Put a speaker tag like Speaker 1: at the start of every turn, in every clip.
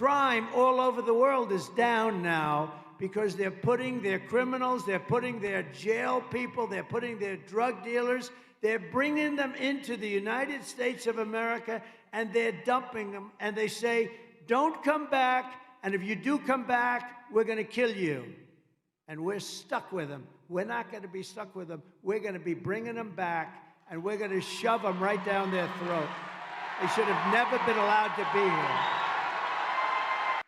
Speaker 1: crime all over the world is down now because they're putting their criminals, they're putting their jail people, they're putting their drug dealers, they're bringing them into the United States of America, and they're dumping them, and they say, don't come back, and if you do come back, we're going to kill you. And we're stuck with them. We're not going to be stuck with them. We're going to be bringing them back, and we're going to shove them right down their throat. They should have never been allowed to be here.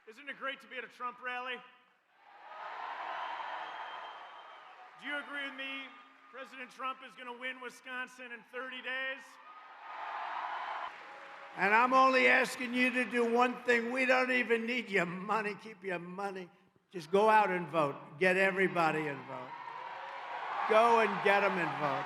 Speaker 2: Isn't it great to be at a Trump rally? Do you agree with me? President Trump is going to win Wisconsin in 30 days?
Speaker 1: And I'm only asking you to do one thing. We don't even need your money. Keep your money. Just go out and vote. Get everybody involved. Go and get them involved.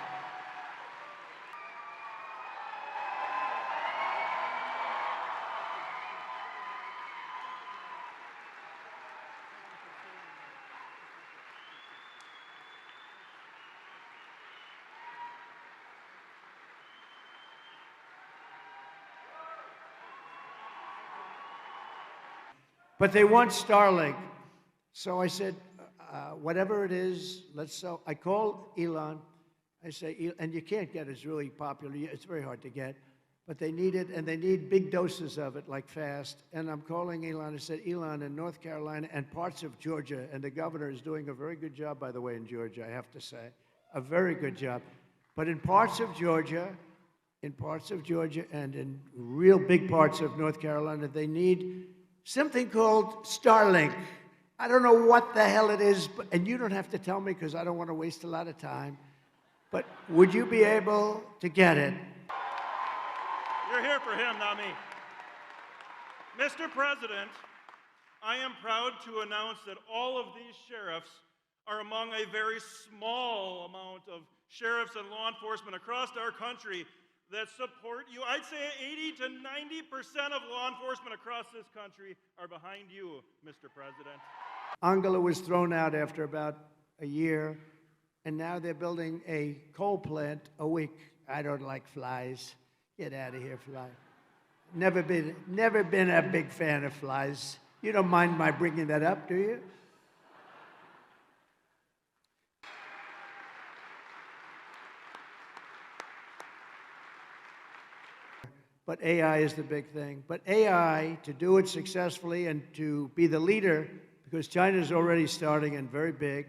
Speaker 1: But they want Starlink. So I said, whatever it is, let's sell. I called Elon. I say, and you can't get it. It's really popular. It's very hard to get. But they need it, and they need big doses of it, like fast. And I'm calling Elon. I said, Elon, in North Carolina and parts of Georgia, and the governor is doing a very good job, by the way, in Georgia, I have to say. A very good job. But in parts of Georgia, and in real big parts of North Carolina, they need something called Starlink. I don't know what the hell it is, and you don't have to tell me because I don't want to waste a lot of time. But would you be able to get it?
Speaker 3: You're here for him, not me. Mr. President, I am proud to announce that all of these sheriffs are among a very small amount of sheriffs and law enforcement across our country that support you. I'd say 80 to 90% of law enforcement across this country are behind you, Mr. President.
Speaker 1: Angela was thrown out after about a year, and now they're building a coal plant a week. I don't like flies. Get out of here, fly. Never been a big fan of flies. You don't mind my bringing that up, do you? But AI is the big thing. But AI, to do it successfully and to be the leader, because China's already starting and very big,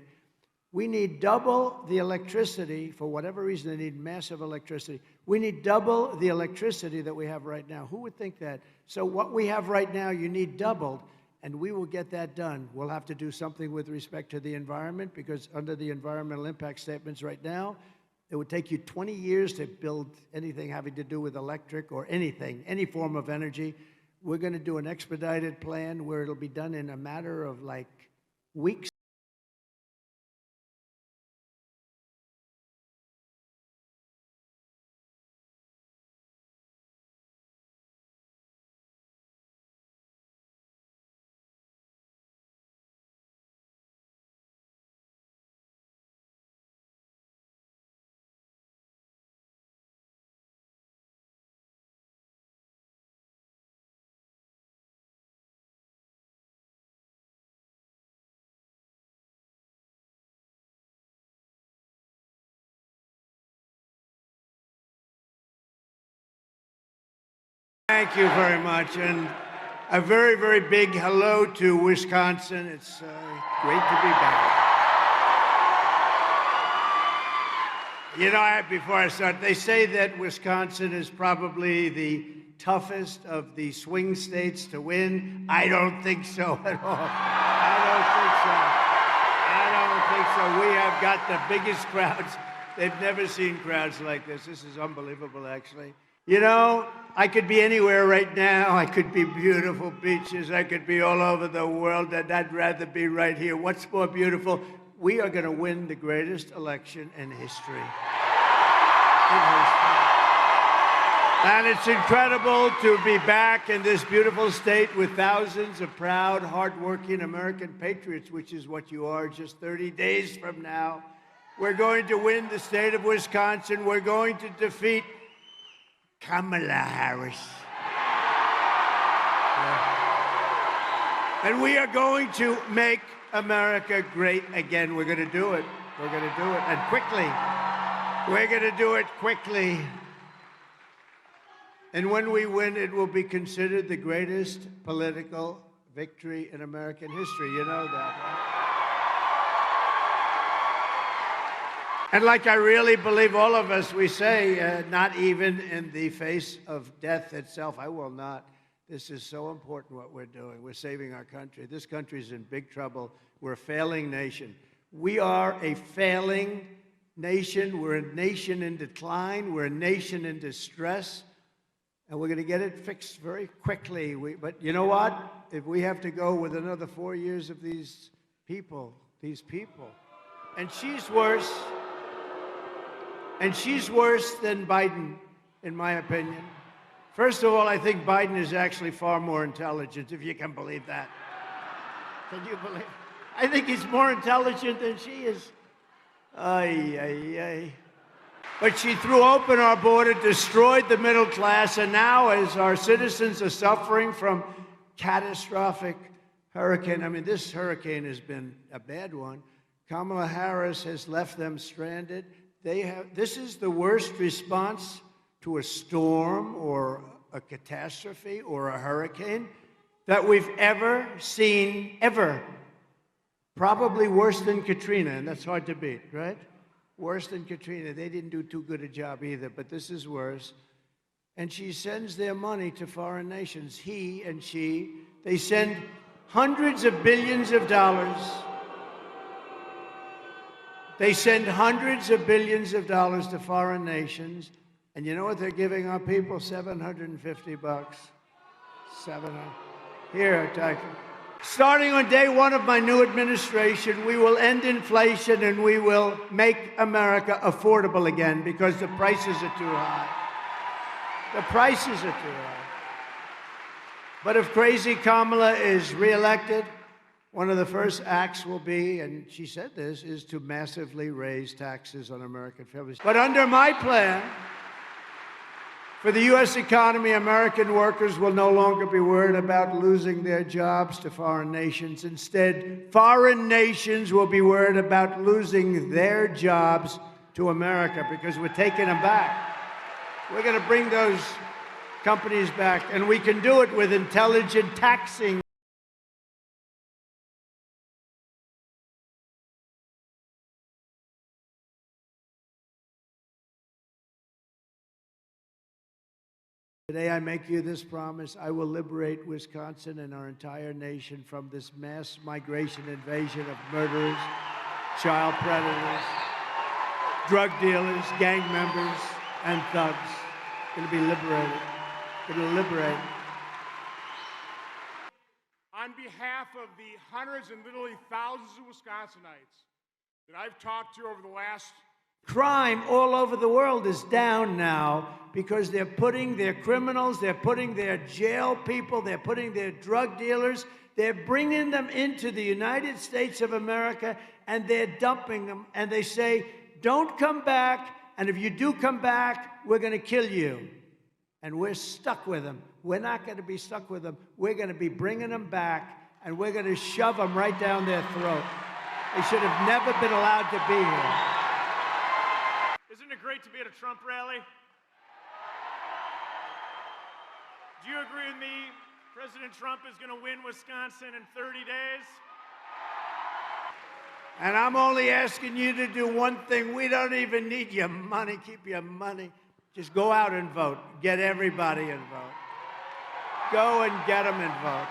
Speaker 1: we need double the electricity. For whatever reason, they need massive electricity. We need double the electricity that we have right now. Who would think that? So what we have right now, you need doubled, and we will get that done. We'll have to do something with respect to the environment, because under the environmental impact statements right now, it would take you 20 years to build anything having to do with electric or anything, any form of energy. We're going to do an expedited plan where it'll be done in a matter of like weeks. Thank you very much, and a very, very big hello to Wisconsin. It's great to be back. You know, before I start, they say that Wisconsin is probably the toughest of the swing states to win. I don't think so at all. I don't think so. We have got the biggest crowds. They've never seen crowds like this. This is unbelievable, actually. You know, I could be anywhere right now. I could be beautiful beaches. I could be all over the world, and I'd rather be right here. What's more beautiful? We are going to win the greatest election in history. And it's incredible to be back in this beautiful state with thousands of proud, hardworking American patriots, which is what you are just 30 days from now. We're going to win the state of Wisconsin. We're going to defeat Kamala Harris. And we are going to make America great again. We're going to do it. We're going to do it, and quickly. We're going to do it quickly. And when we win, it will be considered the greatest political victory in American history. You know that, right? And like I really believe all of us, we say, not even in the face of death itself, I will not. This is so important what we're doing. We're saving our country. This country's in big trouble. We're a failing nation. We are a failing nation. We're a nation in decline. We're a nation in distress. And we're going to get it fixed very quickly. But you know what? If we have to go with another 4 years of these people, and she's worse. And she's worse than Biden, in my opinion. First of all, I think Biden is actually far more intelligent, if you can believe that. Can you believe? I think he's more intelligent than she is. Ay, ay, ay. But she threw open our border, destroyed the middle class, and now as our citizens are suffering from catastrophic hurricane, I mean, this hurricane has been a bad one. Kamala Harris has left them stranded. This is the worst response to a storm or a catastrophe or a hurricane that we've ever seen, ever. Probably worse than Katrina, and that's hard to beat, right? Worse than Katrina. They didn't do too good a job either, but this is worse. And she sends their money to foreign nations. He and she, they send hundreds of billions of dollars. They send hundreds of billions of dollars to foreign nations. And you know what they're giving our people? $750. 700. Here, Tucker. Starting on day one of my new administration, we will end inflation and we will make America affordable again because the prices are too high. The prices are too high. But if crazy Kamala is reelected, one of the first acts will be, and she said this, is to massively raise taxes on American families. But under my plan, for the U.S. economy, American workers will no longer be worried about losing their jobs to foreign nations. Instead, foreign nations will be worried about losing their jobs to America because we're taking them back. We're going to bring those companies back, and we can do it with intelligent taxing. Today, I make you this promise. I will liberate Wisconsin and our entire nation from this mass migration invasion of murderers, child predators, drug dealers, gang members, and thugs. Going to be liberated. Going to liberate.
Speaker 2: On behalf of the hundreds and literally thousands of Wisconsinites that I've talked to over the last
Speaker 1: Crime all over the world is down now because they're putting their criminals, they're putting their jail people, they're putting their drug dealers, they're bringing them into the United States of America and they're dumping them. And they say, don't come back. And if you do come back, we're going to kill you. And we're stuck with them. We're not going to be stuck with them. We're going to be bringing them back and we're going to shove them right down their throat. They should have never been allowed to be here.
Speaker 2: Isn't it great to be at a Trump rally? Do you agree with me? President Trump is going to win Wisconsin in 30 days.
Speaker 1: And I'm only asking you to do one thing. We don't even need your money. Keep your money. Just go out and vote. Get everybody involved. Go and get them involved.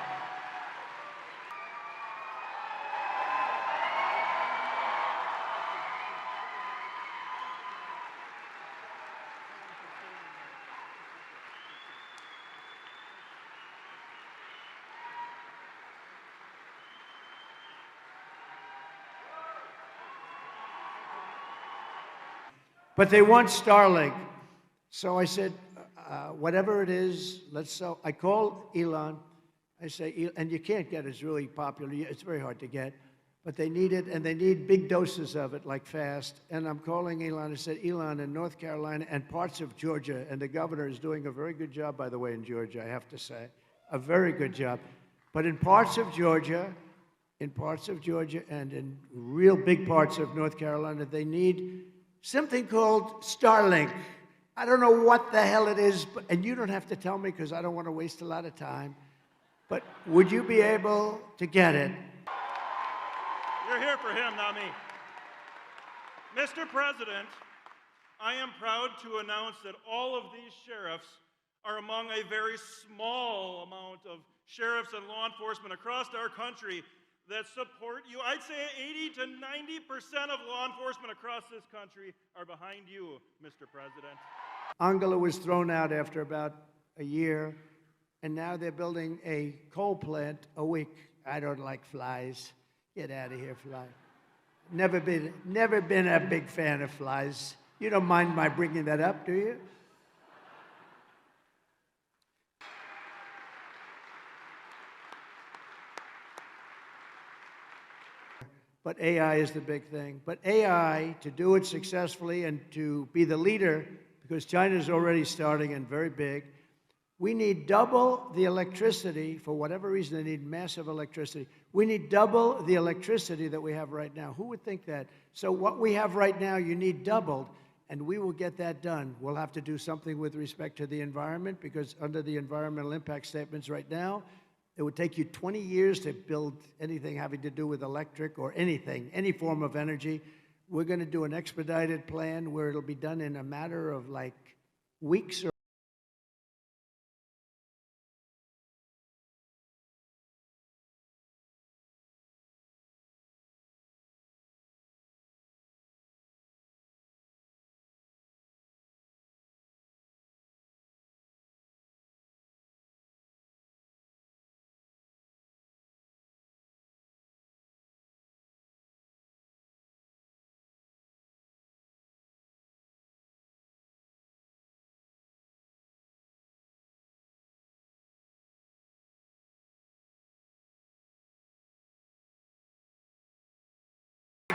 Speaker 1: But they want Starlink. So I said, whatever it is, let's sell. I called Elon. I say, and you can't get it. It's really popular. It's very hard to get. But they need it, and they need big doses of it, like fast. And I'm calling Elon. I said, Elon, in North Carolina and parts of Georgia, and the governor is doing a very good job, by the way, in Georgia, I have to say. A very good job. But in parts of Georgia, and in real big parts of North Carolina, they need something called Starlink. I don't know what the hell it is, and you don't have to tell me because I don't want to waste a lot of time. But would you be able to get it?
Speaker 3: You're here for him, not me. Mr. President, I am proud to announce that all of these sheriffs are among a very small amount of sheriffs and law enforcement across our country that support you. I'd say 80 to 90% of law enforcement across this country are behind you, Mr. President.
Speaker 1: Angela was thrown out after about a year, and now they're building a coal plant a week. I don't like flies. Get out of here, fly. Never been a big fan of flies. You don't mind my bringing that up, do you? But AI is the big thing. But AI, to do it successfully and to be the leader, because China's already starting and very big, we need double the electricity. For whatever reason, they need massive electricity. We need double the electricity that we have right now. Who would think that? So what we have right now, you need doubled, and we will get that done. We'll have to do something with respect to the environment, because under the environmental impact statements right now, it would take you 20 years to build anything having to do with electric or anything, any form of energy. We're going to do an expedited plan where it'll be done in a matter of like weeks or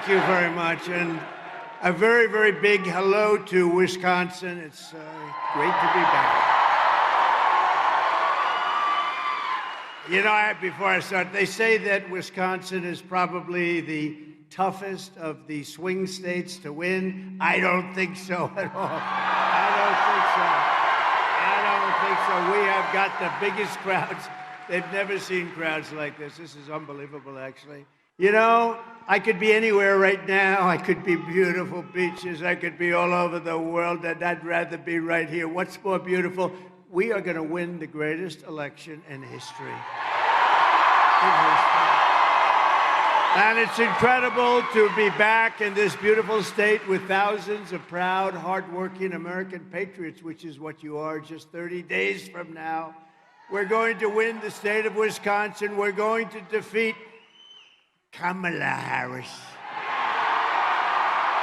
Speaker 1: Thank you very much, and a very, very big hello to Wisconsin. It's great to be back. You know, before I start, they say that Wisconsin is probably the toughest of the swing states to win. I don't think so at all. I don't think so. We have got the biggest crowds. They've never seen crowds like this. This is unbelievable, actually. You know, I could be anywhere right now. I could be beautiful beaches. I could be all over the world, and I'd rather be right here. What's more beautiful? We are going to win the greatest election in history. And it's incredible to be back in this beautiful state with thousands of proud, hardworking American patriots, which is what you are just 30 days from now. We're going to win the state of Wisconsin. We're going to defeat Kamala Harris.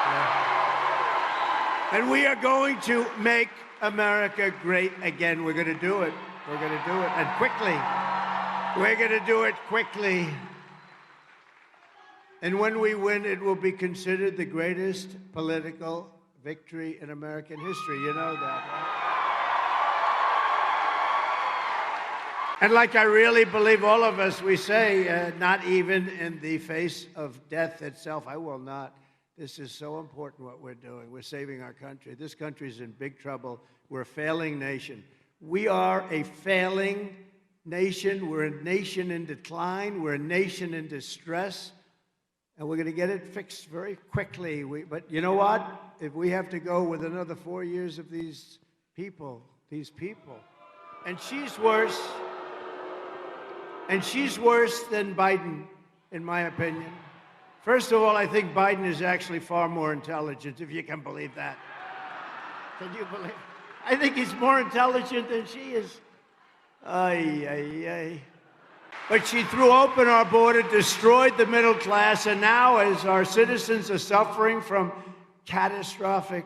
Speaker 1: Yeah. And we are going to make America great again. We're going to do it. We're going to do it, and quickly. We're going to do it quickly. And when we win, it will be considered the greatest political victory in American history. You know that, right? And like I really believe all of us, we say, not even in the face of death itself, I will not. This is so important what we're doing. We're saving our country. This country is in big trouble. We're a failing nation. We are a failing nation. We're a nation in decline. We're a nation in distress. And we're going to get it fixed very quickly. But you know what? If we have to go with another 4 years of these people, and she's worse. And she's worse than Biden, in my opinion. First of all, I think Biden is actually far more intelligent, if you can believe that. Can you believe? I think he's more intelligent than she is. Ay, ay, ay. But she threw open our border, destroyed the middle class, and now as our citizens are suffering from catastrophic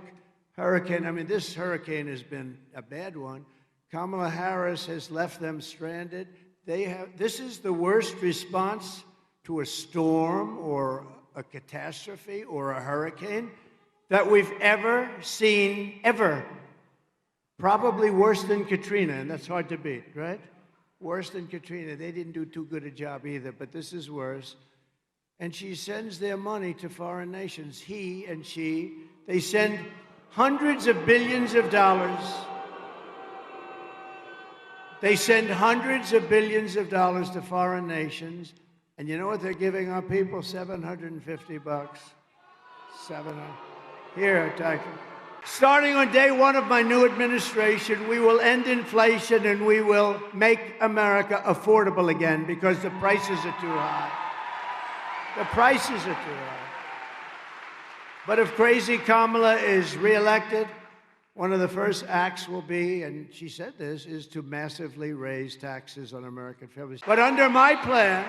Speaker 1: hurricane, I mean, this hurricane has been a bad one. Kamala Harris has left them stranded. This is the worst response to a storm or a catastrophe or a hurricane that we've ever seen, ever. Probably worse than Katrina, and that's hard to beat, right? Worse than Katrina. They didn't do too good a job either, but this is worse. And she sends their money to foreign nations. He and she, they send hundreds of billions of dollars. They send hundreds of billions of dollars to foreign nations. And you know what they're giving our people? $750. 700. Here, take it. Starting on day one of my new administration, we will end inflation and we will make America affordable again because the prices are too high. The prices are too high. But if crazy Kamala is reelected, one of the first acts will be, and she said this, is to massively raise taxes on American families. But under my plan,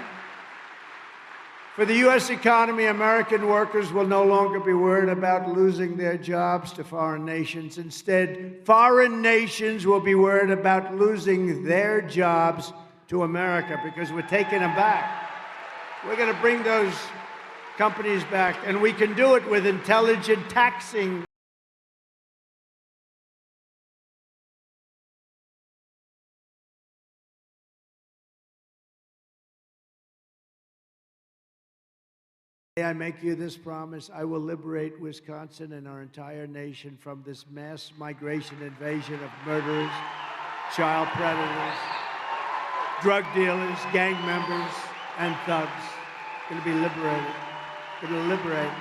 Speaker 1: for the U.S. economy, American workers will no longer be worried about losing their jobs to foreign nations. Instead, foreign nations will be worried about losing their jobs to America because we're taking them back. We're going to bring those companies back, and we can do it with intelligent taxing. I make you this promise. I will liberate Wisconsin and our entire nation from this mass migration invasion of murderers, child predators, drug dealers, gang members, and thugs. Going to be liberated. Going to liberate.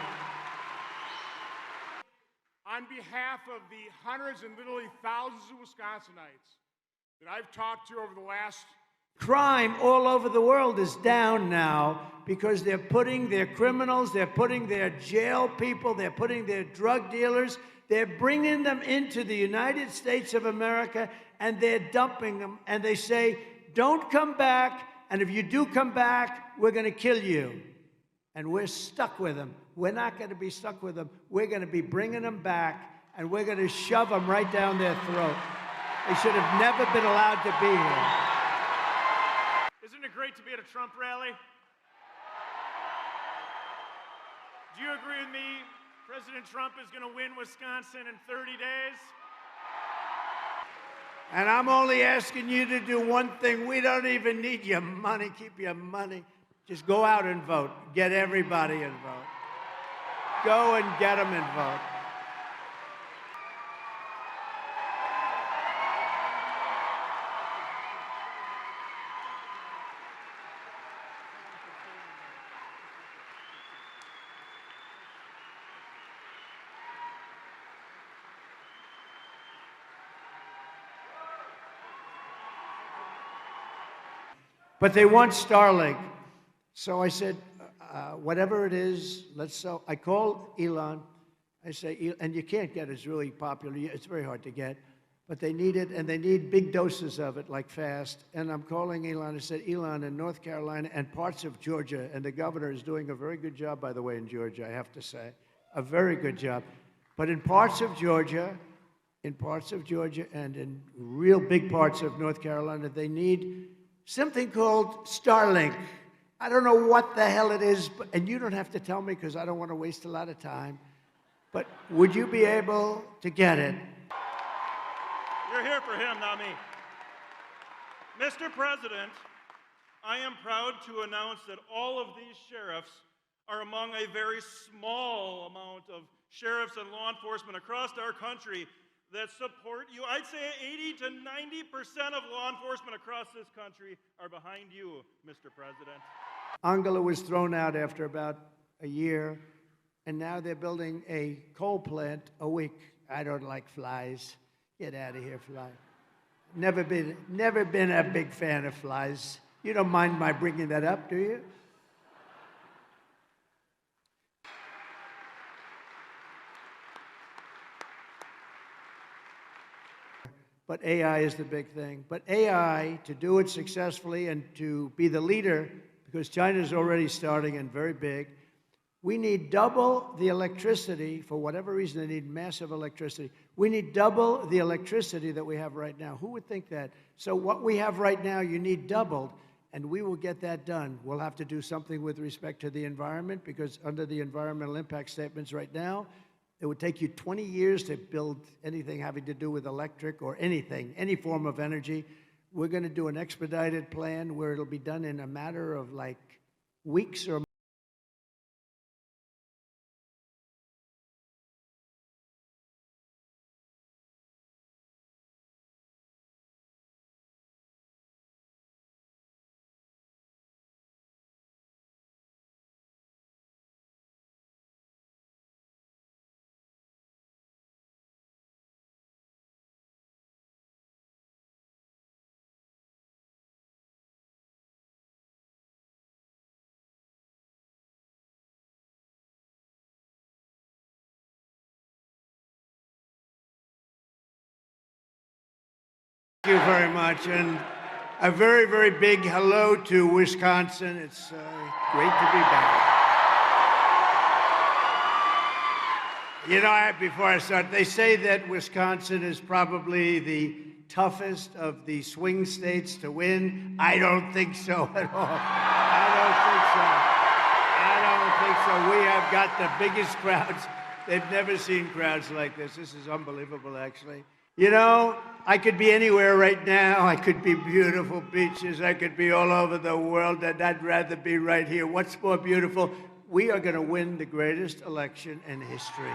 Speaker 2: On behalf of the hundreds and literally thousands of Wisconsinites that I've talked to over the last
Speaker 1: Crime all over the world is down now because they're putting their criminals, they're putting their jail people, they're putting their drug dealers, they're bringing them into the United States of America and they're dumping them. And they say, don't come back. And if you do come back, we're going to kill you. And we're stuck with them. We're not going to be stuck with them. We're going to be bringing them back and we're going to shove them right down their throat. They should have never been allowed to be here.
Speaker 3: Isn't it great to be at a Trump rally? Do you agree with me? President Trump is going to win Wisconsin in 30 days?
Speaker 1: And I'm only asking you to do one thing. We don't even need your money. Keep your money. Just go out and vote. Get everybody involved. Go and get them involved. But they want Starlink. So I said, whatever it is, let's sell. I called Elon. I say, and you can't get it. It's really popular. It's very hard to get. But they need it, and they need big doses of it, like fast. And I'm calling Elon. I said, Elon, in North Carolina and parts of Georgia, and the governor is doing a very good job, by the way, in Georgia, I have to say. A very good job. But in parts of Georgia, and in real big parts of North Carolina, they need something called Starlink. I don't know what the hell it is, and you don't have to tell me because I don't want to waste a lot of time. But would you be able to get it?
Speaker 3: You're here for him, not me. Mr. President, I am proud to announce that all of these sheriffs are among a very small amount of sheriffs and law enforcement across our country that support you. I'd say 80 to 90% of law enforcement across this country are behind you, Mr. President.
Speaker 1: Angela was thrown out after about a year, and now they're building a coal plant a week. I don't like flies. Get out of here, fly. Never been a big fan of flies. You don't mind my bringing that up, do you? But AI is the big thing. But AI, to do it successfully and to be the leader, because China's already starting and very big, we need double the electricity. For whatever reason, they need massive electricity. We need double the electricity that we have right now. Who would think that? So what we have right now, you need doubled, and we will get that done. We'll have to do something with respect to the environment, because under the environmental impact statements right now, it would take you 20 years to build anything having to do with electric or anything, any form of energy. we're going to do an expedited plan where it'll be done in a matter of like weeks or Thank you very much, and a very, very big hello to Wisconsin. It's great to be back. You know, before I start, they say that Wisconsin is probably the toughest of the swing states to win. I don't think so at all. I don't think so. We have got the biggest crowds. They've never seen crowds like this. This is unbelievable, actually. You know, I could be anywhere right now. I could be beautiful beaches. I could be all over the world, and I'd rather be right here. What's more beautiful? We are going to win the greatest election in history.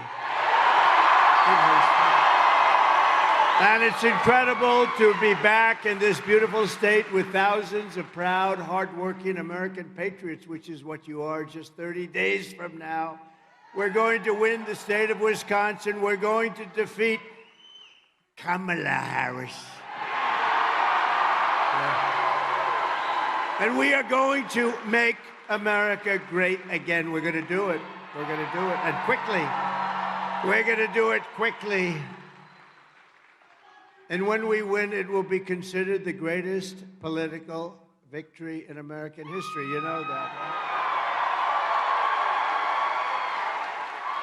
Speaker 1: And it's incredible to be back in this beautiful state with thousands of proud, hardworking American patriots, which is what you are just 30 days from now. We're going to win the state of Wisconsin. We're going to defeat Kamala Harris. Yeah. And we are going to make America great again. We're going to do it. We're going to do it, and quickly. We're going to do it quickly. And when we win, it will be considered the greatest political victory in American history. You know that, right?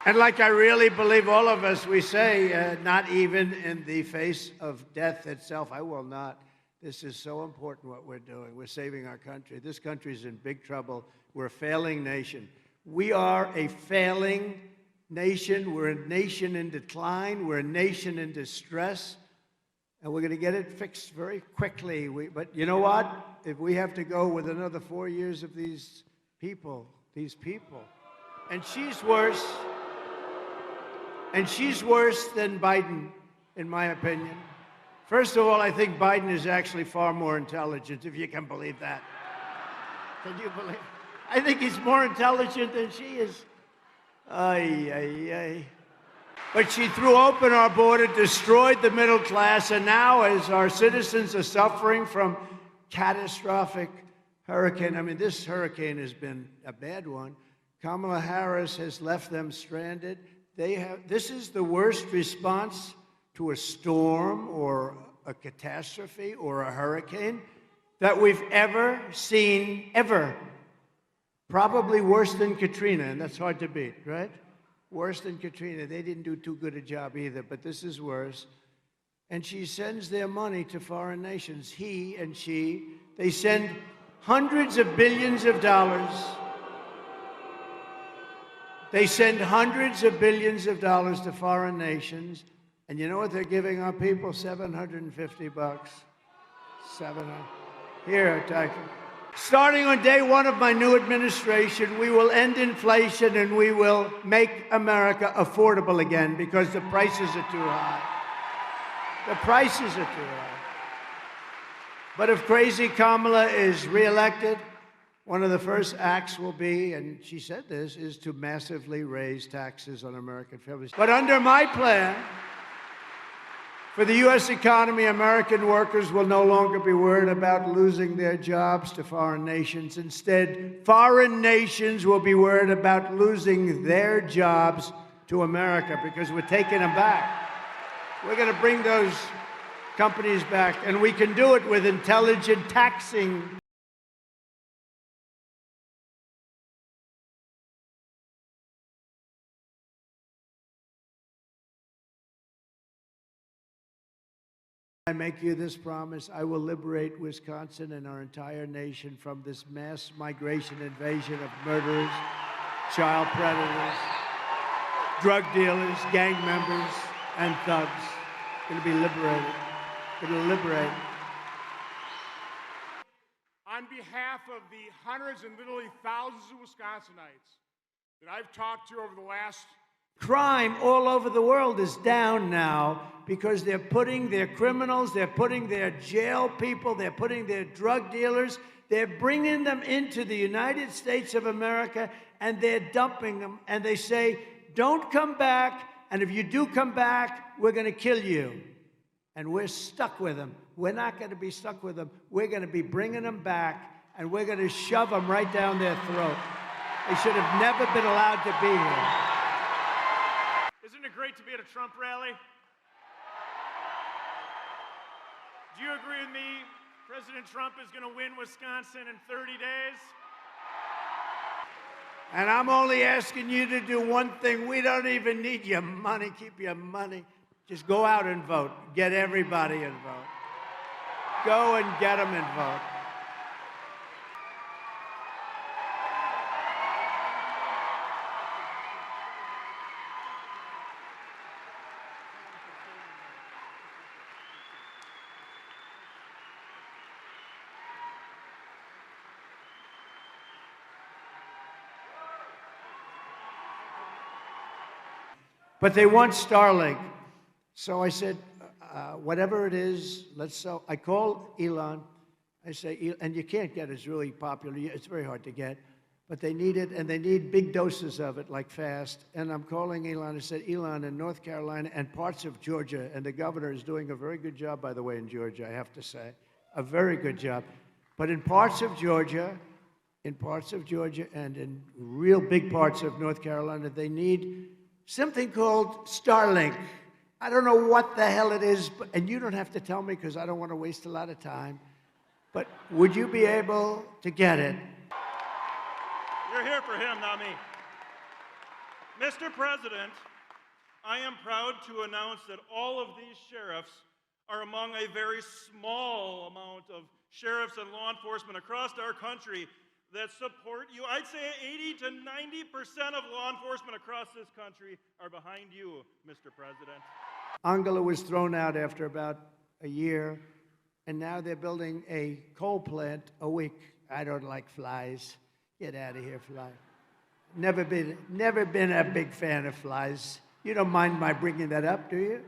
Speaker 1: And like I really believe all of us, we say, not even in the face of death itself, I will not. This is so important what we're doing. We're saving our country. This country is in big trouble. We're a failing nation. We are a failing nation. We're a nation in decline. We're a nation in distress. And we're going to get it fixed very quickly. But you know what? If we have to go with another 4 years of these people, and she's worse. And she's worse than Biden, in my opinion. First of all, I think Biden is actually far more intelligent, if you can believe that. Can you believe it? I think he's more intelligent than she is. Ay, ay, ay. But she threw open our border, destroyed the middle class, and now as our citizens are suffering from catastrophic hurricane, I mean, this hurricane has been a bad one. Kamala Harris has left them stranded. This is the worst response to a storm or a catastrophe or a hurricane that we've ever seen, ever. Probably worse than Katrina, and that's hard to beat, right? Worse than Katrina. They didn't do too good a job either, but this is worse. And she sends their money to foreign nations. He and she, they send hundreds of billions of dollars. They send hundreds of billions of dollars to foreign nations. And you know what they're giving our people? $750. 700. Here, take it. Starting on day one of my new administration, we will end inflation and we will make America affordable again because the prices are too high. The prices are too high. But if crazy Kamala is reelected, one of the first acts will be, and she said this, is to massively raise taxes on American families. But under my plan, for the U.S. economy, American workers will no longer be worried about losing their jobs to foreign nations. Instead, foreign nations will be worried about losing their jobs to America because we're taking them back. We're going to bring those companies back, and we can do it with intelligent taxing. I make you this promise, I will liberate Wisconsin and our entire nation from this mass migration invasion of murderers, child predators, drug dealers, gang members, and thugs. Going to be liberated. Going to liberate.
Speaker 2: behalf of the hundreds and literally thousands of Wisconsinites that I've talked to over the last
Speaker 1: Crime all over the world is down now because they're putting their criminals, they're putting their jail people, they're putting their drug dealers, they're bringing them into the United States of America and they're dumping them. And they say, don't come back. And if you do come back, we're going to kill you. And we're stuck with them. We're not going to be stuck with them. We're going to be bringing them back and we're going to shove them right down their throat. They should have never been allowed to be here.
Speaker 4: Isn't it great to be at a Trump rally? Do you agree with me? President Trump is going to win Wisconsin in 30 days?
Speaker 1: And I'm only asking you to do one thing. We don't even need your money. Keep your money. Just go out and vote. Get everybody involved. Go and get them involved. But they want Starlink. So I said, whatever it is, let's sell. I called Elon. I say, and you can't get it. It's really popular. It's very hard to get. But they need it, and they need big doses of it, like fast. And I'm calling Elon. I said, Elon, in North Carolina and parts of Georgia, and the governor is doing a very good job, by the way, in Georgia, I have to say. A very good job. But in parts of Georgia, and in real big parts of North Carolina, they need something called Starlink. I don't know what the hell it is, and you don't have to tell me because I don't want to waste a lot of time. But would you be able to get it?
Speaker 3: You're here for him, not me. Mr. President, I am proud to announce that all of these sheriffs are among a very small amount of sheriffs and law enforcement across our country that support you. I'd say 80 to 90% of law enforcement across this country are behind you, Mr. President.
Speaker 1: Angela was thrown out after about a year, and now they're building a coal plant a week. I don't like flies. Get out of here, fly. Never been a big fan of flies. You don't mind my bringing that up, do you?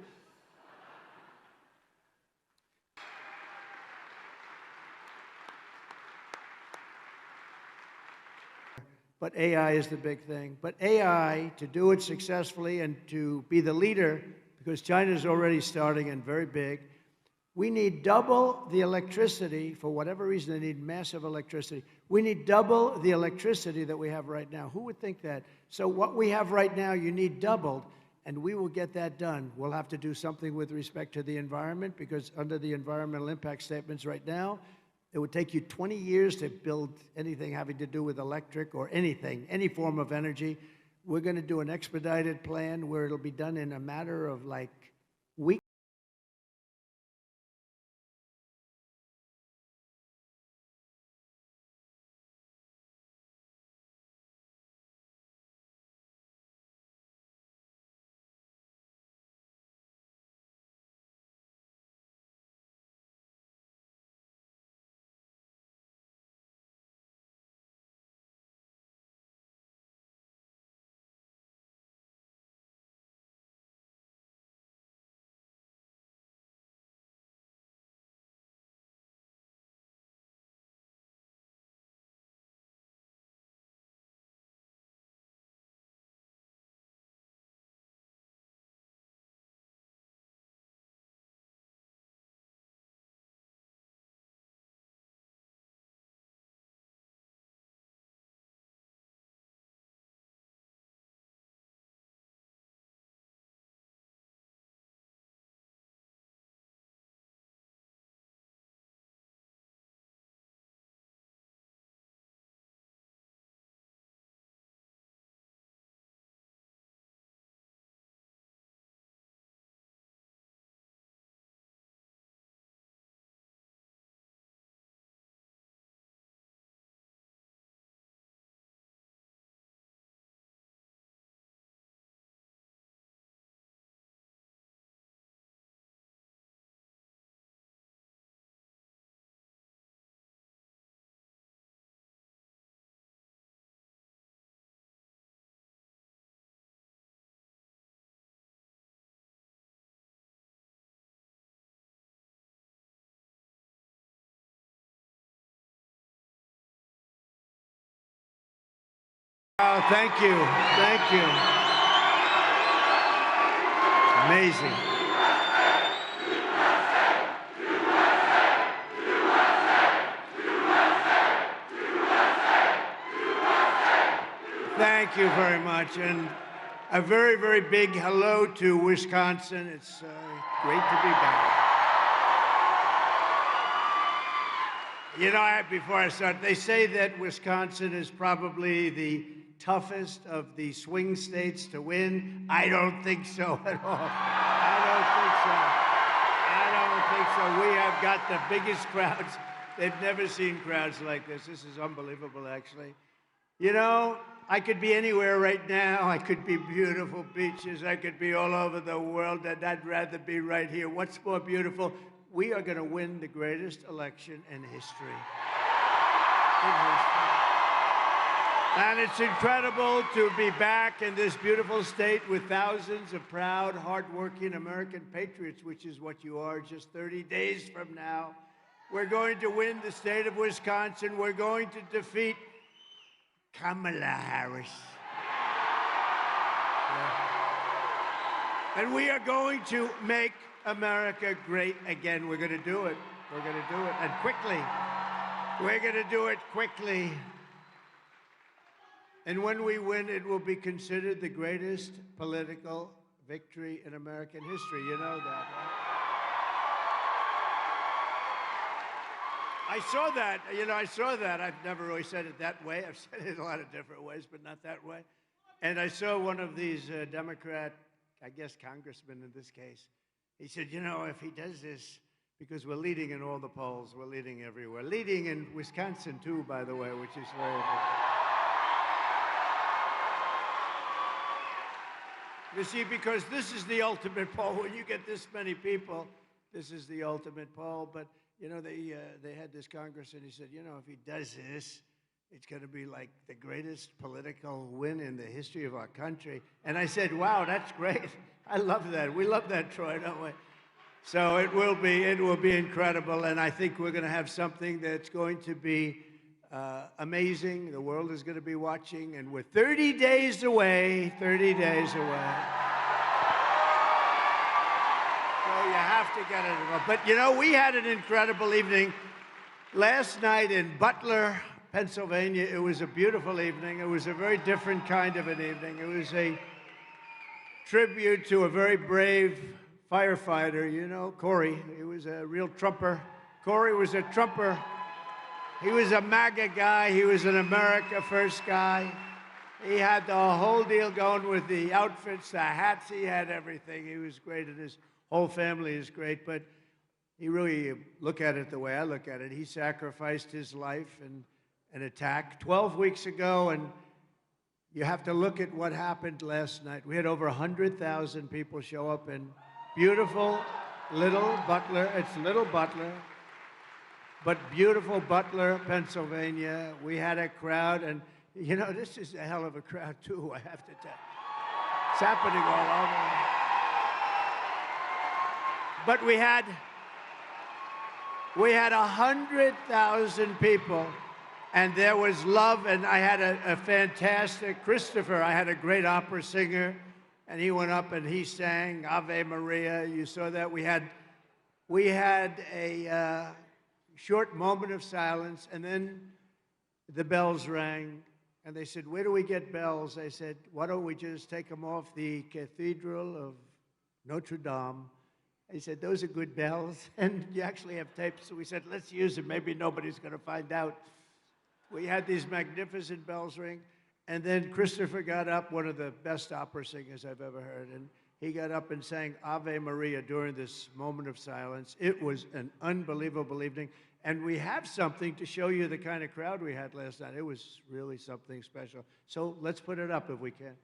Speaker 1: But AI is the big thing. But AI, to do it successfully and to be the leader, because China's already starting and very big, we need double the electricity. For whatever reason, they need massive electricity. We need double the electricity that we have right now. Who would think that? So what we have right now, you need doubled, and we will get that done. We'll have to do something with respect to the environment, because under the environmental impact statements right now, it would take you 20 years to build anything having to do with electric or anything, any form of energy. We're going to do an expedited plan where it'll be done in a matter of like weeks. Oh, thank you. Thank you. Amazing. Thank you very much. And a very, very big hello to Wisconsin. It's great to be back. You know, before I start, they say that Wisconsin is probably the toughest of the swing states to win. I don't think so at all. I don't think so. We have got the biggest crowds. They've never seen crowds like this. This is unbelievable, actually. You know, I could be anywhere right now. I could be beautiful beaches. I could be all over the world, and I'd rather be right here. What's more beautiful? We are going to win the greatest election in history. And it's incredible to be back in this beautiful state with thousands of proud, hardworking American patriots, which is what you are just 30 days from now. We're going to win the state of Wisconsin. We're going to defeat Kamala Harris. Yeah. And we are going to make America great again. We're going to do it. We're going to do it, and quickly. We're going to do it quickly. And when we win, it will be considered the greatest political victory in American history. You know that, right? I saw that. You know, I saw that. I've never really said it that way. I've said it a lot of different ways, but not that way. And I saw one of these Democrat, I guess congressmen in this case. He said, you know, if he does this, because we're leading in all the polls, we're leading everywhere. Leading in Wisconsin, too, by the way, which is very important. You see, because this is the ultimate poll. When you get this many people, this is the ultimate poll. But, you know, they had this congressman, he said, you know, if he does this, it's going to be like the greatest political win in the history of our country. And I said, wow, that's great. I love that. We love that, Troy, don't we? So it will be incredible. And I think we're going to have something that's going to be amazing. The world is going to be watching. And we're 30 days away, 30 days away. So you have to get it. But, you know, we had an incredible evening last night in Butler, Pennsylvania. It was a beautiful evening. It was a very different kind of an evening. It was a tribute to a very brave firefighter, you know, Corey. He was a real trumper. Corey was a trumper. He was a MAGA guy. He was an America First guy. He had the whole deal going with the outfits, the hats. He had everything. He was great, and his whole family is great. But he really, look at it the way I look at it, he sacrificed his life in an attack 12 weeks ago, and you have to look at what happened last night. We had over 100,000 people show up in beautiful little Butler. It's little Butler, but beautiful Butler, Pennsylvania. We had a crowd, and you know, this is a hell of a crowd too, I have to tell you. It's happening all over. But we had 100,000 people, and there was love, and I had a fantastic Christopher. I had a great opera singer, and he went up and he sang Ave Maria. You saw that. We had a short moment of silence, and then the bells rang, and they said, where do we get bells? I said, why don't we just take them off the Cathedral of Notre Dame? He said, those are good bells, and you actually have tapes. So we said, let's use them. Maybe nobody's going to find out. We had these magnificent bells ring, and then Christopher got up, one of the best opera singers I've ever heard, and he got up and sang Ave Maria during this moment of silence. It was an unbelievable evening, and we have something to show you the kind of crowd we had last night. It was really something special. So let's put it up if we can.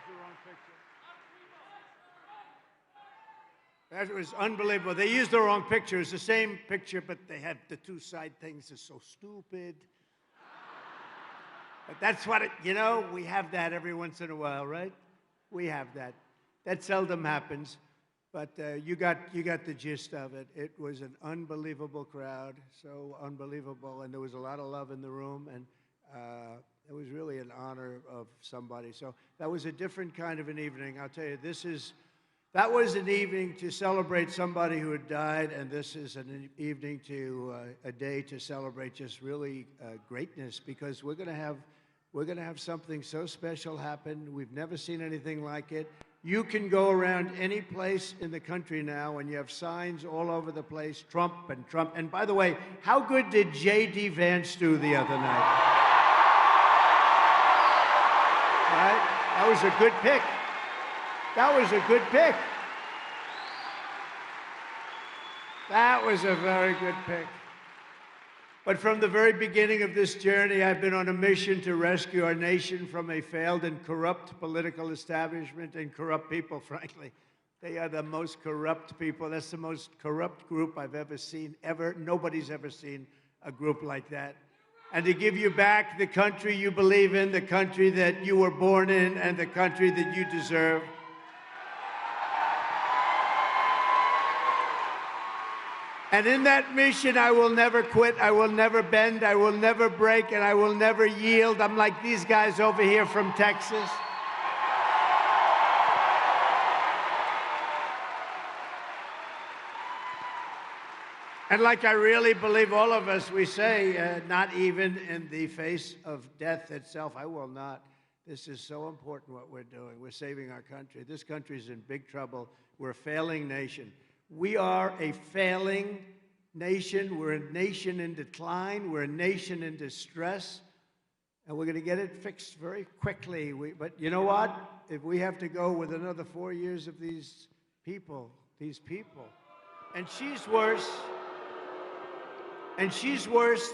Speaker 1: The wrong picture. That was unbelievable. They used the wrong picture. It's the same picture, but they had the two side things. It's so stupid. But that's what we have that every once in a while, right? We have that. That seldom happens, but you got the gist of it. It was an unbelievable crowd, so unbelievable, and there was a lot of love in the room, and it was really an honor of somebody. So that was a different kind of an evening. I'll tell you, that was an evening to celebrate somebody who had died, and this is an evening a day to celebrate just really greatness, because we're going to have something so special happen. We've never seen anything like it. You can go around any place in the country now, and you have signs all over the place, Trump and Trump. And by the way, how good did J.D. Vance do the other night? Right? That was a good pick. That was a good pick. That was a very good pick. But from the very beginning of this journey, I've been on a mission to rescue our nation from a failed and corrupt political establishment and corrupt people, frankly. They are the most corrupt people. That's the most corrupt group I've ever seen, ever. Nobody's ever seen a group like that. And to give you back the country you believe in, the country that you were born in, and the country that you deserve. And in that mission, I will never quit, I will never bend, I will never break, and I will never yield. I'm like these guys over here from Texas. And like I really believe all of us, we say, not even in the face of death itself, I will not. This is so important what we're doing. We're saving our country. This country's in big trouble. We're a failing nation. We are a failing nation. We're a nation in decline. We're a nation in distress. And we're going to get it fixed very quickly. But you know what? If we have to go with another 4 years of these people, and she's worse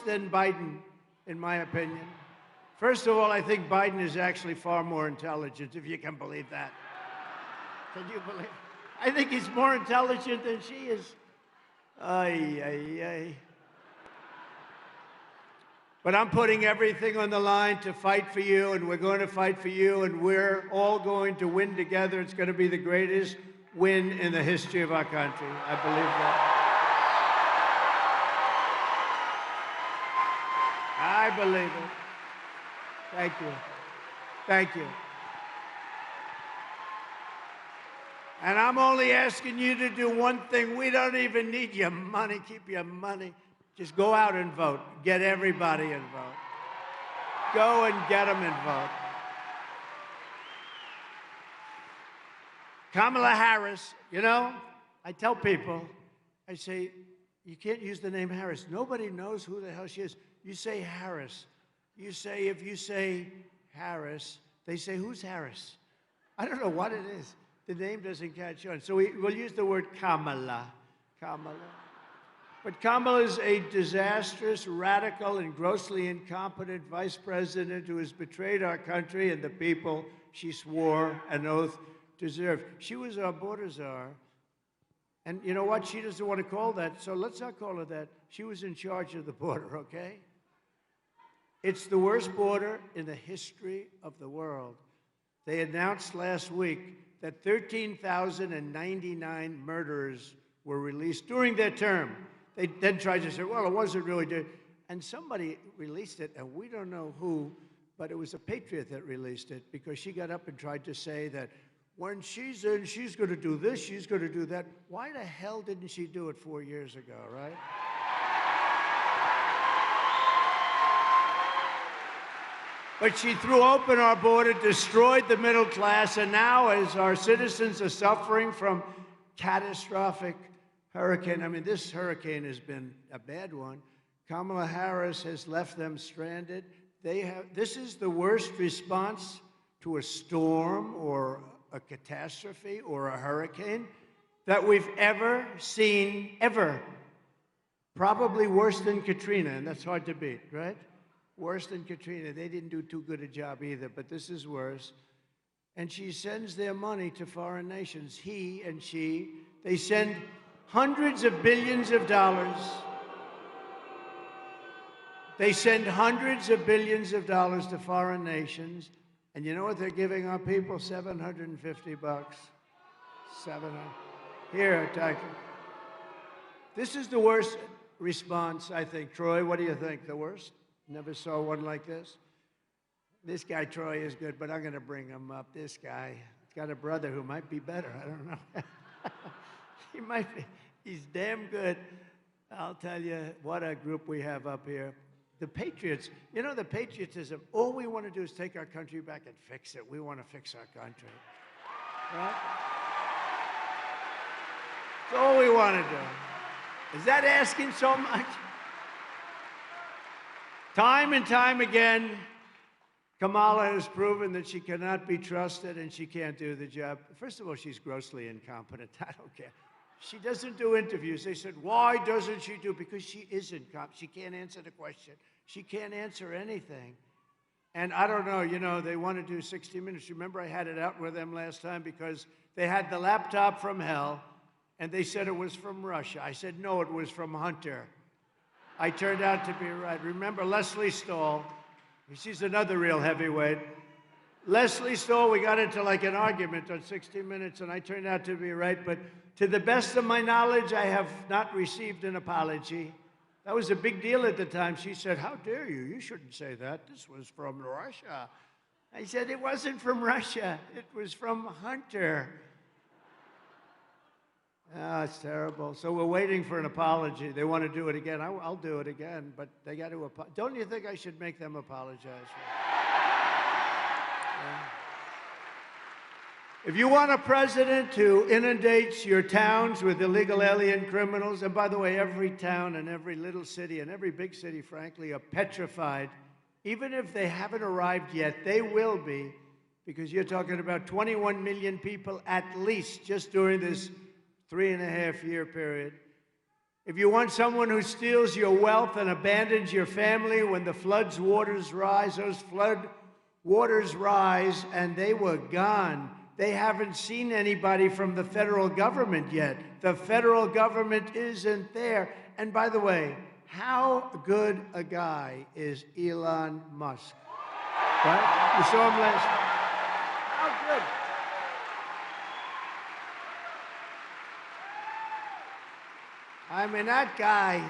Speaker 1: than Biden, in my opinion. First of all, I think Biden is actually far more intelligent, if you can believe that. Can you believe it? I think he's more intelligent than she is. Ay, ay, ay. But I'm putting everything on the line to fight for you, and we're going to fight for you, and we're all going to win together. It's going to be the greatest win in the history of our country. I believe that. I believe it. Thank you. Thank you. And I'm only asking you to do one thing. We don't even need your money. Keep your money. Just go out and vote. Get everybody involved. Go and get them involved. Kamala Harris, I tell people, I say, you can't use the name Harris. Nobody knows who the hell she is. You say Harris. If you say Harris, they say, who's Harris? I don't know what it is. The name doesn't catch on. So we'll use the word Kamala. Kamala. But Kamala is a disastrous, radical, and grossly incompetent vice president who has betrayed our country and the people she swore an oath to serve. She was our border czar. And you know what? She doesn't want to call that, so let's not call her that. She was in charge of the border, okay? It's the worst border in the history of the world. They announced last week that 13,099 murderers were released during their term. They then tried to say, well, it wasn't really good. And somebody released it, and we don't know who, but it was a patriot that released it, because she got up and tried to say that when she's in, she's going to do this, she's going to do that. Why the hell didn't she do it 4 years ago, right? But she threw open our border, destroyed the middle class, and now as our citizens are suffering from catastrophic hurricane, this hurricane has been a bad one. Kamala Harris has left them stranded. This is the worst response to a storm or a catastrophe or a hurricane that we've ever seen, ever. Probably worse than Katrina, and that's hard to beat, right? Worse than Katrina. They didn't do too good a job either, but this is worse. And she sends their money to foreign nations. He and she They send hundreds of billions of dollars. They send hundreds of billions of dollars to foreign nations. And you know what they're giving our people? $750. 700. Here, Tiger. This is the worst response, I think. Troy, what do you think? The worst? Never saw one like this. This guy, Troy, is good, but I'm going to bring him up. This guy, he's got a brother who might be better. I don't know. He might be. He's damn good. I'll tell you what a group we have up here. The Patriots, you know, the patriotism, all we want to do is take our country back and fix it. We want to fix our country. Right? That's all we want to do. Is that asking so much? Time and time again, Kamala has proven that she cannot be trusted and she can't do the job. First of all, she's grossly incompetent. I don't care. She doesn't do interviews. They said, why doesn't she do? Because she is incompetent. She can't answer the question. She can't answer anything. And I don't know, you know, they want to do 60 Minutes. Remember I had it out with them last time because they had the laptop from hell and they said it was from Russia. I said, no, it was from Hunter. I turned out to be right. Remember Leslie Stahl? She's another real heavyweight. Leslie Stahl, we got into like an argument on 60 Minutes, and I turned out to be right. But to the best of my knowledge, I have not received an apology. That was a big deal at the time. She said, how dare you? You shouldn't say that. This was from Russia. I said, it wasn't from Russia. It was from Hunter. Oh, it's terrible. So we're waiting for an apology. They want to do it again. I'll do it again, but they got to apologize. Don't you think I should make them apologize? Yeah. If you want a president who inundates your towns with illegal alien criminals, and by the way, every town and every little city and every big city, frankly, are petrified. Even if they haven't arrived yet, they will be, because you're talking about 21 million people at least just during this 3.5-year period. If you want someone who steals your wealth and abandons your family when the flood's waters rise, those flood waters rise and they were gone. They haven't seen anybody from the federal government yet. The federal government isn't there. And by the way, how good a guy is Elon Musk? Right? You saw him last night. How good? I mean, that guy,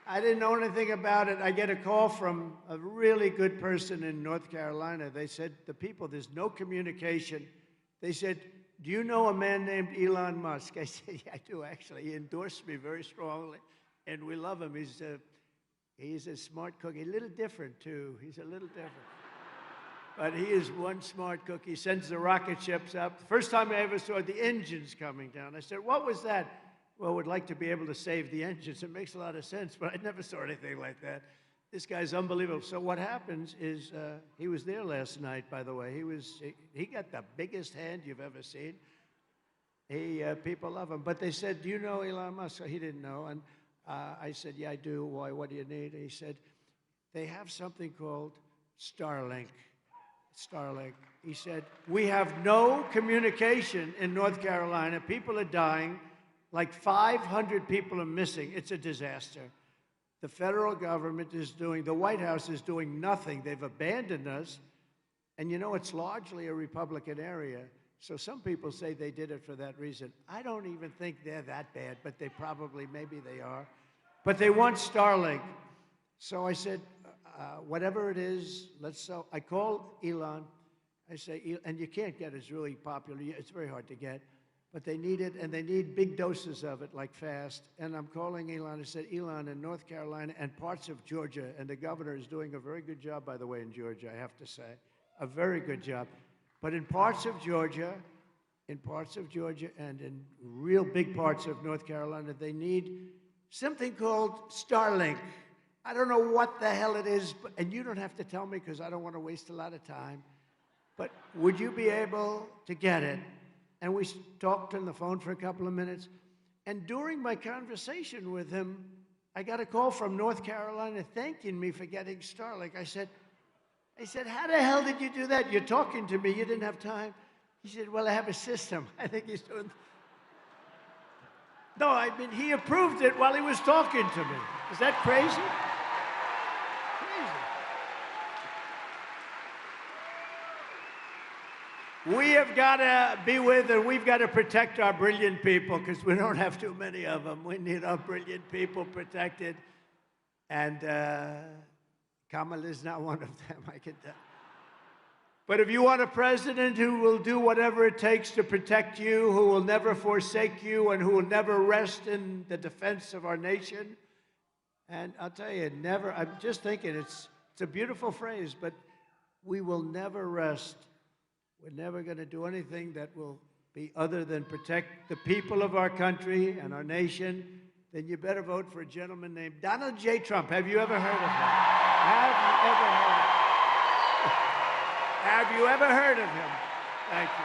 Speaker 1: I didn't know anything about it. I get a call from a really good person in North Carolina. They said, the people, there's no communication. They said, do you know a man named Elon Musk? I said, yeah, I do, actually. He endorsed me very strongly, and we love him. He's a smart cookie, a little different, too. He's a little different. But he is one smart cookie. He sends the rocket ships up. The first time I ever saw the engines coming down, I said, what was that? Well, we'd like to be able to save the engines. It makes a lot of sense, but I never saw anything like that. This guy's unbelievable. So what happens is, he was there last night, by the way. He got the biggest hand you've ever seen. People love him. But they said, do you know Elon Musk? So he didn't know. And I said, yeah, I do. Why? What do you need? He said, they have something called Starlink. Starlink. He said, we have no communication in North Carolina. People are dying. Like 500 people are missing. It's a disaster. The federal government is the White House is doing nothing. They've abandoned us. And you know, it's largely a Republican area. So some people say they did it for that reason. I don't even think they're that bad, but they probably, maybe they are. But they want Starlink. So I said, whatever it is, I call Elon. I say, and you can't get it. It's really popular. It's very hard to get. But they need it, and they need big doses of it, like fast. And I'm calling Elon. I said, Elon, in North Carolina and parts of Georgia, and the governor is doing a very good job, by the way, in Georgia, I have to say. A very good job. But in parts of Georgia, and in real big parts of North Carolina, they need something called Starlink. I don't know what the hell it is, and you don't have to tell me because I don't want to waste a lot of time. But would you be able to get it? And we talked on the phone for a couple of minutes. And during my conversation with him, I got a call from North Carolina thanking me for getting Starlink. I said, how the hell did you do that? You're talking to me. You didn't have time. He said, well, I have a system. I think he's doing. No, I mean, he approved it while he was talking to me. Is that crazy? Crazy. We have got to be with and we've got to protect our brilliant people because we don't have too many of them. We need our brilliant people protected. And Kamala is not one of them, I can tell. But if you want a president who will do whatever it takes to protect you, who will never forsake you, and who will never rest in the defense of our nation, and I'll tell you, never, I'm just thinking, it's a beautiful phrase, but we will never rest. We're never going to do anything that will be other than protect the people of our country and our nation. Then you better vote for a gentleman named Donald J. Trump. Have you ever heard of him? Have you ever heard of him? Have you ever heard of him? Thank you.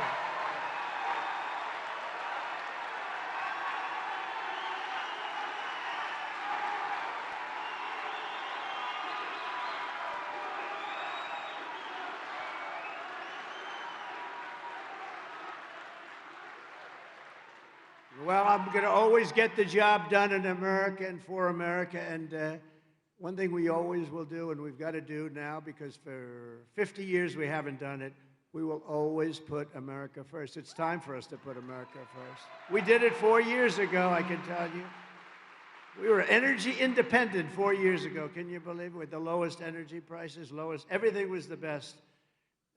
Speaker 1: Well, I'm going to always get the job done in America and for America. And one thing we always will do, and we've got to do now, because for 50 years we haven't done it, we will always put America first. It's time for us to put America first. We did it 4 years ago, I can tell you. We were energy independent 4 years ago. Can you believe it? With the lowest energy prices, everything was the best.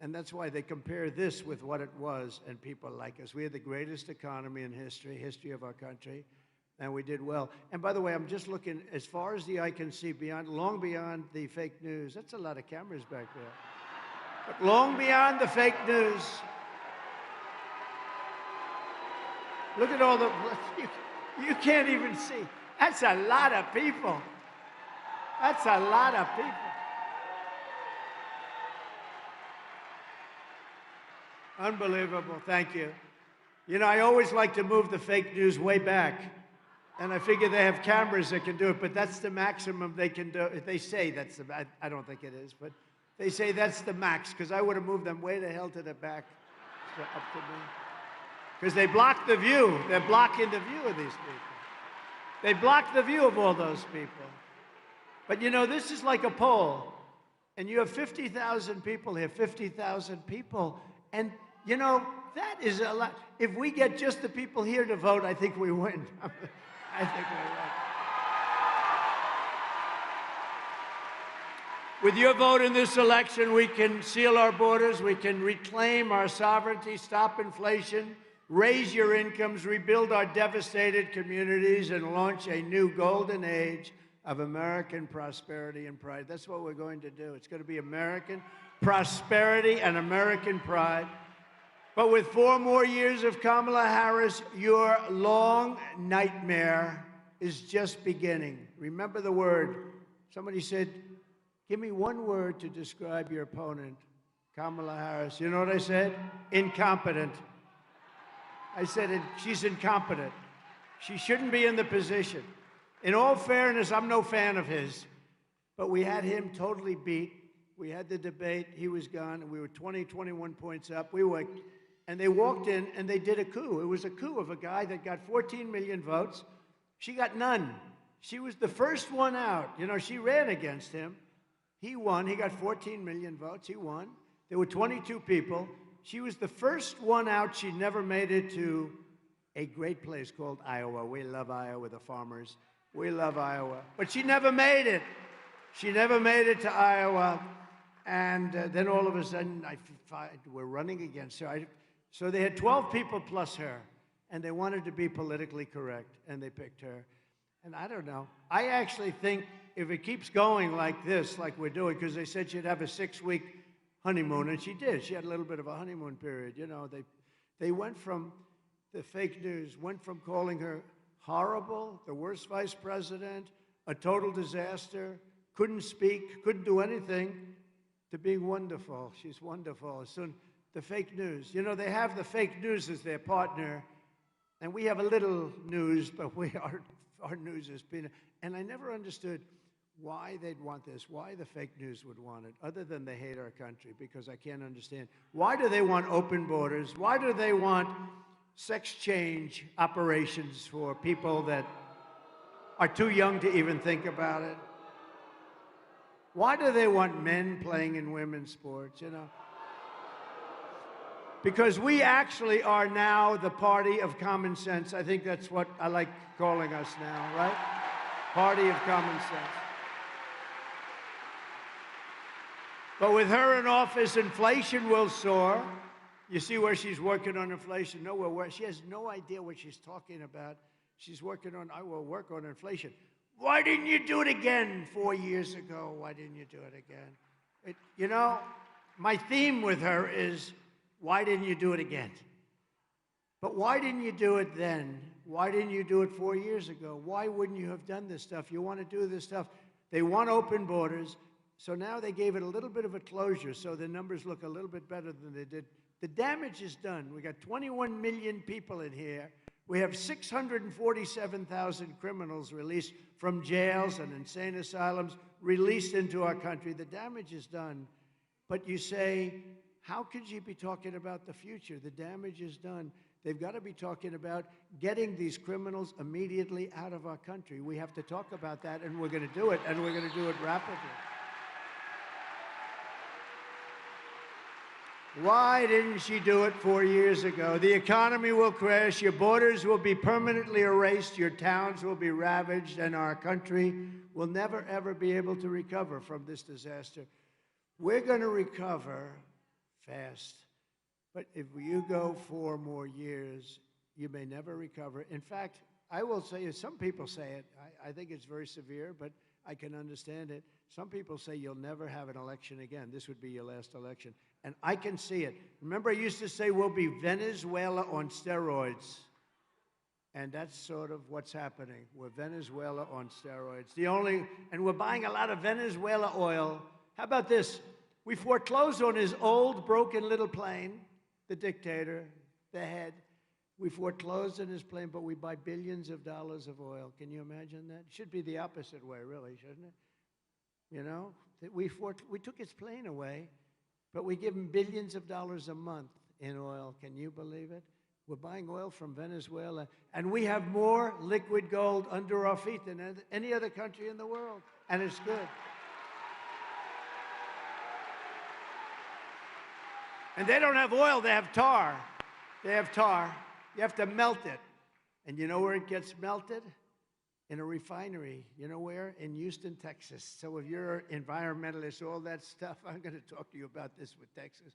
Speaker 1: And that's why they compare this with what it was, and people like us. We had the greatest economy in history of our country, and we did well. And by the way, I'm just looking as far as the eye can see, long beyond the fake news. That's a lot of cameras back there. But long beyond the fake news. Look at all the, you can't even see. That's a lot of people. That's a lot of people. Unbelievable. Thank you. You know, I always like to move the fake news way back. And I figure they have cameras that can do it, but that's the maximum they can do. They say that's the, I don't think it is, but they say that's the max, because I would have moved them way the hell to the back, up to me. Because they block the view. They're blocking the view of these people. They block the view of all those people. But you know, this is like a poll. And you have 50,000 people here, 50,000 people. And you know, that is a lot. If we get just the people here to vote, I think we win. I think we win. With your vote in this election, we can seal our borders, we can reclaim our sovereignty, stop inflation, raise your incomes, rebuild our devastated communities, and launch a new golden age of American prosperity and pride. That's what we're going to do. It's going to be American prosperity and American pride. But with 4 more years of Kamala Harris, your long nightmare is just beginning. Remember the word. Somebody said, give me one word to describe your opponent, Kamala Harris. You know what I said? Incompetent. I said, she's incompetent. She shouldn't be in the position. In all fairness, I'm no fan of his, but we had him totally beat. We had the debate, he was gone, and we were 20, 21 points up. And they walked in and they did a coup. It was a coup of a guy that got 14 million votes. She got none. She was the first one out. You know, she ran against him. He won. He got 14 million votes. He won. There were 22 people. She was the first one out. She never made it to a great place called Iowa. We love Iowa, the farmers. We love Iowa. But she never made it. She never made it to Iowa. And then all of a sudden, we're running against her. So they had 12 people plus her, and they wanted to be politically correct, and they picked her. And I don't know. I actually think if it keeps going like this, like we're doing, because they said she'd have a 6-week honeymoon, and she did. She had a little bit of a honeymoon period. You know, they went from, the fake news, went from calling her horrible, the worst vice president, a total disaster, couldn't speak, couldn't do anything, to being wonderful. She's wonderful. Soon, the fake news. You know, they have the fake news as their partner, and we have a little news, but our news is peanut. And I never understood why they'd want this, why the fake news would want it, other than they hate our country, because I can't understand. Why do they want open borders? Why do they want sex change operations for people that are too young to even think about it. Why do they want men playing in women's sports, you know? Because we actually are now the party of common sense. I think that's what I like calling us now, right? Party of common sense. But with her in office, inflation will soar. You see where she's working on inflation? Nowhere where she has no idea what she's talking about. She's working on, I will work on inflation. Why didn't you do it again 4 years ago? Why didn't you do it again? You know, my theme with her is, why didn't you do it again? But why didn't you do it then? Why didn't you do it 4 years ago? Why wouldn't you have done this stuff? You want to do this stuff. They want open borders. So now they gave it a little bit of a closure, so the numbers look a little bit better than they did. The damage is done. We got 21 million people in here. We have 647,000 criminals released from jails and insane asylums, released into our country. The damage is done. But you say, how could you be talking about the future? The damage is done. They've got to be talking about getting these criminals immediately out of our country. We have to talk about that, and we're going to do it, and we're going to do it rapidly. Why didn't she do it 4 years ago? The economy will crash, your borders will be permanently erased, your towns will be ravaged, and our country will never, ever be able to recover from this disaster. We're going to recover fast, but if you go 4 more years, you may never recover. In fact, I will say, some people say it, I think it's very severe, but I can understand it. Some people say you'll never have an election again. This would be your last election. And I can see it. Remember, I used to say we'll be Venezuela on steroids. And that's sort of what's happening. We're Venezuela on steroids. And we're buying a lot of Venezuela oil. How about this? We foreclosed on his old, broken little plane, the dictator, the head. We foreclosed on his plane, but we buy billions of dollars of oil. Can you imagine that? It should be the opposite way, really, shouldn't it? You know, we took his plane away, but we give him billions of dollars a month in oil. Can you believe it? We're buying oil from Venezuela, and we have more liquid gold under our feet than any other country in the world, and it's good. And they don't have oil, they have tar. They have tar. You have to melt it. And you know where it gets melted? In a refinery. You know where? In Houston, Texas. So if you're an environmentalist, all that stuff, I'm going to talk to you about this with Texas.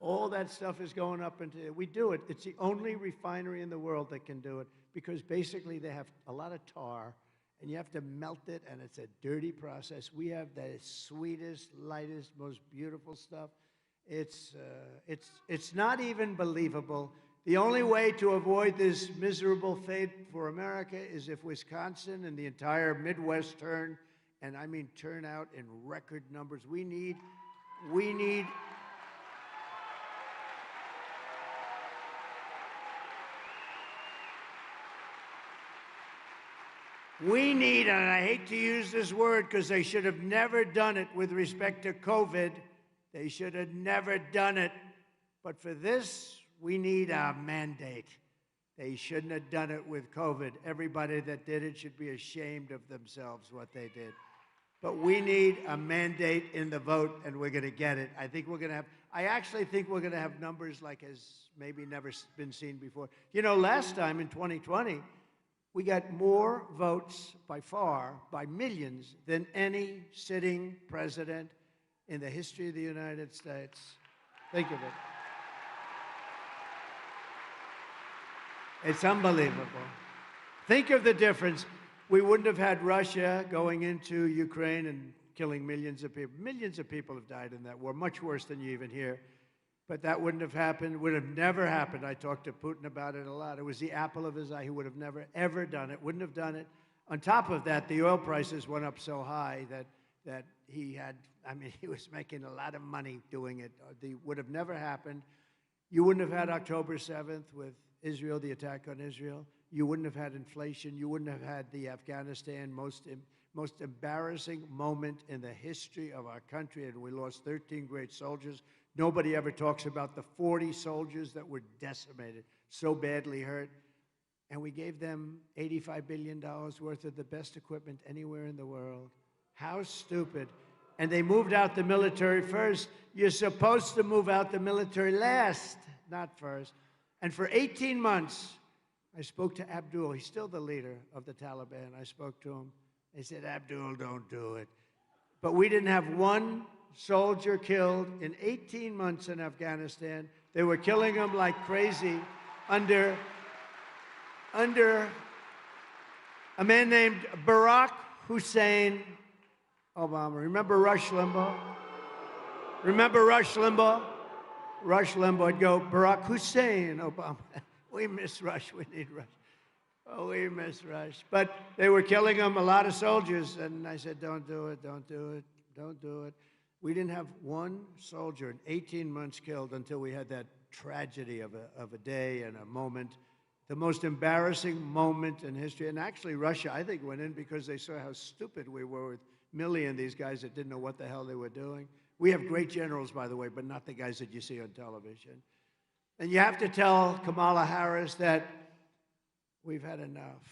Speaker 1: All that stuff is going up into, we do it. It's the only refinery in the world that can do it because basically they have a lot of tar and you have to melt it and it's a dirty process. We have the sweetest, lightest, most beautiful stuff. It's not even believable. The only way to avoid this miserable fate for America is if Wisconsin and the entire Midwest turn, and I mean turn out in record numbers. We need, and I hate to use this word because they should have never done it with respect to COVID. They should have never done it. But for this, we need a mandate. They shouldn't have done it with COVID. Everybody that did it should be ashamed of themselves, what they did. But we need a mandate in the vote, and we're going to get it. I actually think we're going to have numbers like has maybe never been seen before. You know, last time in 2020, we got more votes by far, by millions, than any sitting president in the history of the United States. Think of it. It's unbelievable. Think of the difference. We wouldn't have had Russia going into Ukraine and killing millions of people. Millions of people have died in that war, much worse than you even hear. But that wouldn't have happened, would have never happened. I talked to Putin about it a lot. It was the apple of his eye. He would have never, ever done it, wouldn't have done it. On top of that, the oil prices went up so high that he was making a lot of money doing it. It would have never happened. You wouldn't have had October 7th with Israel, the attack on Israel. You wouldn't have had inflation. You wouldn't have had the Afghanistan most embarrassing moment in the history of our country, and we lost 13 great soldiers. Nobody ever talks about the 40 soldiers that were decimated. so badly hurt. And we gave them $85 billion worth of the best equipment anywhere in the world. How stupid. And they moved out the military first. You're supposed to move out the military last, not first. And for 18 months, I spoke to Abdul. He's still the leader of the Taliban. I spoke to him. They said, Abdul, don't do it. But we didn't have one soldier killed in 18 months in Afghanistan. They were killing them like crazy under a man named Barack Hussein Obama. Remember Rush Limbaugh? Remember Rush Limbaugh? Rush Limbaugh would go, Barack Hussein Obama. We miss Rush. We need Rush. Oh, we miss Rush. But they were killing them, a lot of soldiers. And I said, don't do it, don't do it, don't do it. We didn't have one soldier in 18 months killed until we had that tragedy of a day and a moment. The most embarrassing moment in history. And actually, Russia, I think, went in because they saw how stupid we were with Milley and these guys that didn't know what the hell they were doing. We have great generals, by the way, but not the guys that you see on television. And you have to tell Kamala Harris that we've had enough.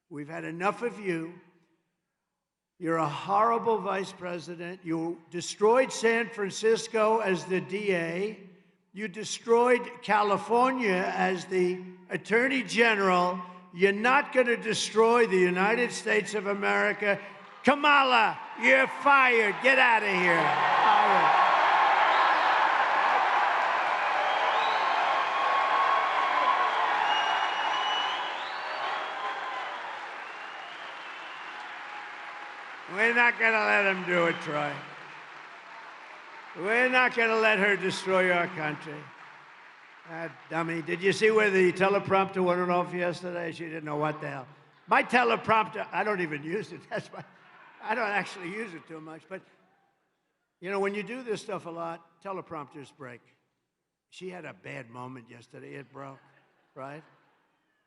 Speaker 1: We've had enough of you. You're a horrible vice president. You destroyed San Francisco as the DA. You destroyed California as the Attorney General. You're not going to destroy the United States of America. Kamala, you're fired. Get out of here. Fired. We're not going to let him do it, Troy. We're not going to let her destroy our country. That dummy. Did you see where the teleprompter went off yesterday? She didn't know what the hell. My teleprompter, I don't even use it. That's why I don't actually use it too much. But, you know, when you do this stuff a lot, teleprompters break. She had a bad moment yesterday. It broke, right?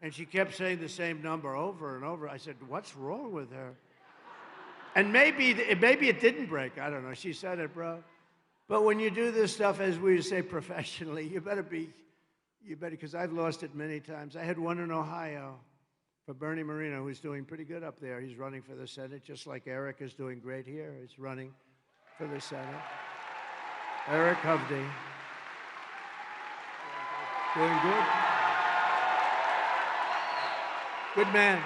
Speaker 1: And she kept saying the same number over and over. I said, what's wrong with her? And maybe it didn't break. I don't know. She said it broke. But when you do this stuff, as we say professionally, you better, because I've lost it many times. I had one in Ohio for Bernie Moreno, who's doing pretty good up there. He's running for the Senate, just like Eric is doing great here. He's running for the Senate. Eric Hovde. Doing good. Good man.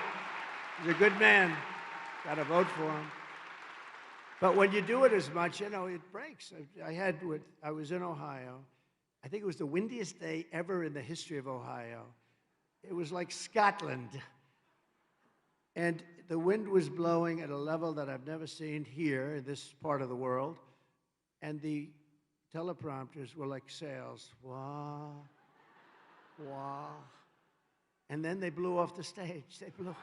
Speaker 1: He's a good man. Got to vote for him. But when you do it as much, you know, it breaks. I was in Ohio. I think it was the windiest day ever in the history of Ohio. It was like Scotland. And the wind was blowing at a level that I've never seen here in this part of the world. And the teleprompters were like sails. Wah, wah. And then they blew off the stage. They blew.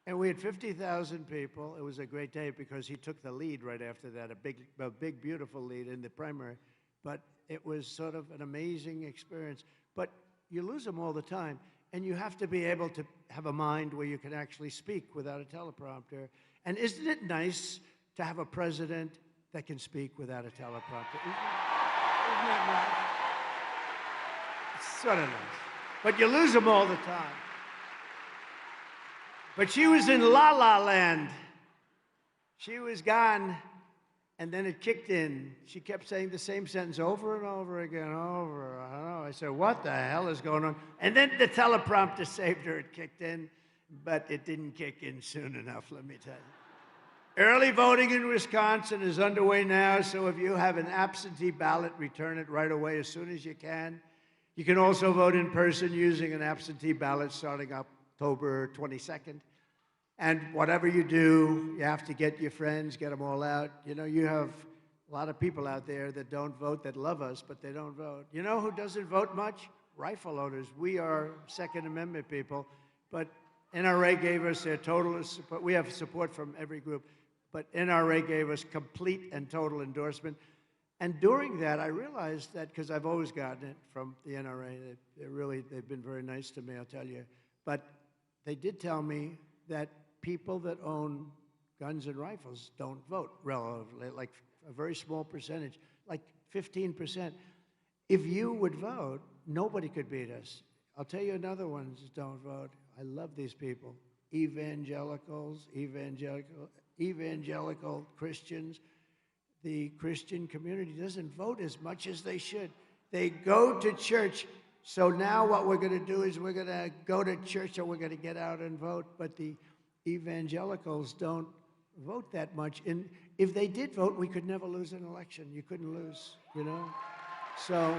Speaker 1: And we had 50,000 people. It was a great day because he took the lead right after that, a big, beautiful lead in the primary. But it was sort of an amazing experience. But you lose them all the time. And you have to be able to have a mind where you can actually speak without a teleprompter. And isn't it nice to have a president that can speak without a teleprompter? Isn't that nice? It's sort of nice. But you lose them all the time. But she was in La La Land. She was gone, and then it kicked in. She kept saying the same sentence over and over again, over. I don't know. I said, what the hell is going on? And then the teleprompter saved her. It kicked in, but it didn't kick in soon enough, let me tell you. Early voting in Wisconsin is underway now, so if you have an absentee ballot, return it right away as soon as you can. You can also vote in person using an absentee ballot starting October 22nd. And whatever you do, you have to get your friends, get them all out. You know, you have a lot of people out there that don't vote, that love us, but they don't vote. You know who doesn't vote much? Rifle owners. We are Second Amendment people, but NRA gave us their total support. We have support from every group, but NRA gave us complete and total endorsement. And during that, I realized that, because I've always gotten it from the NRA, they've been very nice to me, I'll tell you. But they did tell me that people that own guns and rifles don't vote relatively, like a very small percentage, like 15%. If you would vote, Nobody could beat us. I'll tell you another one that don't vote. I love these people. Evangelicals, evangelical Christians. The Christian community doesn't vote as much as they should. They go to church. So now what we're going to do is we're going to go to church and we're going to get out and vote. But the evangelicals don't vote that much. And if they did vote, we could never lose an election. You couldn't lose, you know? So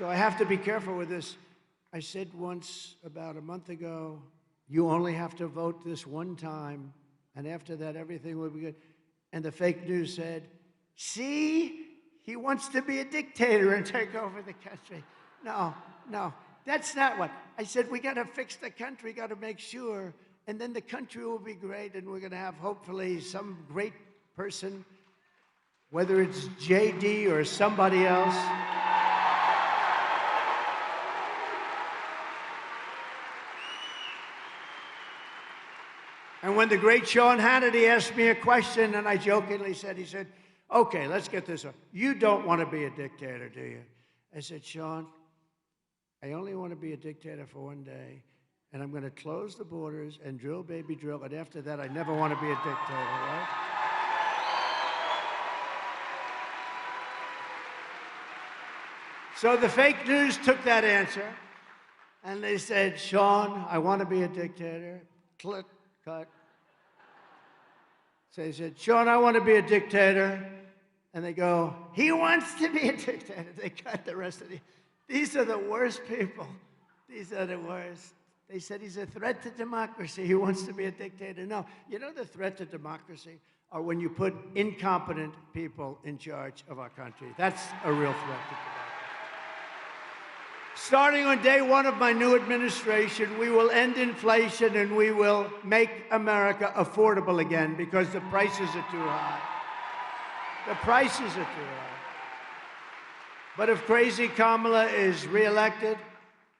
Speaker 1: I have to be careful with this. I said once about a month ago, you only have to vote this one time, and after that, everything will be good. And the fake news said, see, he wants to be a dictator and take over the country. No, that's not what. I said, we got to fix the country, got to make sure, and then the country will be great, and we're going to have, hopefully, some great person, whether it's JD or somebody else. And when the great Sean Hannity asked me a question, and I jokingly said, he said, okay, let's get this up. You don't want to be a dictator, do you? I said, Sean, I only want to be a dictator for one day, and I'm going to close the borders and drill, baby, drill, and after that, I never want to be a dictator, right? So the fake news took that answer, and they said, Sean, I want to be a dictator. Click, cut. So they said, Sean, I want to be a dictator. And they go, he wants to be a dictator. They cut the rest of these are the worst people. These are the worst. They said he's a threat to democracy. He wants to be a dictator. No, you know the threat to democracy are when you put incompetent people in charge of our country. That's a real threat to democracy. Starting on day one of my new administration, we will end inflation and we will make America affordable again because the prices are too high. The prices are too high. But if crazy Kamala is reelected,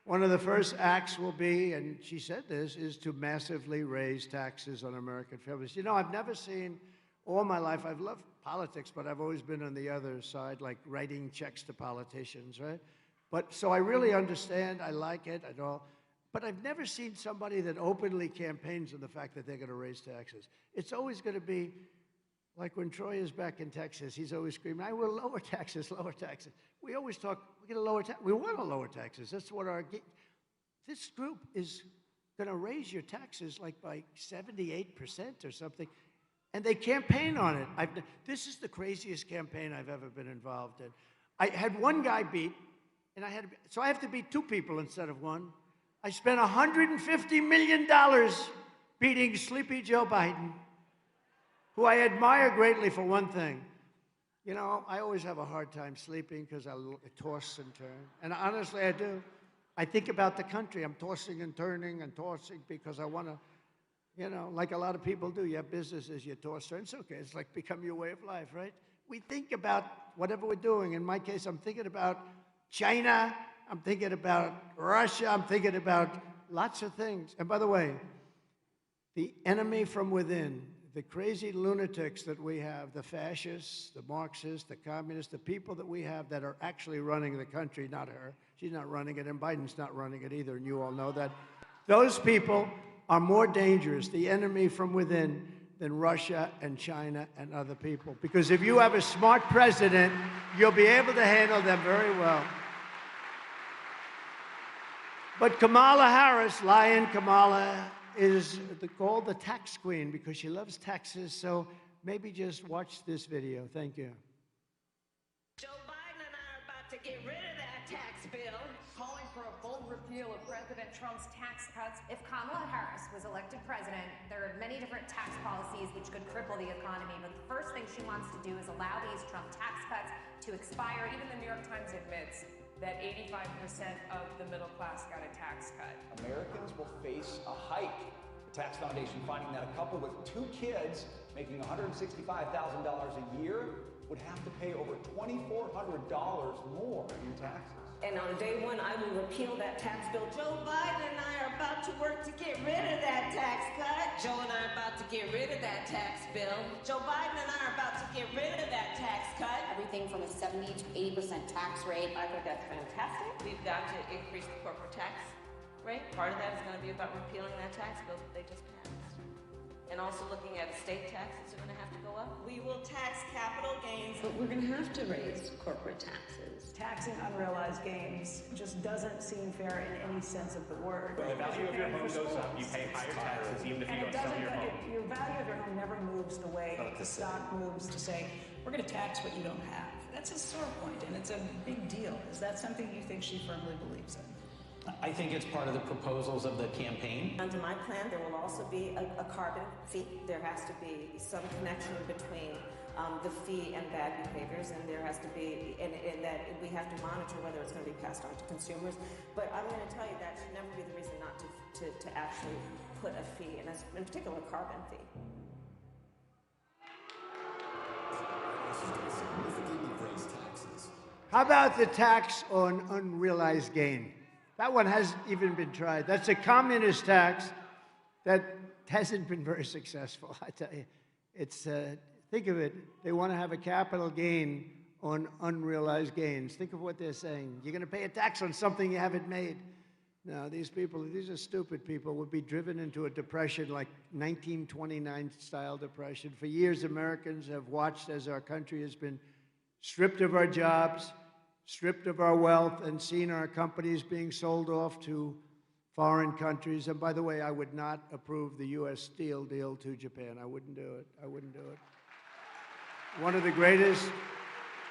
Speaker 1: one of the first acts will be, and she said this, is to massively raise taxes on American families. You know, I've never seen, all my life, I've loved politics, but I've always been on the other side, like writing checks to politicians, right? But so I really understand, I like it, I know, but I've never seen somebody that openly campaigns on the fact that they're going to raise taxes. It's always going to be, like when Troy is back in Texas, he's always screaming, I will lower taxes, lower taxes. We always talk, we're going to lower taxes. We want to lower taxes. That's what this group is going to raise your taxes like by 78% or something. And they campaign on it. This is the craziest campaign I've ever been involved in. I had one guy beat, and so I have to beat two people instead of one. I spent $150 million beating Sleepy Joe Biden, who I admire greatly for one thing. You know, I always have a hard time sleeping because I toss and turn. And honestly, I do. I think about the country. I'm tossing and turning and tossing because I want to, you know, like a lot of people do. You have businesses, you toss, turn. It's okay. It's like become your way of life, right? We think about whatever we're doing. In my case, I'm thinking about China. I'm thinking about Russia. I'm thinking about lots of things. And by the way, the enemy from within, the crazy lunatics that we have, the fascists, the Marxists, the communists, the people that we have that are actually running the country, not her. She's not running it, and Biden's not running it either, and you all know that. Those people are more dangerous, the enemy from within, than Russia and China and other people. Because if you have a smart president, you'll be able to handle them very well. But Kamala Harris, Lion Kamala, is called the tax queen because she loves taxes. So maybe just watch this video. Thank you.
Speaker 5: Joe Biden and I are about to get rid of that tax bill.
Speaker 6: Calling for a full repeal of President Trump's tax cuts. If Kamala Harris was elected president, there are many different tax policies which could cripple the economy. But the first thing she wants to do is allow these Trump tax cuts to expire.
Speaker 7: Even the New York Times admits that 85% of the middle class got a tax cut.
Speaker 8: Americans will face a hike. The Tax Foundation finding that a couple with 2 kids making $165,000 a year would have to pay over $2,400 more in taxes.
Speaker 5: And on day one, I will repeal that tax bill. Joe Biden and I are about to work to get rid of that tax cut. Joe and I are about to get rid of that tax bill. Joe Biden and I are about to get rid of that tax cut.
Speaker 6: Everything from a 70 to 80% tax rate.
Speaker 5: I think that's fantastic. We've got to increase the corporate tax rate. Part of that is going to be about repealing that tax bill that they just passed. And also looking at estate taxes are going to have to go up. We will tax capital gains. But we're going to have to raise corporate taxes.
Speaker 9: Taxing unrealized gains just doesn't seem fair in any sense of the word.
Speaker 10: When the value of your home goes up, you pay higher taxes even if you don't sell your home.
Speaker 9: Your value of your home never moves the way the stock moves to say, we're going to tax what you don't have. That's a sore point, and it's a big deal. Is that something you think she firmly believes in?
Speaker 10: I think it's part of the proposals of the campaign.
Speaker 5: Under my plan, there will also be a carbon fee. There has to be some connection between the fee and bad behaviors, and there has to be, and that we have to monitor whether it's going to be passed on to consumers. But I'm going to tell you that should never be the reason not to actually put a fee, and in particular, a carbon fee.
Speaker 1: How about the tax on unrealized gain? That one hasn't even been tried. That's a communist tax that hasn't been very successful, I tell you. It's, think of it, they want to have a capital gain on unrealized gains. Think of what they're saying. You're going to pay a tax on something you haven't made. No, these people, these are stupid people, would be driven into a depression like 1929-style depression. For years, Americans have watched as our country has been stripped of our jobs, stripped of our wealth, and seen our companies being sold off to foreign countries. And by the way, I would not approve the U.S. steel deal to Japan. I wouldn't do it. I wouldn't do it. One of the greatest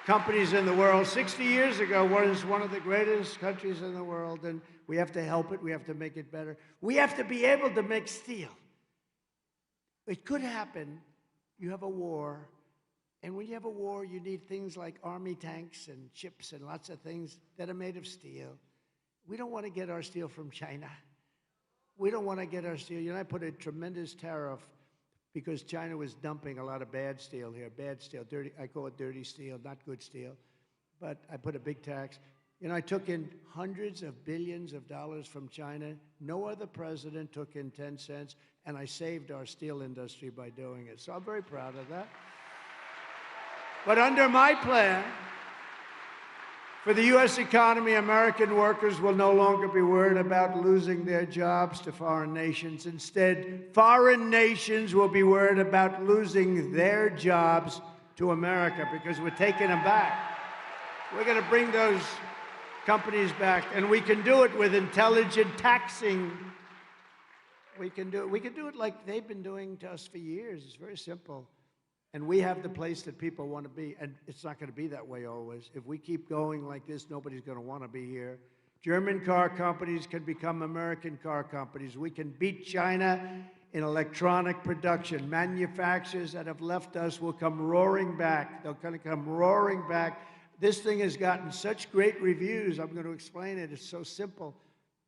Speaker 1: companies in the world, 60 years ago, was one of the greatest countries in the world, and we have to help it. We have to make it better. We have to be able to make steel. It could happen. You have a war. And when you have a war, you need things like army tanks and ships and lots of things that are made of steel. We don't want to get our steel from China. We don't want to get our steel. You know, I put a tremendous tariff because China was dumping a lot of bad steel here. Bad steel, dirty, I call it dirty steel, not good steel. But I put a big tax. You know, I took in hundreds of billions of dollars from China. No other president took in 10 cents, and I saved our steel industry by doing it. So I'm very proud of that. But under my plan, for the U.S. economy, American workers will no longer be worried about losing their jobs to foreign nations. Instead, foreign nations will be worried about losing their jobs to America because we're taking them back. We're going to bring those companies back, and we can do it with intelligent taxing. We can do it like they've been doing to us for years. It's very simple. And we have the place that people want to be, and it's not going to be that way always. If we keep going like this, nobody's going to want to be here. German car companies can become American car companies. We can beat China in electronic production. Manufacturers that have left us will come roaring back. They're going to come roaring back. This thing has gotten such great reviews. I'm going to explain it. It's so simple.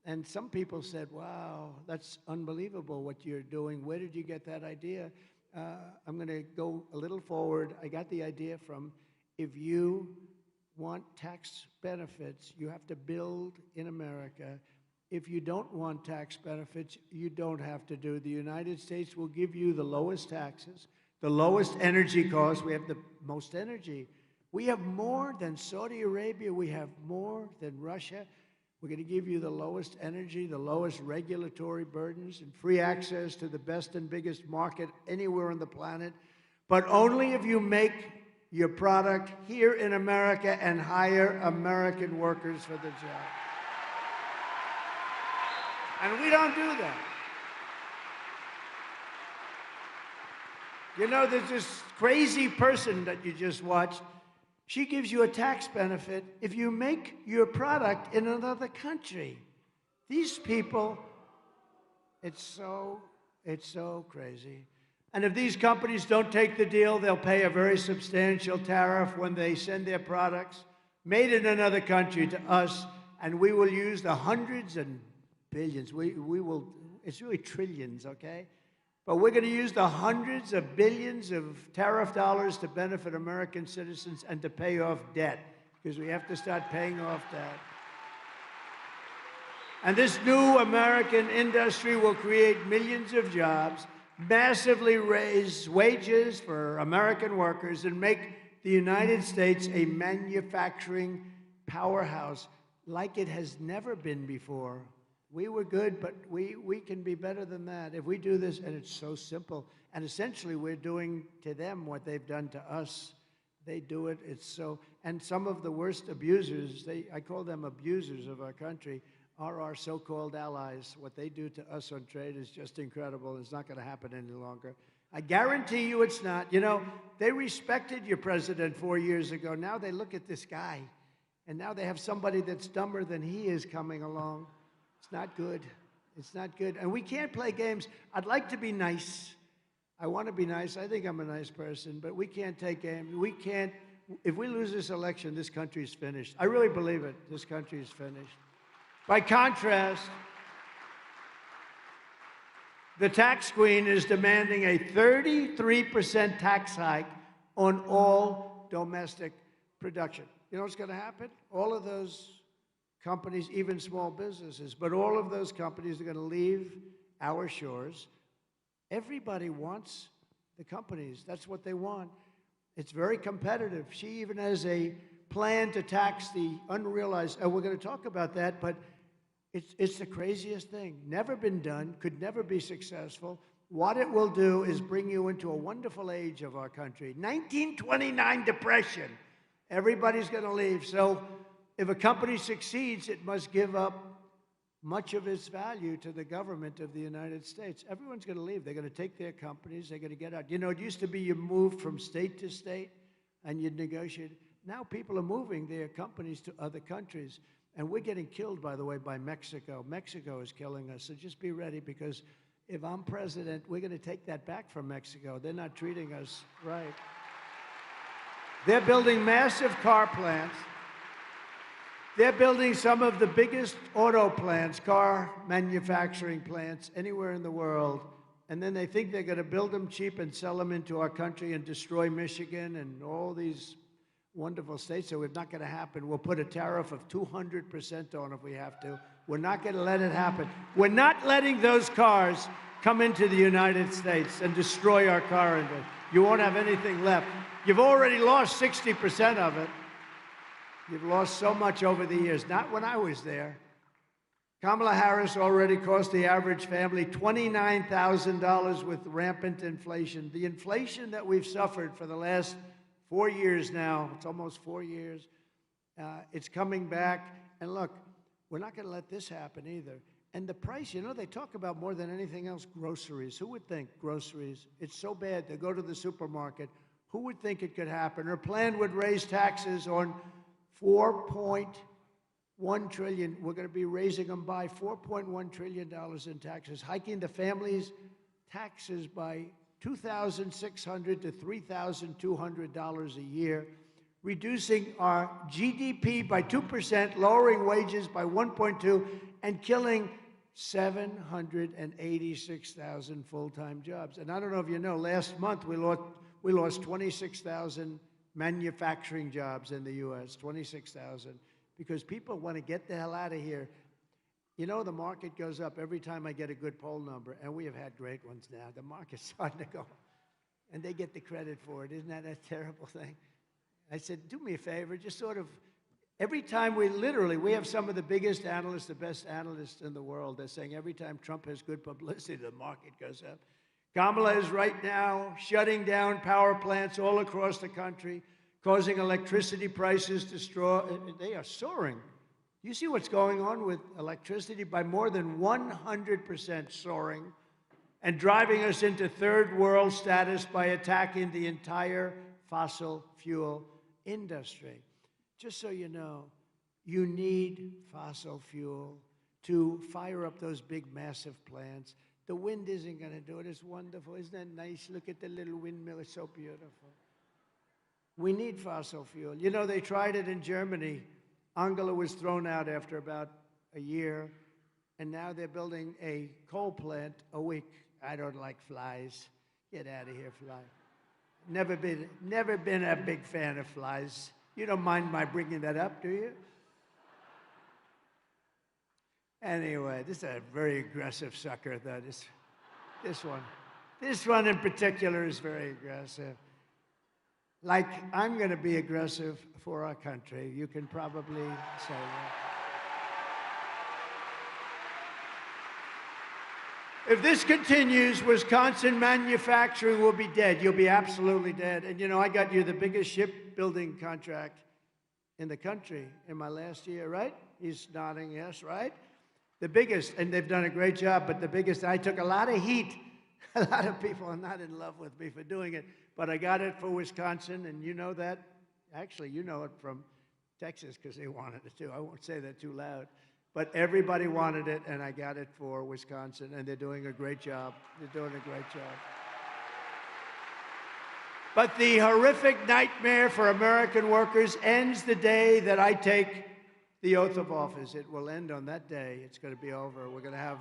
Speaker 1: And some people said, wow, that's unbelievable what you're doing. Where did you get that idea? I'm going to go a little forward. I got the idea from, if you want tax benefits, you have to build in America. If you don't want tax benefits, you don't have to do. The United States will give you the lowest taxes, the lowest energy costs. We have the most energy. We have more than Saudi Arabia. We have more than Russia. We're going to give you the lowest energy, the lowest regulatory burdens, and free access to the best and biggest market anywhere on the planet, but only if you make your product here in America and hire American workers for the job. And we don't do that. You know, there's this crazy person that you just watched. She gives you a tax benefit if you make your product in another country. These people, it's so crazy. And if these companies don't take the deal, they'll pay a very substantial tariff when they send their products made in another country to us, and we will use the hundreds and billions. We will, it's really trillions, okay? But we're going to use the hundreds of billions of tariff dollars to benefit American citizens and to pay off debt, because we have to start paying off debt. And this new American industry will create millions of jobs, massively raise wages for American workers, and make the United States a manufacturing powerhouse like it has never been before. We were good, but we can be better than that. If we do this, and it's so simple, and essentially we're doing to them what they've done to us. They do it, it's so, and some of the worst abusers, I call them abusers of our country, are our so-called allies. What they do to us on trade is just incredible. It's not going to happen any longer. I guarantee you it's not. You know, they respected your president 4 years ago. Now they look at this guy, and now they have somebody that's dumber than he is coming along. It's not good. It's not good. And we can't play games. I'd like to be nice. I want to be nice. I think I'm a nice person, but we can't take games. We can't. If we lose this election, this country's finished. I really believe it. This country is finished. By contrast, the tax queen is demanding a 33% tax hike on all domestic production. You know what's going to happen? All of those companies, even small businesses, but all of those companies are going to leave our shores. Everybody wants the companies. That's what they want. It's very competitive. She even has a plan to tax the unrealized, and we're going to talk about that, but it's the craziest thing. Never been done, could never be successful. What it will do is bring you into a wonderful age of our country. 1929 depression. Everybody's going to leave. So if a company succeeds, it must give up much of its value to the government of the United States. Everyone's going to leave. They're going to take their companies. They're going to get out. You know, it used to be you moved from state to state and you'd negotiate. Now people are moving their companies to other countries. And we're getting killed, by the way, by Mexico. Mexico is killing us. So just be ready, because if I'm president, we're going to take that back from Mexico. They're not treating us right. They're building massive car plants. They're building some of the biggest auto plants, car manufacturing plants anywhere in the world. And then they think they're going to build them cheap and sell them into our country and destroy Michigan and all these wonderful states. So it's not going to happen. We'll put a tariff of 200% on if we have to. We're not going to let it happen. We're not letting those cars come into the United States and destroy our car industry. You won't have anything left. You've already lost 60% of it. You've lost so much over the years. Not when I was there. Kamala Harris already cost the average family $29,000 with rampant inflation. The inflation that we've suffered for the last 4 years now, it's almost 4 years, it's coming back. And look, we're not going to let this happen either. And the price, you know, they talk about more than anything else, groceries. Who would think groceries? It's so bad to go to the supermarket. Who would think it could happen? Her plan would raise taxes on $4.1 trillion. We're going to be raising them by $4.1 trillion in taxes, hiking the families' taxes by $2,600 to $3,200 a year, reducing our GDP by 2%, lowering wages by 1.2, and killing 786,000 full-time jobs. And I don't know if you know, last month we lost 26,000 manufacturing jobs in the U.S., 26,000, because people want to get the hell out of here. You know, the market goes up every time I get a good poll number, and we have had great ones now. The market's starting to go, and they get the credit for it. Isn't that a terrible thing? I said, do me a favor, just sort of, every time we have some of the biggest analysts, the best analysts in the world. They're saying every time Trump has good publicity, the market goes up. Kamala is right now shutting down power plants all across the country, causing electricity prices to they are soaring. You see what's going on with electricity? By more than 100% soaring, and driving us into third world status by attacking the entire fossil fuel industry. Just so you know, you need fossil fuel to fire up those big, massive plants. The wind isn't going to do it. It's wonderful. Isn't that nice? Look at the little windmill. It's so beautiful. We need fossil fuel. You know, they tried it in Germany. Angela was thrown out after about a year, and now they're building a coal plant a week. I don't like flies. Get out of here, fly. Never been a big fan of flies. You don't mind my bringing that up, do you? Anyway, this is a very aggressive sucker, that is. This one. This one in particular is very aggressive. Like, I'm going to be aggressive for our country. You can probably say that. If this continues, Wisconsin manufacturing will be dead. You'll be absolutely dead. And you know, I got you the biggest shipbuilding contract in the country in my last year, right? He's nodding yes, right? The biggest, and they've done a great job, but the biggest, I took a lot of heat. A lot of people are not in love with me for doing it, but I got it for Wisconsin, and you know that. Actually, you know it from Texas because they wanted it too. I won't say that too loud. But everybody wanted it, and I got it for Wisconsin, and they're doing a great job. They're doing a great job. But the horrific nightmare for American workers ends the day that I take the oath of office. It will end on that day. It's going to be over. We're going to have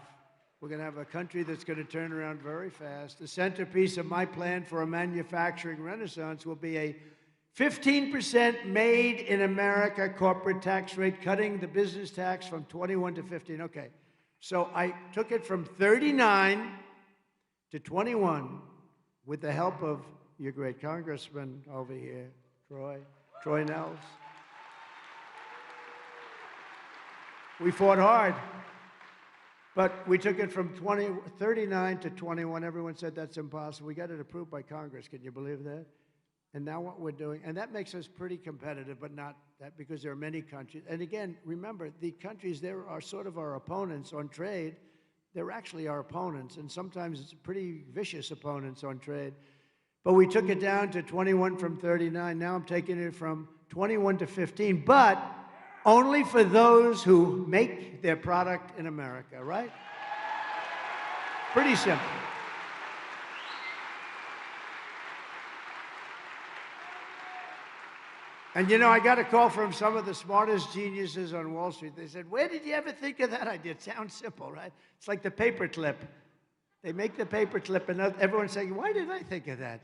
Speaker 1: a country that's going to turn around very fast. The centerpiece of my plan for a manufacturing renaissance will be a 15% made in America corporate tax rate, cutting the business tax from 21 to 15. Okay, so I took it from 39 to 21 with the help of your great congressman over here, Troy Nels. We fought hard, but we took it from 39 to 21. Everyone said that's impossible. We got it approved by Congress. Can you believe that? And now what we're doing, and that makes us pretty competitive, but not that, because there are many countries. And again, remember, the countries there are sort of our opponents on trade. They're actually our opponents, and sometimes it's pretty vicious opponents on trade. But we took it down to 21 from 39. Now I'm taking it from 21 to 15, but only for those who make their product in America, right? Pretty simple. And you know, I got a call from some of the smartest geniuses on Wall Street. They said, where did you ever think of that idea? It sounds simple, right? It's like the paper clip. They make the paper clip, and everyone's saying, why did I think of that?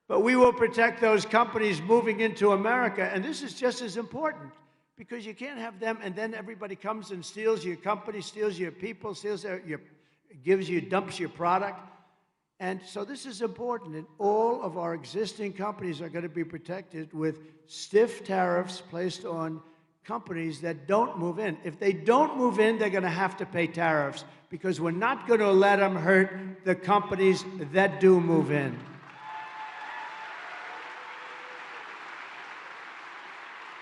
Speaker 1: But we will protect those companies moving into America, and this is just as important, because you can't have them, and then everybody comes and steals your company, steals your people, dumps your product. And so this is important, and all of our existing companies are going to be protected with stiff tariffs placed on companies that don't move in. If they don't move in, they're going to have to pay tariffs, because we're not going to let them hurt the companies that do move in.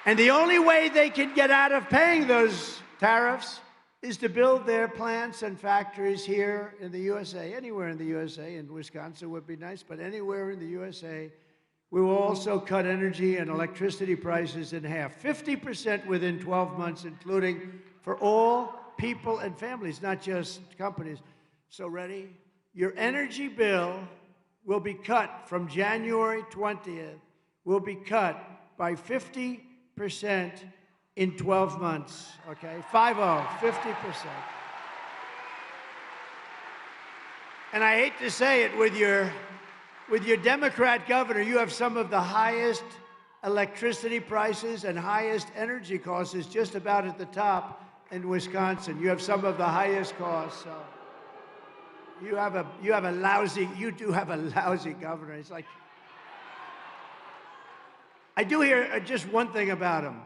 Speaker 1: And the only way they can get out of paying those tariffs is to build their plants and factories here in the USA, anywhere in the USA, and Wisconsin would be nice, but anywhere in the USA. We will also cut energy and electricity prices in half, 50% within 12 months, including for all people and families, not just companies. So ready? Your energy bill will be cut from January 20th, will be cut by 50% in 12 months, okay? 50%. And I hate to say it, with your Democrat governor, you have some of the highest electricity prices and highest energy costs, is just about at the top in Wisconsin. You have some of the highest costs, so you do have a lousy governor. It's like, I do hear just one thing about him.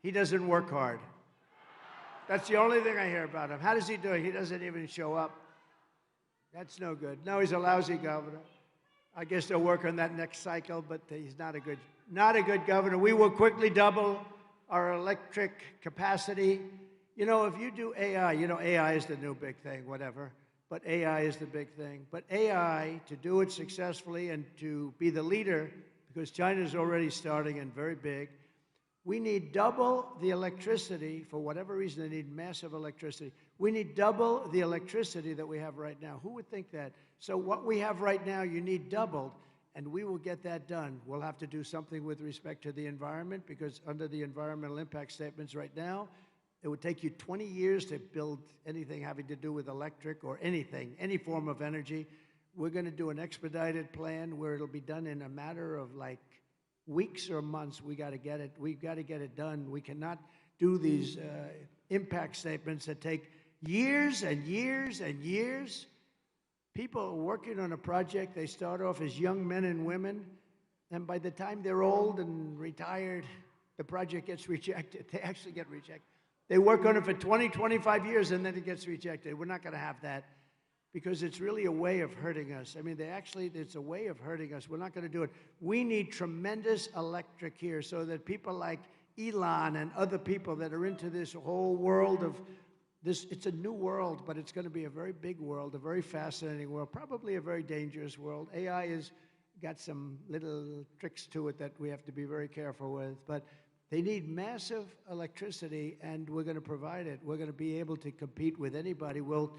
Speaker 1: He doesn't work hard. That's the only thing I hear about him. How does he do it? He doesn't even show up. That's no good. No, he's a lousy governor. I guess they'll work on that next cycle, but he's not a good governor. We will quickly double our electric capacity. You know, if you do AI, you know, AI is the new big thing, whatever, but AI is the big thing. But AI, to do it successfully and to be the leader, because China's already starting and very big, we need double the electricity. For whatever reason, they need massive electricity. We need double the electricity that we have right now. Who would think that? So what we have right now, you need doubled, and we will get that done. We'll have to do something with respect to the environment, because under the environmental impact statements right now, it would take you 20 years to build anything having to do with electric or anything, any form of energy. We're going to do an expedited plan where it'll be done in a matter of like weeks or months. We've got to get it done. We cannot do these impact statements that take years and years and years. People are working on a project, they start off as young men and women, and by the time they're old and retired, the project gets rejected. They actually get rejected. They work on it for 20, 25 years, and then it gets rejected. We're not going to have that because it's really a way of hurting us. I mean, it's a way of hurting us. We're not going to do it. We need tremendous electric here so that people like Elon and other people that are into this whole world of this, it's a new world, but it's going to be a very big world, a very fascinating world, probably a very dangerous world. AI has got some little tricks to it that we have to be very careful with, but they need massive electricity, and we're going to provide it. We're going to be able to compete with anybody. We'll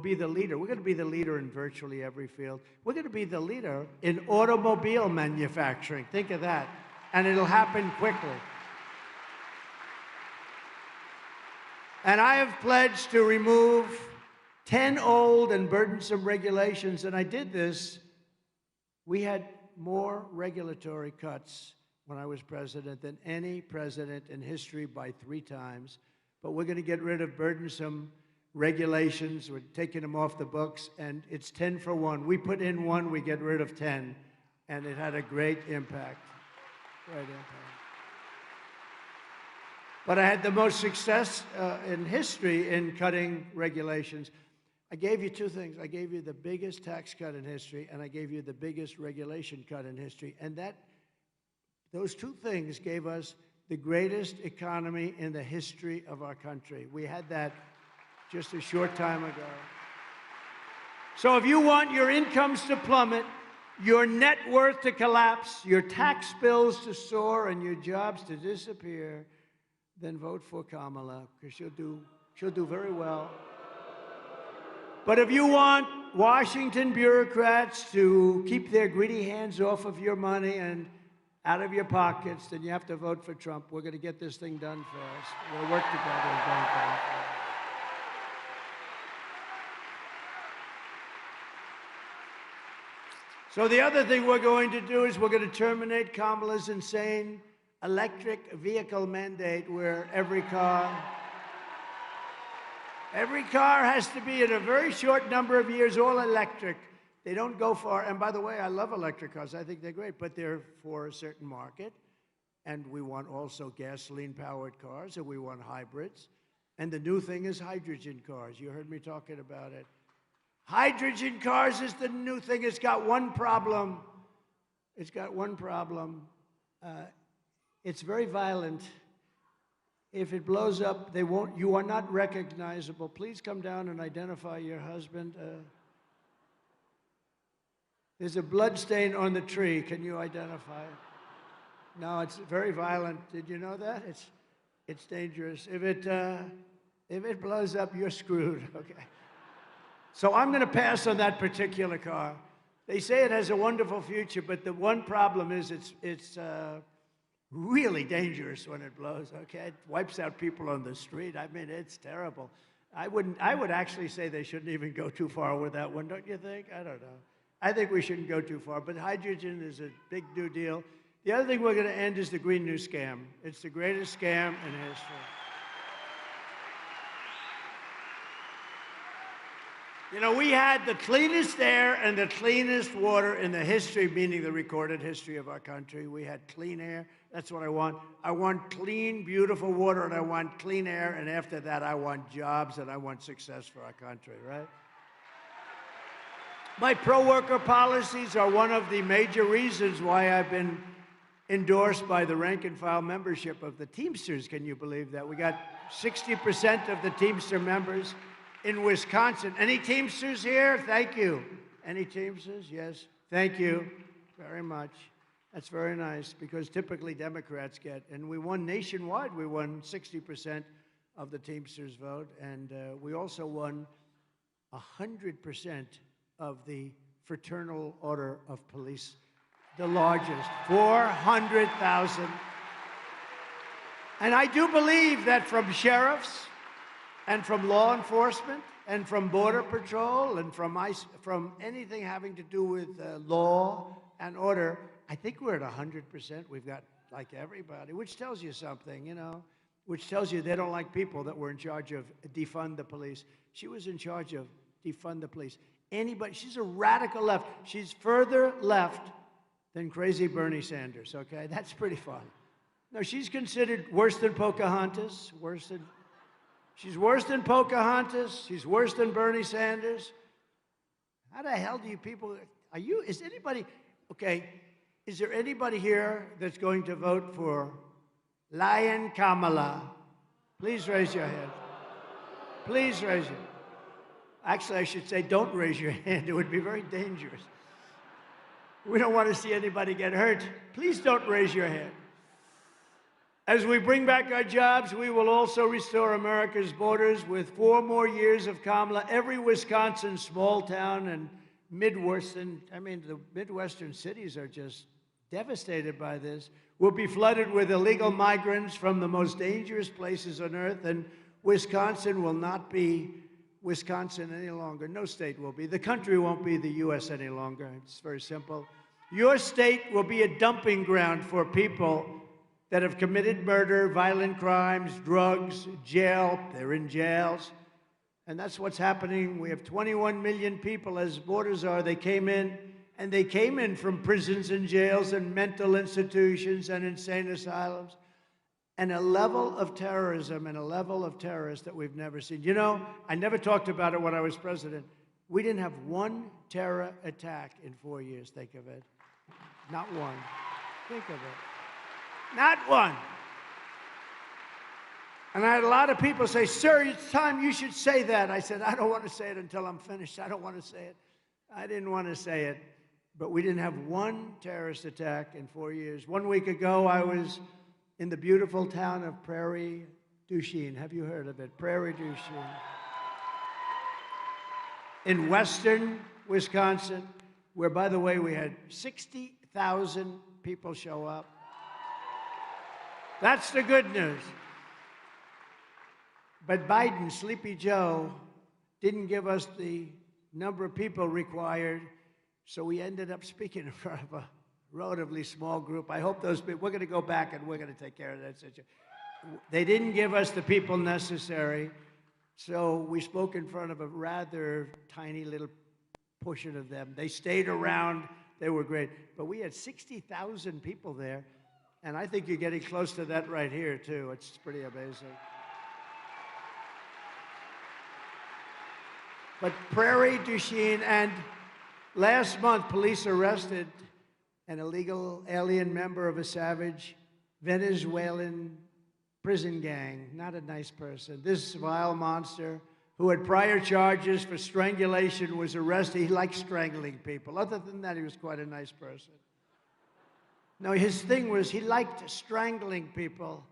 Speaker 1: be the leader. We're going to be the leader in virtually every field. We're going to be the leader in automobile manufacturing. Think of that. And it'll happen quickly. And I have pledged to remove 10 old and burdensome regulations, and I did this. We had more regulatory cuts when I was president than any president in history by 3 times. But we're going to get rid of burdensome regulations. We're taking them off the books, and it's 10 for 1. We put in 1, we get rid of 10, and it had a great impact. Great impact. But I had the most success in history in cutting regulations. I gave you 2 things. I gave you the biggest tax cut in history, and I gave you the biggest regulation cut in history. And those 2 things gave us the greatest economy in the history of our country. We had that just a short time ago. So if you want your incomes to plummet, your net worth to collapse, your tax bills to soar, and your jobs to disappear, then vote for Kamala, because she'll do very well. But if you want Washington bureaucrats to keep their greedy hands off of your money and out of your pockets, then you have to vote for Trump. We're going to get this thing done fast. We'll work together and get it done fast. So the other thing we're going to do is we're going to terminate Kamala's insane electric vehicle mandate where every car has to be in a very short number of years all electric. They don't go far. And by the way, I love electric cars. I think they're great, but they're for a certain market. And we want also gasoline-powered cars, and we want hybrids. And the new thing is hydrogen cars. You heard me talking about it. Hydrogen cars is the new thing. It's got one problem. It's got one problem. It's very violent. If it blows up, you are not recognizable. Please come down and identify your husband. There's a blood stain on the tree. Can you identify it? No, it's very violent. Did you know that? It's dangerous. If it blows up, you're screwed. Okay. So I'm going to pass on that particular car. They say it has a wonderful future, but the one problem is it's really dangerous when it blows. Okay, it wipes out people on the street. I mean, it's terrible. I would actually say they shouldn't even go too far with that one, don't you think? I don't know. I think we shouldn't go too far, but hydrogen is a big new deal. The other thing we're going to end is the Green New Scam. It's the greatest scam in history. You know, we had the cleanest air and the cleanest water in the history, meaning the recorded history of our country. We had clean air. That's what I want. I want clean, beautiful water, and I want clean air, and after that, I want jobs, and I want success for our country, right? My pro-worker policies are one of the major reasons why I've been endorsed by the rank-and-file membership of the Teamsters. Can you believe that? We got 60% of the Teamster members in Wisconsin. Any Teamsters here? Thank you. Any Teamsters? Yes. Thank you very much. That's very nice, because typically Democrats get, and we won nationwide. We won 60% of the Teamsters vote, and we also won 100% of the Fraternal Order of Police, the largest, 400,000. And I do believe that from sheriffs and from law enforcement and from Border Patrol and from ICE, from anything having to do with law and order, I think we're at 100%. We've got like everybody, which tells you something, you know. which tells you they don't like people that were in charge of defund the police. She was in charge of defund the police. Anybody, she's a radical left. She's further left than crazy Bernie Sanders, okay? That's pretty fun. No, she's considered worse than Pocahontas, she's worse than Pocahontas, she's worse than Bernie Sanders. How the hell do you people, is there anybody here that's going to vote for Lion Kamala? Please raise your hand. Please raise it. Actually, I should say don't raise your hand. It would be very dangerous. We don't want to see anybody get hurt. Please don't raise your hand. As we bring back our jobs, we will also restore America's borders with 4 more years of Kamala. Every Wisconsin small town and Midwestern, the Midwestern cities are just devastated by this, will be flooded with illegal migrants from the most dangerous places on earth, and Wisconsin will not be Wisconsin any longer. No state will be. The country won't be the U.S. any longer. It's very simple. Your state will be a dumping ground for people that have committed murder, violent crimes, drugs, jail. They're in jails. And that's what's happening. We have 21 million people, as borders are. They came in, and they came in from prisons and jails and mental institutions and insane asylums. And a level of terrorism and a level of terrorists that we've never seen. You know, I never talked about it when I was president. We didn't have one terror attack in 4 years, think of it. Not one. Think of it. Not one. And I had a lot of people say, sir, it's time you should say that. I said, I don't want to say it until I'm finished. I don't want to say it. I didn't want to say it. But we didn't have one terrorist attack in 4 years. 1 week ago, I was in the beautiful town of Prairie du Chien. Have you heard of it? Prairie du Chien. In western Wisconsin, where, by the way, we had 60,000 people show up. That's the good news. But Biden, Sleepy Joe, didn't give us the number of people required, so we ended up speaking in front of a relatively small group. I hope those people, we're going to go back and we're going to take care of that situation. They didn't give us the people necessary, so we spoke in front of a rather tiny little portion of them. They stayed around. They were great. But we had 60,000 people there, and I think you're getting close to that right here, too. It's pretty amazing. But Prairie du Chien, and last month, police arrested an illegal alien member of a savage Venezuelan prison gang. Not a nice person. This vile monster, who had prior charges for strangulation, was arrested. He liked strangling people. Other than that, he was quite a nice person. No, his thing was he liked strangling people.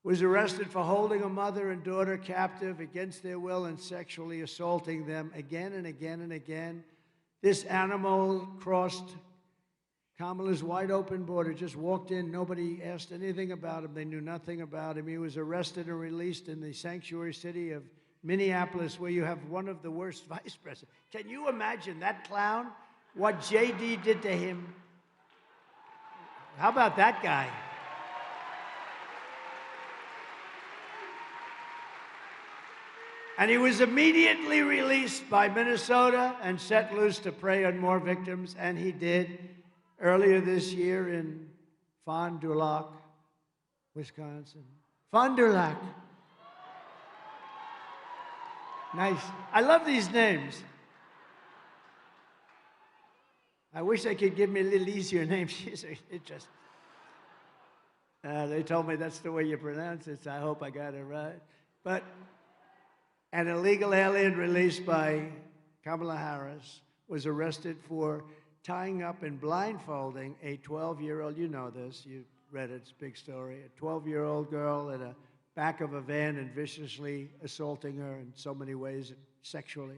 Speaker 1: Was arrested for holding a mother and daughter captive against their will and sexually assaulting them again and again and again. This animal crossed Kamala's wide open border, just walked in. Nobody asked anything about him. They knew nothing about him. He was arrested and released in the sanctuary city of Minneapolis, where you have one of the worst vice presidents. Can you imagine that clown? What JD did to him? How about that guy? And he was immediately released by Minnesota and set loose to prey on more victims, and he did. Earlier this year in Fond du Lac, Wisconsin. Fond du Lac. Nice. I love these names. I wish they could give me a little easier names. It just. They told me that's the way you pronounce it, so I hope I got it right. But an illegal alien released by Kamala Harris was arrested for tying up and blindfolding a 12-year-old, you know this, you read it, it's a big story, a 12-year-old girl in the back of a van and viciously assaulting her in so many ways, sexually.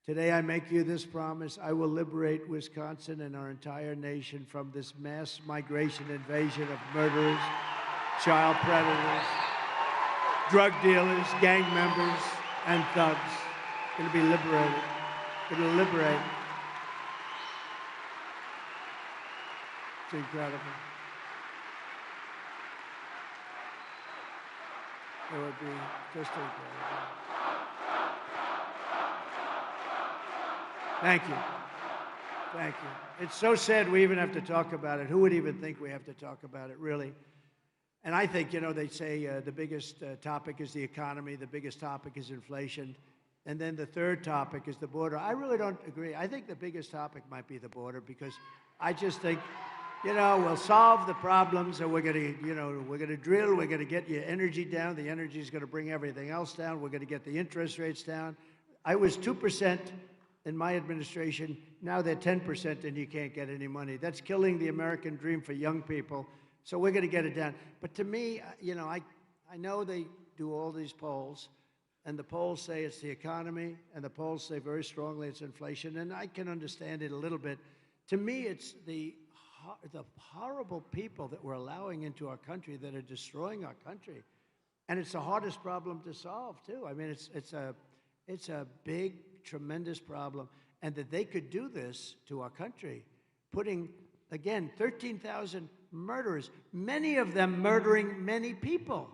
Speaker 1: Today I make you this promise: I will liberate Wisconsin and our entire nation from this mass migration invasion of murderers, child predators, drug dealers, gang members, and thugs. It's going to be liberated. It'll liberate. It's incredible. It would be just incredible. Thank you. Thank you. It's so sad we even have to talk about it. Who would even think we have to talk about it, really? And I think, they say the biggest topic is the economy, the biggest topic is inflation, and then the third topic is the border. I really don't agree. I think the biggest topic might be the border because I just think, we'll solve the problems and we're going to drill, we're going to get your energy down. The energy is going to bring everything else down. We're going to get the interest rates down. I was 2% in my administration. Now they're 10% and you can't get any money. That's killing the American dream for young people. So we're going to get it down. But to me, I know they do all these polls, and the polls say it's the economy, and the polls say very strongly it's inflation, and I can understand it a little bit. To me, it's the horrible people that we're allowing into our country that are destroying our country. And it's the hardest problem to solve, too. I mean, it's a big, tremendous problem. And that they could do this to our country, putting, again, 13,000 murderers, many of them murdering many people.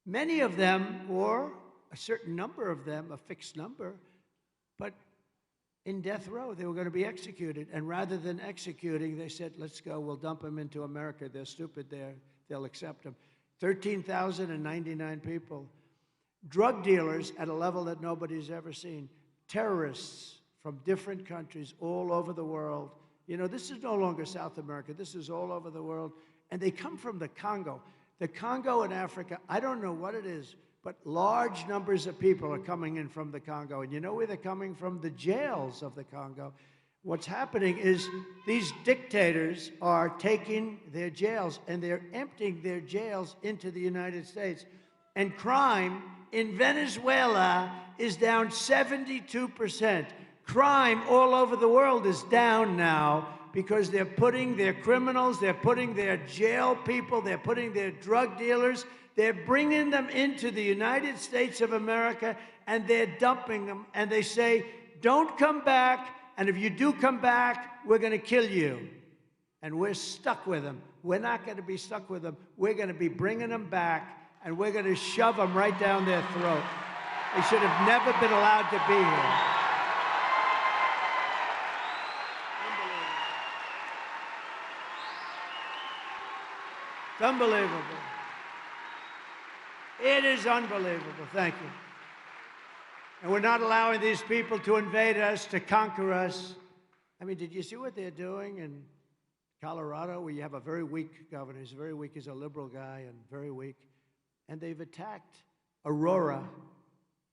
Speaker 1: Many of them, or a certain number of them, a fixed number, but in death row, they were going to be executed. And rather than executing, they said, let's go, we'll dump them into America. They're stupid there. They'll accept them. 13,099 people. Drug dealers at a level that nobody's ever seen. Terrorists from different countries all over the world. This is no longer South America. This is all over the world. And they come from the Congo. The Congo in Africa, I don't know what it is, but large numbers of people are coming in from the Congo. And you know where they're coming from? The jails of the Congo. What's happening is these dictators are taking their jails and they're emptying their jails into the United States. And crime in Venezuela is down 72%. Crime all over the world is down now because they're putting their criminals, they're putting their jail people, they're putting their drug dealers, they're bringing them into the United States of America and they're dumping them. And they say, don't come back. And if you do come back, we're going to kill you. And we're stuck with them. We're not going to be stuck with them. We're going to be bringing them back and we're going to shove them right down their throat. They should have never been allowed to be here. It's unbelievable. It is unbelievable. Thank you. And we're not allowing these people to invade us, to conquer us. I mean, did you see what they're doing in Colorado, where you have a very weak governor? He's very weak. He's a liberal guy and very weak. And they've attacked Aurora,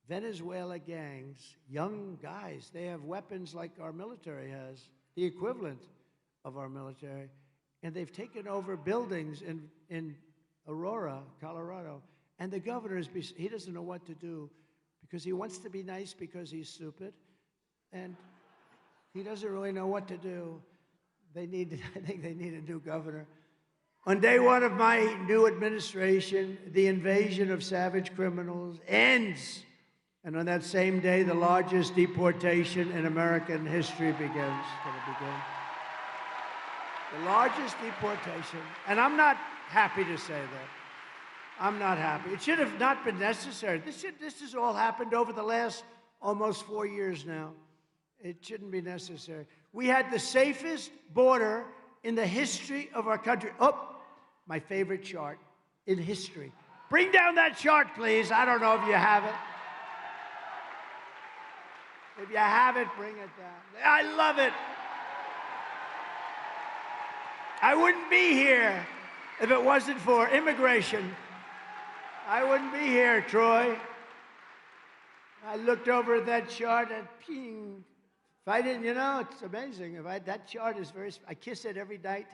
Speaker 1: Venezuela gangs, young guys. They have weapons like our military has, the equivalent of our military. And they've taken over buildings in Aurora, Colorado. And the governor, he doesn't know what to do because he wants to be nice because he's stupid. And he doesn't really know what to do. I think they need a new governor. On day one of my new administration, the invasion of savage criminals ends. And on that same day, the largest deportation in American history begins. The largest deportation. And I'm not happy to say that. I'm not happy. It should have not been necessary. This has all happened over the last almost 4 years now. It shouldn't be necessary. We had the safest border in the history of our country. Oh, my favorite chart in history. Bring down that chart, please. I don't know if you have it. If you have it, bring it down. I love it. I wouldn't be here if it wasn't for immigration. I wouldn't be here, Troy. I looked over at that chart and ping. If I didn't, it's amazing. That chart is I kiss it every night.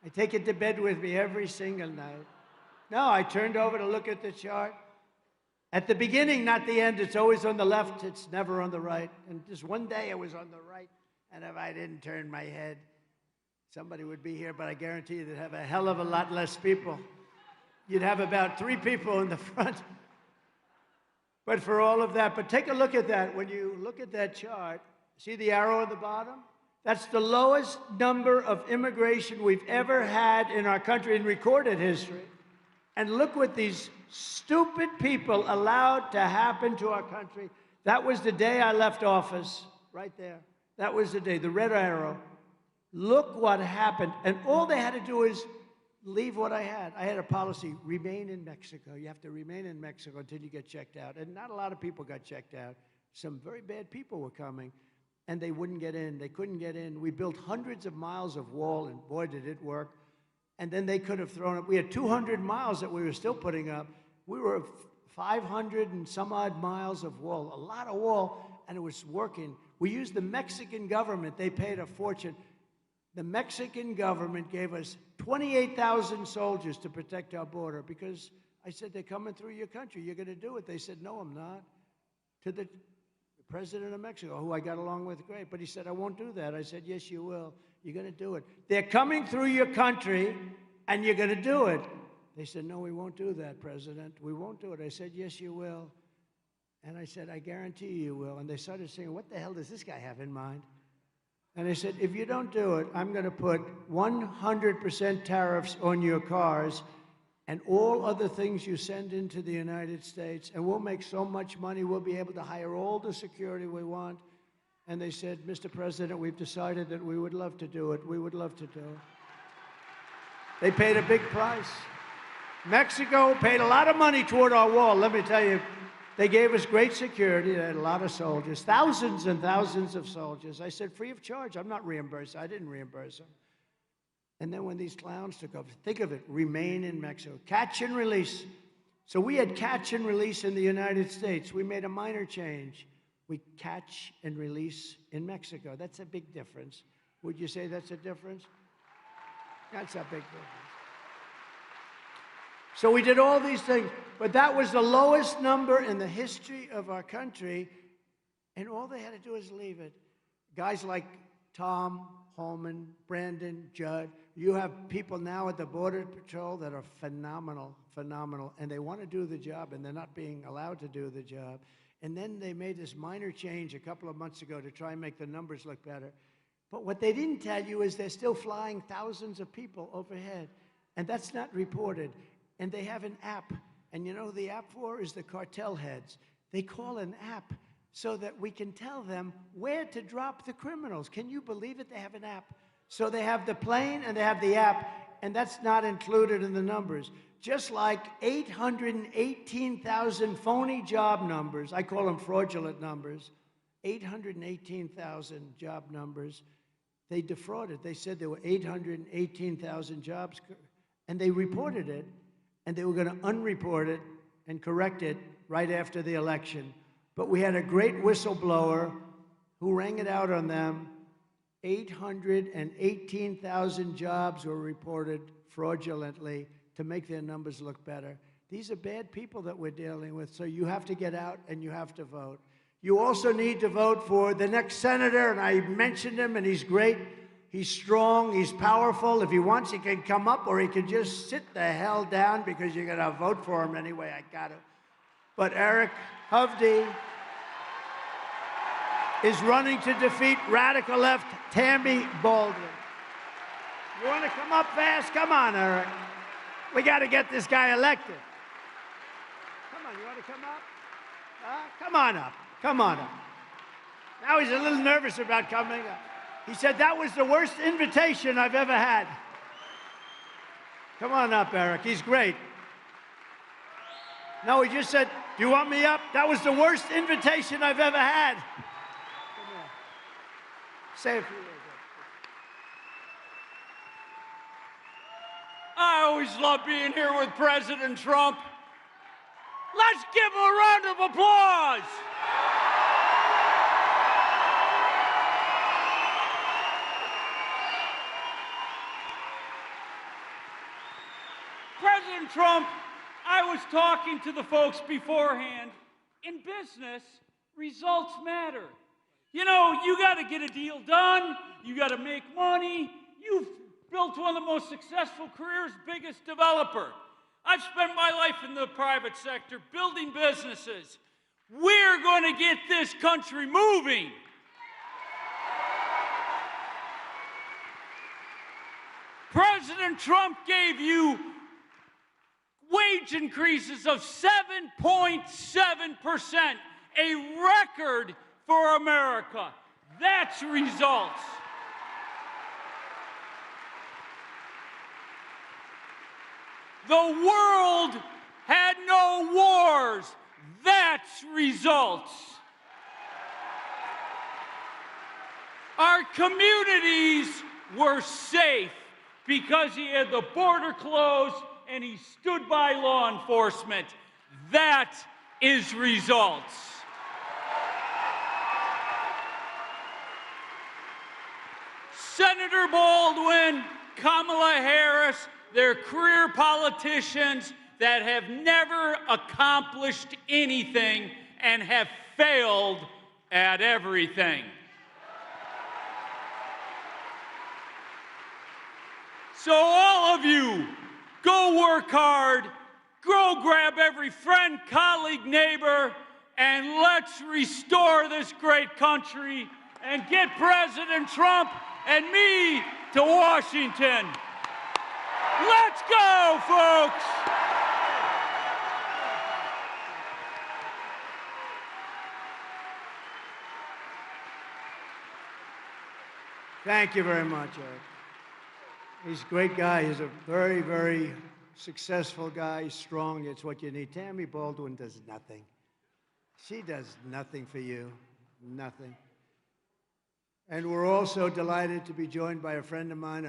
Speaker 1: I take it to bed with me every single night. No, I turned over to look at the chart. At the beginning, not the end. It's always on the left. It's never on the right. And just one day it was on the right. And if I didn't turn my head, somebody would be here. But I guarantee you they'd have a hell of a lot less people. You'd have about 3 people in the front. But for all of that, but take a look at that. When you look at that chart, see the arrow at the bottom? That's the lowest number of immigration we've ever had in our country in recorded history. And look what these stupid people allowed to happen to our country. That was the day I left office, right there. That was the day, the red arrow. Look what happened. And all they had to do is leave what I had. I had a policy, remain in Mexico. You have to remain in Mexico until you get checked out. And not a lot of people got checked out. Some very bad people were coming, and they wouldn't get in. They couldn't get in. We built hundreds of miles of wall, and boy, did it work. And then they could have thrown up. We had 200 miles that we were still putting up. We were 500 and some odd miles of wall, a lot of wall, and it was working. We used the Mexican government. They paid a fortune. The Mexican government gave us 28,000 soldiers to protect our border because I said, they're coming through your country. You're going to do it. They said, no, I'm not. To the president of Mexico, who I got along with great. But he said, I won't do that. I said, yes, you will. You're going to do it. They're coming through your country, and you're going to do it. They said, no, we won't do that, President. We won't do it. I said, yes, you will. And I said, I guarantee you will. And they started saying, what the hell does this guy have in mind? And I said, if you don't do it, I'm going to put 100% tariffs on your cars and all other things you send into the United States, and we'll make so much money, we'll be able to hire all the security we want. And they said, Mr. President, we've decided that we would love to do it. We would love to do it. They paid a big price. Mexico paid a lot of money toward our wall. Let me tell you, they gave us great security. They had a lot of soldiers, thousands and thousands of soldiers. I said, free of charge. I'm not reimbursed. I didn't reimburse them. And then when these clowns took over, think of it, remain in Mexico. Catch and release. So we had catch and release in the United States. We made a minor change. We catch and release in Mexico. That's a big difference. Would you say that's a difference? That's a big difference. So we did all these things, but that was the lowest number in the history of our country, and all they had to do is leave it. Guys like Tom, Holman, Brandon, Judd, you have people now at the Border Patrol that are phenomenal, phenomenal, and they want to do the job, and they're not being allowed to do the job. And then they made this minor change a couple of months ago to try and make the numbers look better. But what they didn't tell you is they're still flying thousands of people overhead, and that's not reported. And they have an app, and you know who the app for is the cartel heads. They call an app so that we can tell them where to drop the criminals. Can you believe it? They have an app. So they have the plane and they have the app, and that's not included in the numbers. Just like 818,000 phony job numbers, I call them fraudulent numbers, 818,000 job numbers, they defrauded. They said there were 818,000 jobs, and they reported it. And they were going to unreport it and correct it right after the election. But we had a great whistleblower who rang it out on them. 818,000 jobs were reported fraudulently to make their numbers look better. These are bad people that we're dealing with, so you have to get out and you have to vote. You also need to vote for the next senator, and I mentioned him, and he's great. He's strong, he's powerful. If he wants, he can come up, or he can just sit the hell down because you're going to vote for him anyway. I got to. But Eric Hovde is running to defeat radical left Tammy Baldwin. You want to come up fast? Come on, Eric. We got to get this guy elected. Come on, you want to come up? Come on up. Come on up. Now he's a little nervous about coming up. He said, that was the worst invitation I've ever had. Come on up, Eric. He's great. No, he just said, do you want me up? That was the worst invitation I've ever had. Come on. Say a few words.
Speaker 11: I always love being here with President Trump. Let's give him a round of applause. President Trump, I was talking to the folks beforehand. In business, results matter. You know, you got to get a deal done. You got to make money. You've built one of the most successful careers, biggest developer. I've spent my life in the private sector building businesses. We're going to get this country moving. President Trump gave you wage increases of 7.7%, a record for America. That's results. The world had no wars. That's results. Our communities were safe because he had the border closed and he stood by law enforcement. That is results. Senator Baldwin, Kamala Harris, they're career politicians that have never accomplished anything and have failed at everything. So all of you, go work hard, go grab every friend, colleague, neighbor, and let's restore this great country and get President Trump and me to Washington. Let's go, folks!
Speaker 1: Thank you very much, Eric. He's a great guy. He's a very, very successful guy, strong. It's what you need. Tammy Baldwin does nothing. She does nothing for you, nothing. And we're also delighted to be joined by a friend of mine.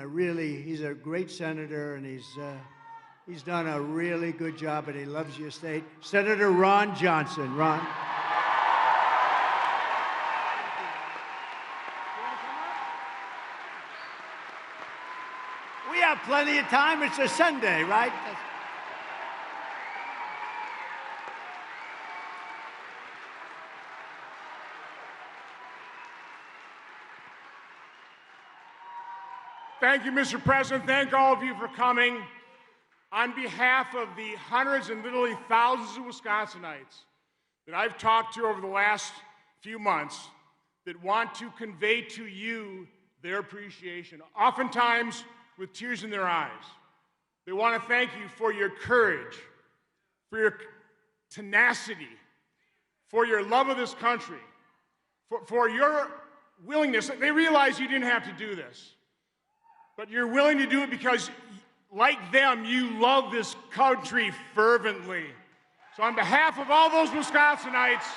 Speaker 1: He's a great senator, and he's done a really good job, and he loves your state. Senator Ron Johnson. Ron. We have plenty of time. It's a Sunday, right?
Speaker 2: Thank you, Mr. President. Thank all of you for coming. On behalf of the hundreds and literally thousands of Wisconsinites that I've talked to over the last few months that want to convey to you their appreciation, oftentimes with tears in their eyes, they want to thank you for your courage, for your tenacity, for your love of this country, for your willingness. They realize you didn't have to do this, but you're willing to do it because, like them, you love this country fervently. So on behalf of all those Wisconsinites,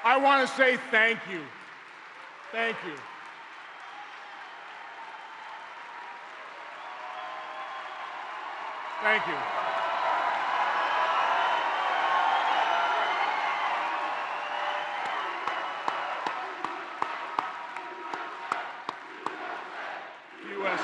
Speaker 2: I want to say thank you. Thank you. Thank you. USA.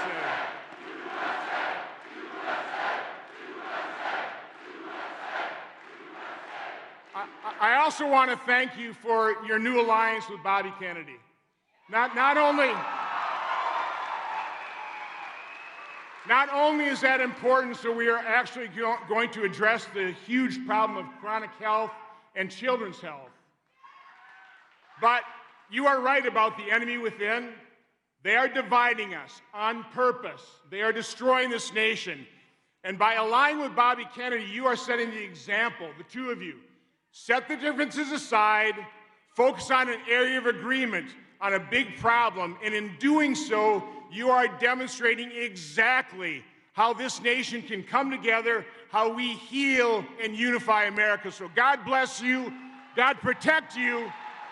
Speaker 2: I also want to thank you for your new alliance with Bobby Kennedy. Not only is that important, so we are actually going to address the huge problem of chronic health and children's health, but you are right about the enemy within. They are dividing us on purpose. They are destroying this nation. And by aligning with Bobby Kennedy, you are setting the example, the two of you. Set the differences aside, focus on an area of agreement on a big problem, and in doing so, you are demonstrating exactly how this nation can come together, how we heal and unify America. So God bless you, God protect you,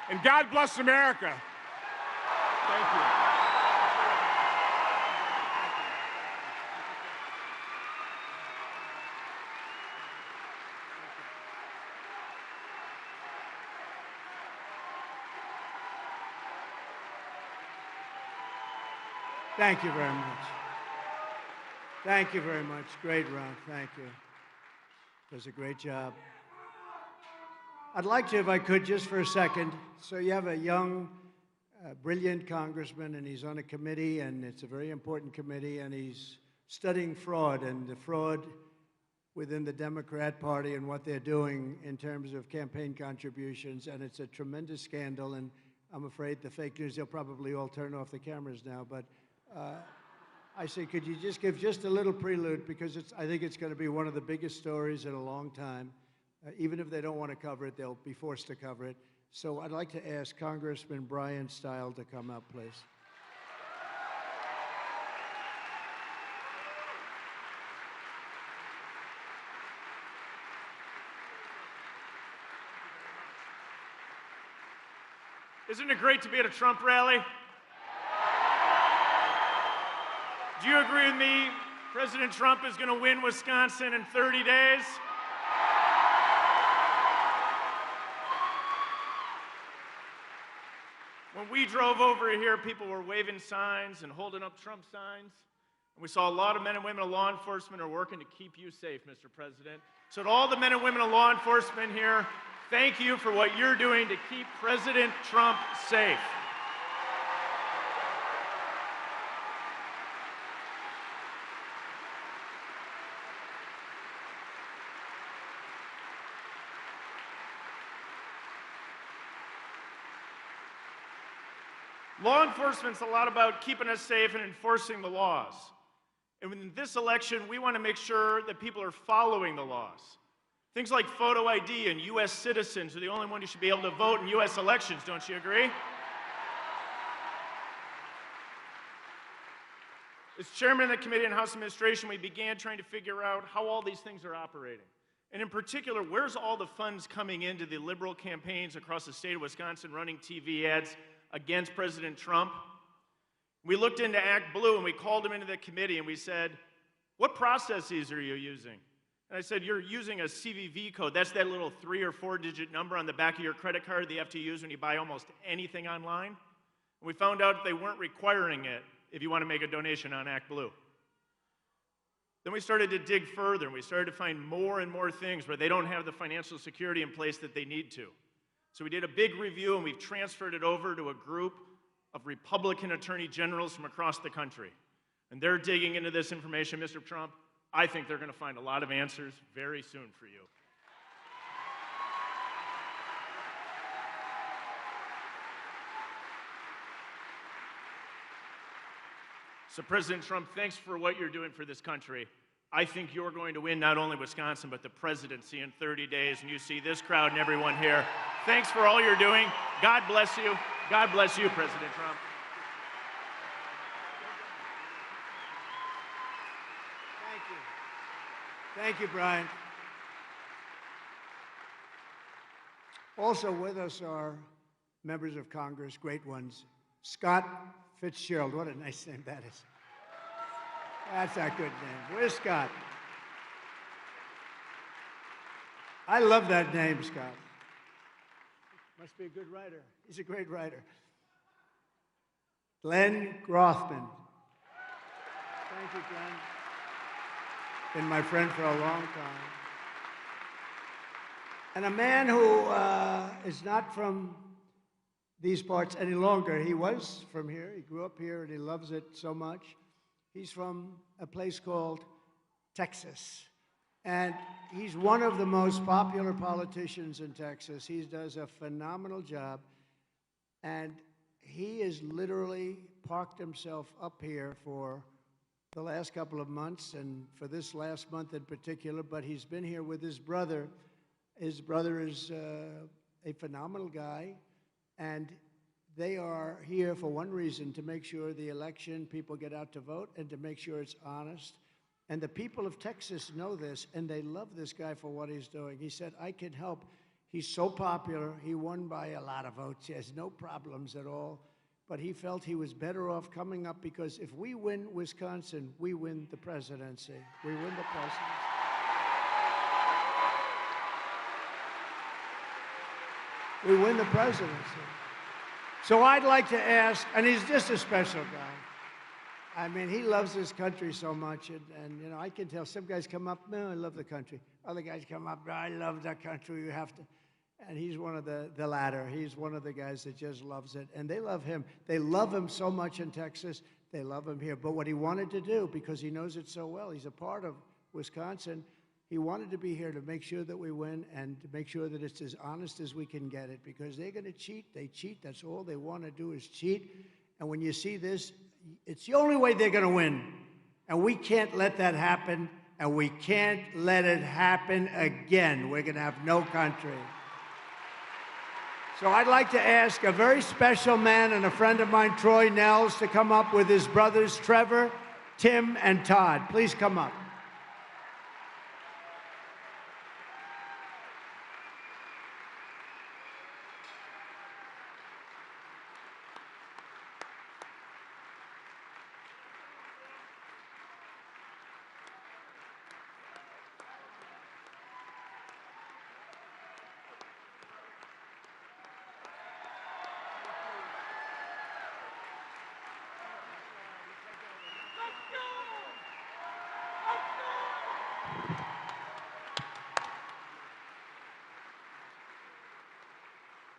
Speaker 2: and God bless America. Thank you.
Speaker 1: Thank you very much. Thank you very much. Great, Ron. Thank you. Does a great job. I'd like to, if I could, just for a second. So you have a young, brilliant congressman, and he's on a committee, and it's a very important committee, and he's studying fraud and the fraud within the Democrat Party and what they're doing in terms of campaign contributions, and it's a tremendous scandal, and I'm afraid the fake news, they'll probably all turn off the cameras now, but I say, could you just give just a little prelude, because I think it's going to be one of the biggest stories in a long time. Even if they don't want to cover it, they'll be forced to cover it. So I'd like to ask Congressman Brian Stile to come up, please.
Speaker 4: Isn't it great to be at a Trump rally? Do you agree with me? President Trump is going to win Wisconsin in 30 days. When we drove over here, people were waving signs and holding up Trump signs. And we saw a lot of men and women of law enforcement are working to keep you safe, Mr. President. So to all the men and women of law enforcement here, thank you for what you're doing to keep President Trump safe. Law enforcement's a lot about keeping us safe and enforcing the laws. And in this election, we want to make sure that people are following the laws. Things like photo ID and U.S. citizens are the only ones who should be able to vote in U.S. elections, don't you agree? As chairman of the Committee on House Administration, we began trying to figure out how all these things are operating. And in particular, where's all the funds coming into the liberal campaigns across the state of Wisconsin running TV ads against President Trump? We looked into Act Blue and we called him into the committee and we said, what processes are you using? And I said, you're using a CVV code. That's that little 3 or 4 digit number on the back of your credit card that you have to use when you buy almost anything online. And we found out they weren't requiring it if you want to make a donation on Act Blue. Then we started to dig further and we started to find more and more things where they don't have the financial security in place that they need to. So we did a big review and we've transferred it over to a group of Republican attorney generals from across the country. And they're digging into this information. Mr. Trump, I think they're going to find a lot of answers very soon for you. So President Trump, thanks for what you're doing for this country. I think you're going to win not only Wisconsin, but the presidency in 30 days. And you see this crowd and everyone here. Thanks for all you're doing. God bless you. God bless you, President Trump.
Speaker 1: Thank you. Thank you, Brian. Also with us are members of Congress, great ones. Scott Fitzgerald, what a nice name that is. That's a good name. Where's Scott? I love that name, Scott. Must be a good writer. He's a great writer. Glenn Grothman. Thank you, Glenn. Been my friend for a long time. And a man who is not from these parts any longer. He was from here. He grew up here and he loves it so much. He's from a place called Texas. And he's one of the most popular politicians in Texas. He does a phenomenal job. And he has literally parked himself up here for the last couple of months and for this last month in particular. But he's been here with his brother. His brother is a phenomenal guy. And they are here for one reason, to make sure the election, people get out to vote, and to make sure it's honest. And the people of Texas know this, and they love this guy for what he's doing. He said, I can help. He's so popular. He won by a lot of votes. He has no problems at all. But he felt he was better off coming up, because if we win Wisconsin, we win the presidency. We win the presidency. We win the presidency. So I'd like to ask, and he's just a special guy. I mean, he loves this country so much, and you know, I can tell some guys come up, no, I love the country. Other guys come up, no, I love the country, you have to. And he's one of the latter. He's one of the guys that just loves it, and they love him. They love him so much in Texas, they love him here. But what he wanted to do, because he knows it so well, he's a part of Wisconsin, he wanted to be here to make sure that we win and to make sure that it's as honest as we can get it, because they're going to cheat. They cheat. That's all they want to do is cheat. And when you see this, it's the only way they're going to win. And we can't let that happen, and we can't let it happen again. We're going to have no country. So I'd like to ask a very special man and a friend of mine, Troy Nels, to come up with his brothers, Trevor, Tim, and Todd. Please come up.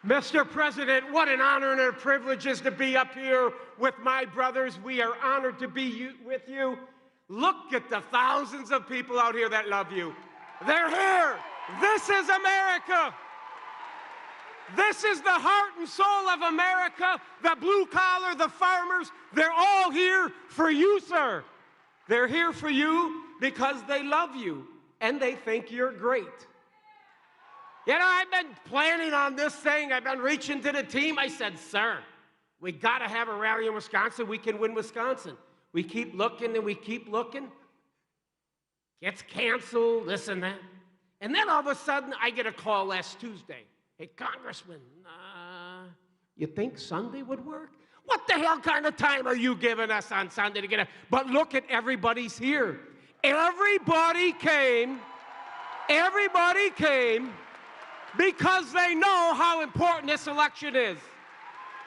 Speaker 12: Mr. President, what an honor and a privilege it is to be up here with my brothers. We are honored to be with you. Look at the thousands of people out here that love you. They're here. This is America. This is the heart and soul of America. The blue collar, the farmers, they're all here for you, sir. They're here for you because they love you and they think you're great. You know, I've been planning on this thing. I've been reaching to the team. I said, sir, we got to have a rally in Wisconsin. We can win Wisconsin. We keep looking and we keep looking. Gets canceled, this and that. And then all of a sudden, I get a call last Tuesday. Hey, Congressman, you think Sunday would work? What the hell kind of time are you giving us on Sunday to get a... But look at everybody's here. Everybody came because they know how important this election is.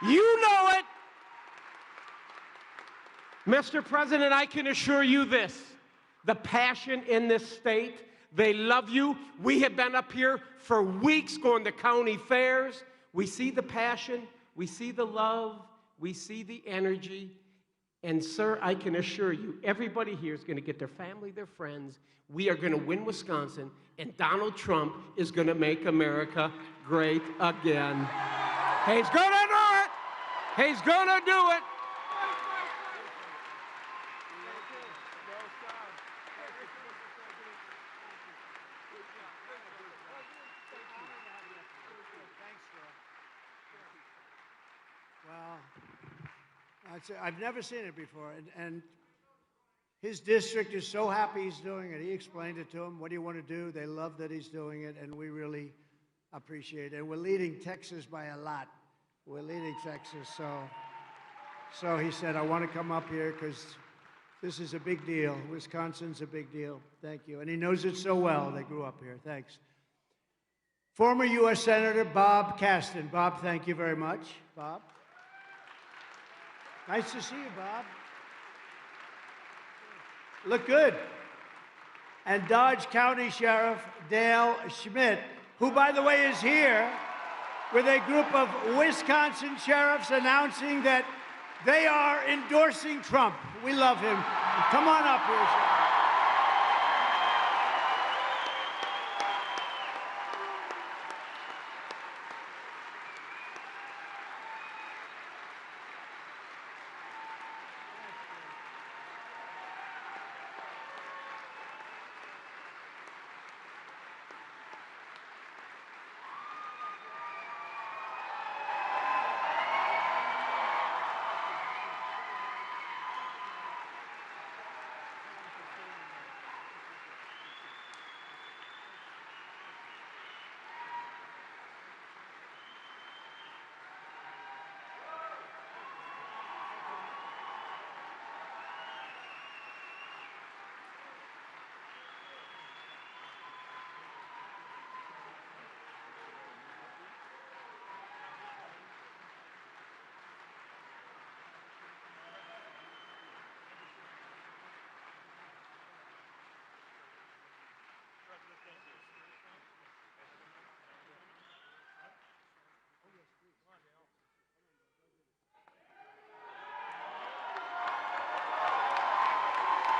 Speaker 12: You know it. Mr. President, I can assure you this. The passion in this state, they love you. We have been up here for weeks going to county fairs. We see the passion, we see the love, we see the energy. And sir, I can assure you, everybody here is going to get their family, their friends. We are going to win Wisconsin, and Donald Trump is going to make America great again. He's going to do it. He's going to do it.
Speaker 1: Well, I've never seen it before, and his district is so happy he's doing it. He explained it to them. What do you want to do? They love that he's doing it, and we really appreciate it. And we're leading Texas by a lot. We're leading Texas, so he said, I want to come up here because this is a big deal. Wisconsin's a big deal. Thank you. And he knows it so well. They grew up here. Thanks. Former U.S. Senator Bob Caston. Bob, thank you very much. Bob. Nice to see you, Bob. Look good. And Dodge County Sheriff Dale Schmidt, who, by the way, is here with a group of Wisconsin sheriffs announcing that they are endorsing Trump. We love him. Come on up here, Sheriff.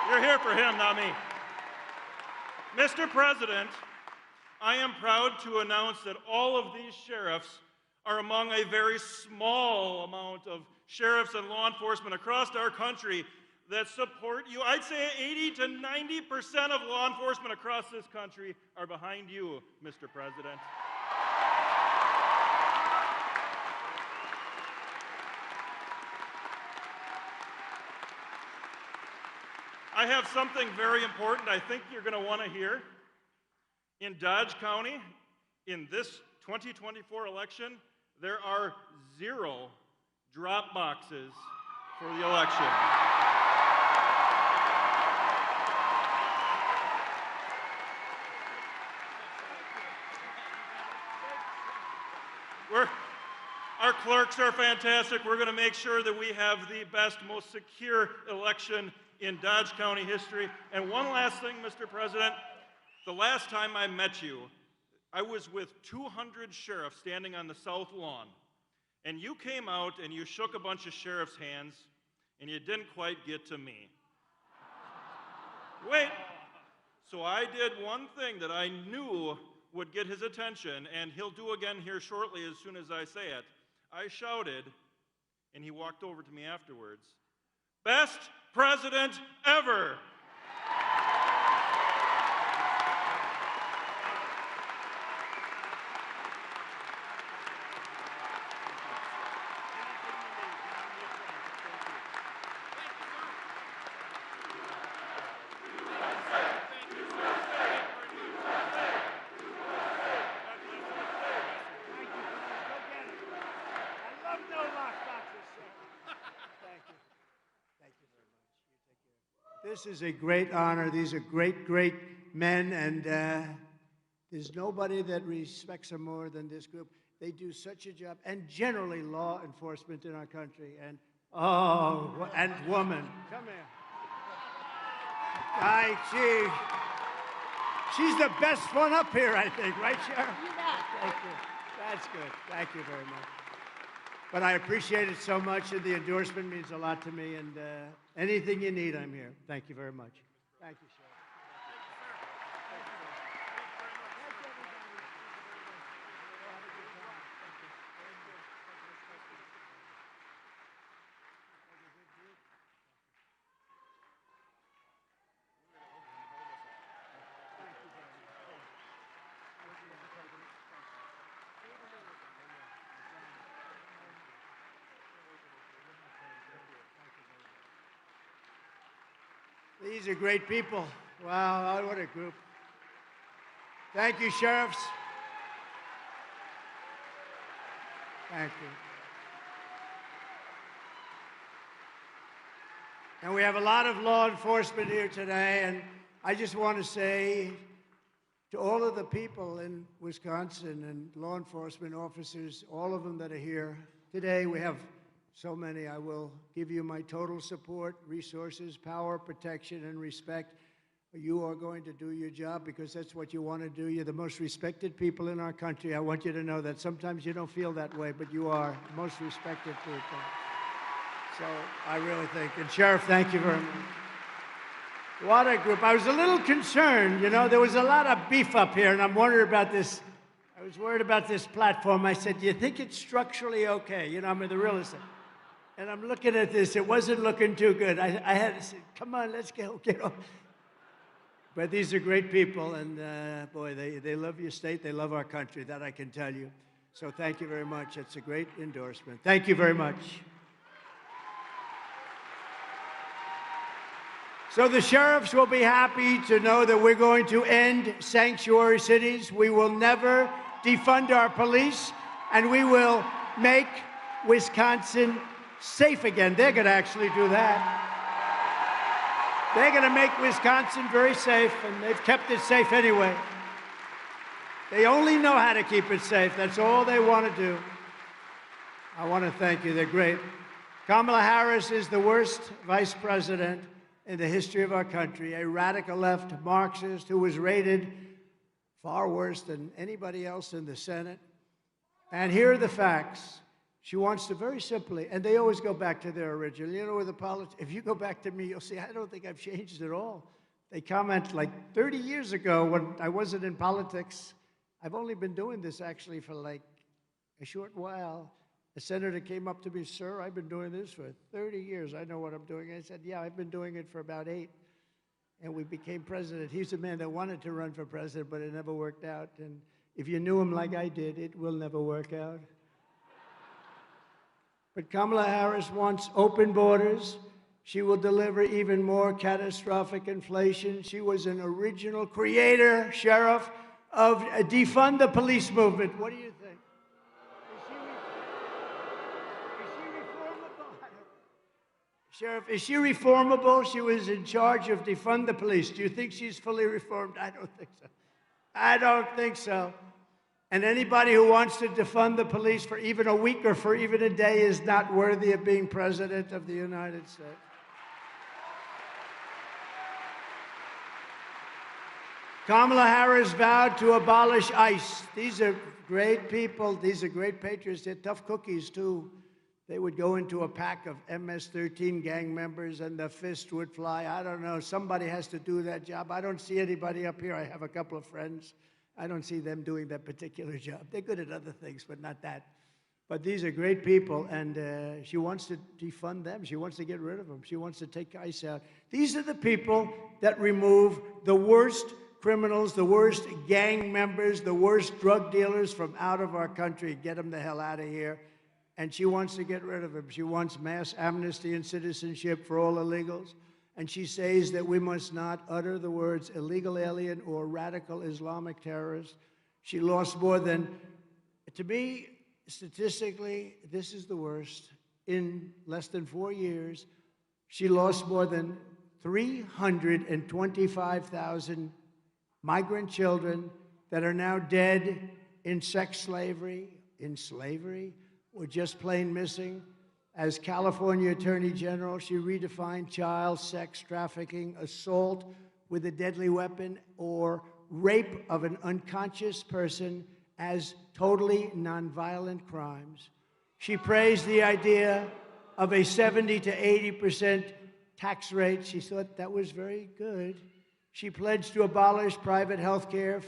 Speaker 3: You're here for him, not me. Mr. President, I am proud to announce that all of these sheriffs are among a very small amount of sheriffs and law enforcement across our country that support you. I'd say 80 to 90% of law enforcement across this country are behind you, Mr. President. I have something very important I think you're going to want to hear. In Dodge County, in this 2024 election, there are 0 drop boxes for the election. Our clerks are fantastic. We're going to make sure that we have the best, most secure election in Dodge County history. And one last thing, Mr. President. The last time I met you, I was with 200 sheriffs standing on the south lawn. And you came out and you shook a bunch of sheriffs' hands, and you didn't quite get to me. Wait. So I did one thing that I knew would get his attention, and he'll do again here shortly as soon as I say it. I shouted, and he walked over to me afterwards, "Best president ever!"
Speaker 1: This is a great honor. These are great, great men, and there's nobody that respects them more than this group. They do such a job, and generally law enforcement in our country. And and woman, come here. She's the best one up here, I think, right, Sheriff? Thank you. That's good. Thank you very much. But I appreciate it so much, and the endorsement means a lot to me. And anything you need, I'm here. Thank you very much. Thank you, Sheriff. These are great people. Wow, what a group. Thank you, sheriffs. Thank you. And we have a lot of law enforcement here today, and I just want to say to all of the people in Wisconsin and law enforcement officers, all of them that are here today, we have so many. I will give you my total support, resources, power, protection, and respect. You are going to do your job because that's what you want to do. You're the most respected people in our country. I want you to know that. Sometimes you don't feel that way, but you are the most respected people. So I really think. And Sheriff, thank you very much. What a group. I was a little concerned. You know, there was a lot of beef up here, and I'm worried about this. I was worried about this platform. I said, do you think it's structurally okay? You know, I'm the real estate. And I'm looking at this. It wasn't looking too good. I had to say, come on, let's get off. But these are great people, and boy, they love your state. They love our country. That I can tell you. So thank you very much. It's a great endorsement. Thank you very much. So the sheriffs will be happy to know that we're going to end sanctuary cities. We will never defund our police, and we will make Wisconsin safe again. They're going to actually do that. They're going to make Wisconsin very safe, and they've kept it safe anyway. They only know how to keep it safe. That's all they want to do. I want to thank you. They're great. Kamala Harris is the worst vice president in the history of our country, a radical left Marxist who was rated far worse than anybody else in the Senate. And here are the facts. She wants to very simply, and they always go back to their original. You know, with the politics, if you go back to me, you'll see I don't think I've changed at all. They comment like 30 years ago when I wasn't in politics. I've only been doing this actually for like a short while. A senator came up to me, "Sir, I've been doing this for 30 years. I know what I'm doing." I said, "Yeah, I've been doing it for about 8." And we became president. He's a man that wanted to run for president, but it never worked out. And if you knew him like I did, it will never work out. But Kamala Harris wants open borders. She will deliver even more catastrophic inflation. She was an original creator, Sheriff, of a defund the police movement. What do you think? Is she reformable? Sheriff, is she reformable? She was in charge of defund the police. Do you think she's fully reformed? I don't think so. I don't think so. And anybody who wants to defund the police for even a week or for even a day is not worthy of being president of the United States. Kamala Harris vowed to abolish ICE. These are great people. These are great patriots. They're tough cookies, too. They would go into a pack of MS-13 gang members and the fist would fly. I don't know. Somebody has to do that job. I don't see anybody up here. I have a couple of friends. I don't see them doing that particular job. They're good at other things, but not that. But these are great people, and she wants to defund them. She wants to get rid of them. She wants to take ICE out. These are the people that remove the worst criminals, the worst gang members, the worst drug dealers from out of our country. Get them the hell out of here. And she wants to get rid of them. She wants mass amnesty and citizenship for all illegals. And she says that we must not utter the words illegal alien or radical Islamic terrorist. She lost more than, to me, statistically, this is the worst. In less than 4 years, she lost more than 325,000 migrant children that are now dead in sex slavery, or just plain missing. As California Attorney General, she redefined child sex trafficking, assault with a deadly weapon, or rape of an unconscious person as totally nonviolent crimes. She praised the idea of a 70 to 80% tax rate. She thought that was very good. She pledged to abolish private health care.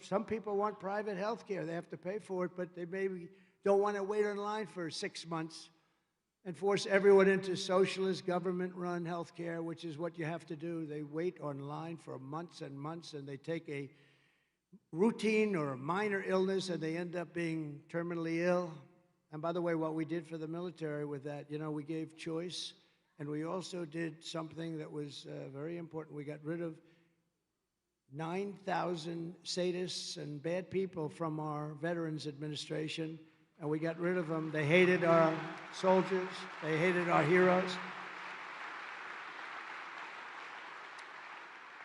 Speaker 1: Some people want private health care. They have to pay for it, but they maybe don't want to wait in line for 6 months and force everyone into socialist government-run health care, which is what you have to do. They wait online for months and months, and they take a routine or a minor illness, and they end up being terminally ill. And by the way, what we did for the military with that, we gave choice, and we also did something that was very important. We got rid of 9,000 sadists and bad people from our Veterans Administration, and we got rid of them. They hated our soldiers. They hated our heroes.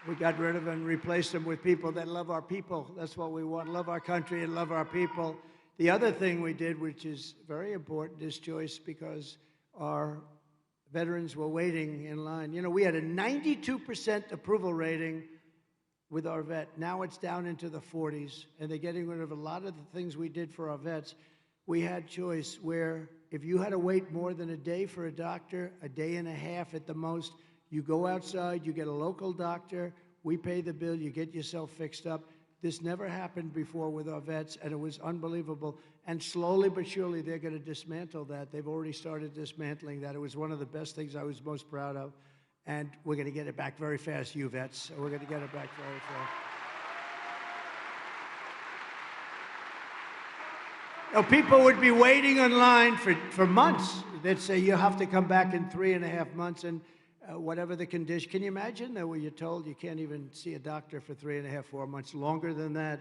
Speaker 1: We got rid of them and replaced them with people that love our people. That's what we want, love our country and love our people. The other thing we did, which is very important, is choice, because our veterans were waiting in line. We had a 92% approval rating with our vet. Now it's down into the 40s, and they're getting rid of a lot of the things we did for our vets. We had choice where if you had to wait more than a day for a doctor, a day and a half at the most, you go outside, you get a local doctor, we pay the bill, you get yourself fixed up. This never happened before with our vets, and it was unbelievable. And slowly but surely, they're going to dismantle that. They've already started dismantling that. It was one of the best things I was most proud of. And we're going to get it back very fast, you vets. We're going to get it back very fast. People would be waiting in line for months. They'd say, you have to come back in 3.5 months, and whatever the condition. Can you imagine that where you're told you can't even see a doctor for 3.5, 4 months, longer than that?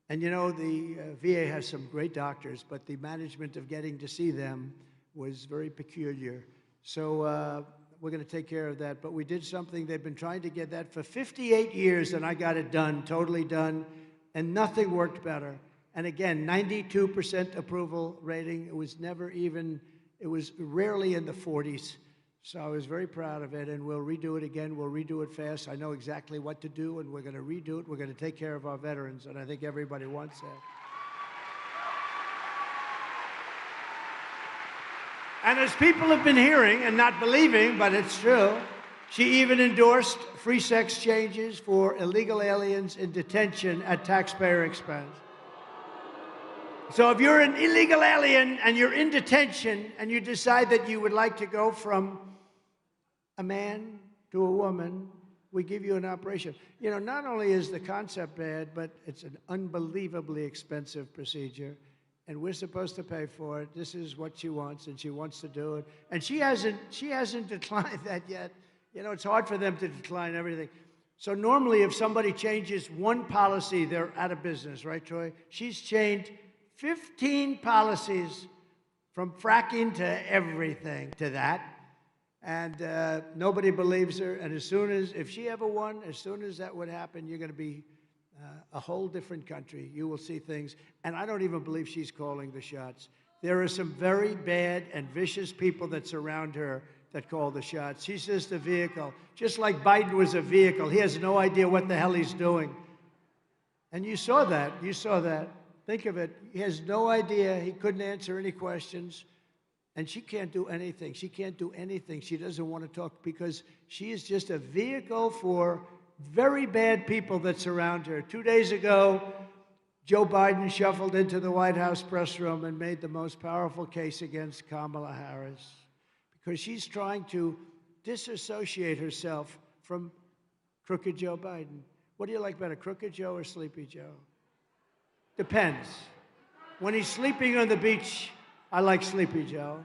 Speaker 1: And the VA has some great doctors, but the management of getting to see them was very peculiar. So we're going to take care of that. But we did something. They've been trying to get that for 58 years, and I got it done, totally done, and nothing worked better. And again, 92% approval rating. It was rarely in the 40s. So I was very proud of it, and we'll redo it again. We'll redo it fast. I know exactly what to do, and we're going to redo it. We're going to take care of our veterans, and I think everybody wants that. And as people have been hearing and not believing, but it's true, she even endorsed free sex changes for illegal aliens in detention at taxpayer expense. So if you're an illegal alien and you're in detention and you decide that you would like to go from a man to a woman, we give you an operation. You know, not only is the concept bad, but it's an unbelievably expensive procedure, and we're supposed to pay for it. This is what she wants, and she wants to do it. And she hasn't declined that yet. You know, it's hard for them to decline everything. So normally if somebody changes one policy, they're out of business, right, Troy? She's changed 15 policies from fracking to everything to that. And nobody believes her. And if she ever won, as soon as that would happen, you're going to be a whole different country. You will see things. And I don't even believe she's calling the shots. There are some very bad and vicious people that surround her that call the shots. She's just a vehicle. Just like Biden was a vehicle. He has no idea what the hell he's doing. And you saw that. You saw that. Think of it. He has no idea. He couldn't answer any questions. And she can't do anything. She can't do anything. She doesn't want to talk because she is just a vehicle for very bad people that surround her. 2 days ago, Joe Biden shuffled into the White House press room and made the most powerful case against Kamala Harris because she's trying to disassociate herself from crooked Joe Biden. What do you like better, crooked Joe or sleepy Joe? Depends. When he's sleeping on the beach, I like Sleepy Joe.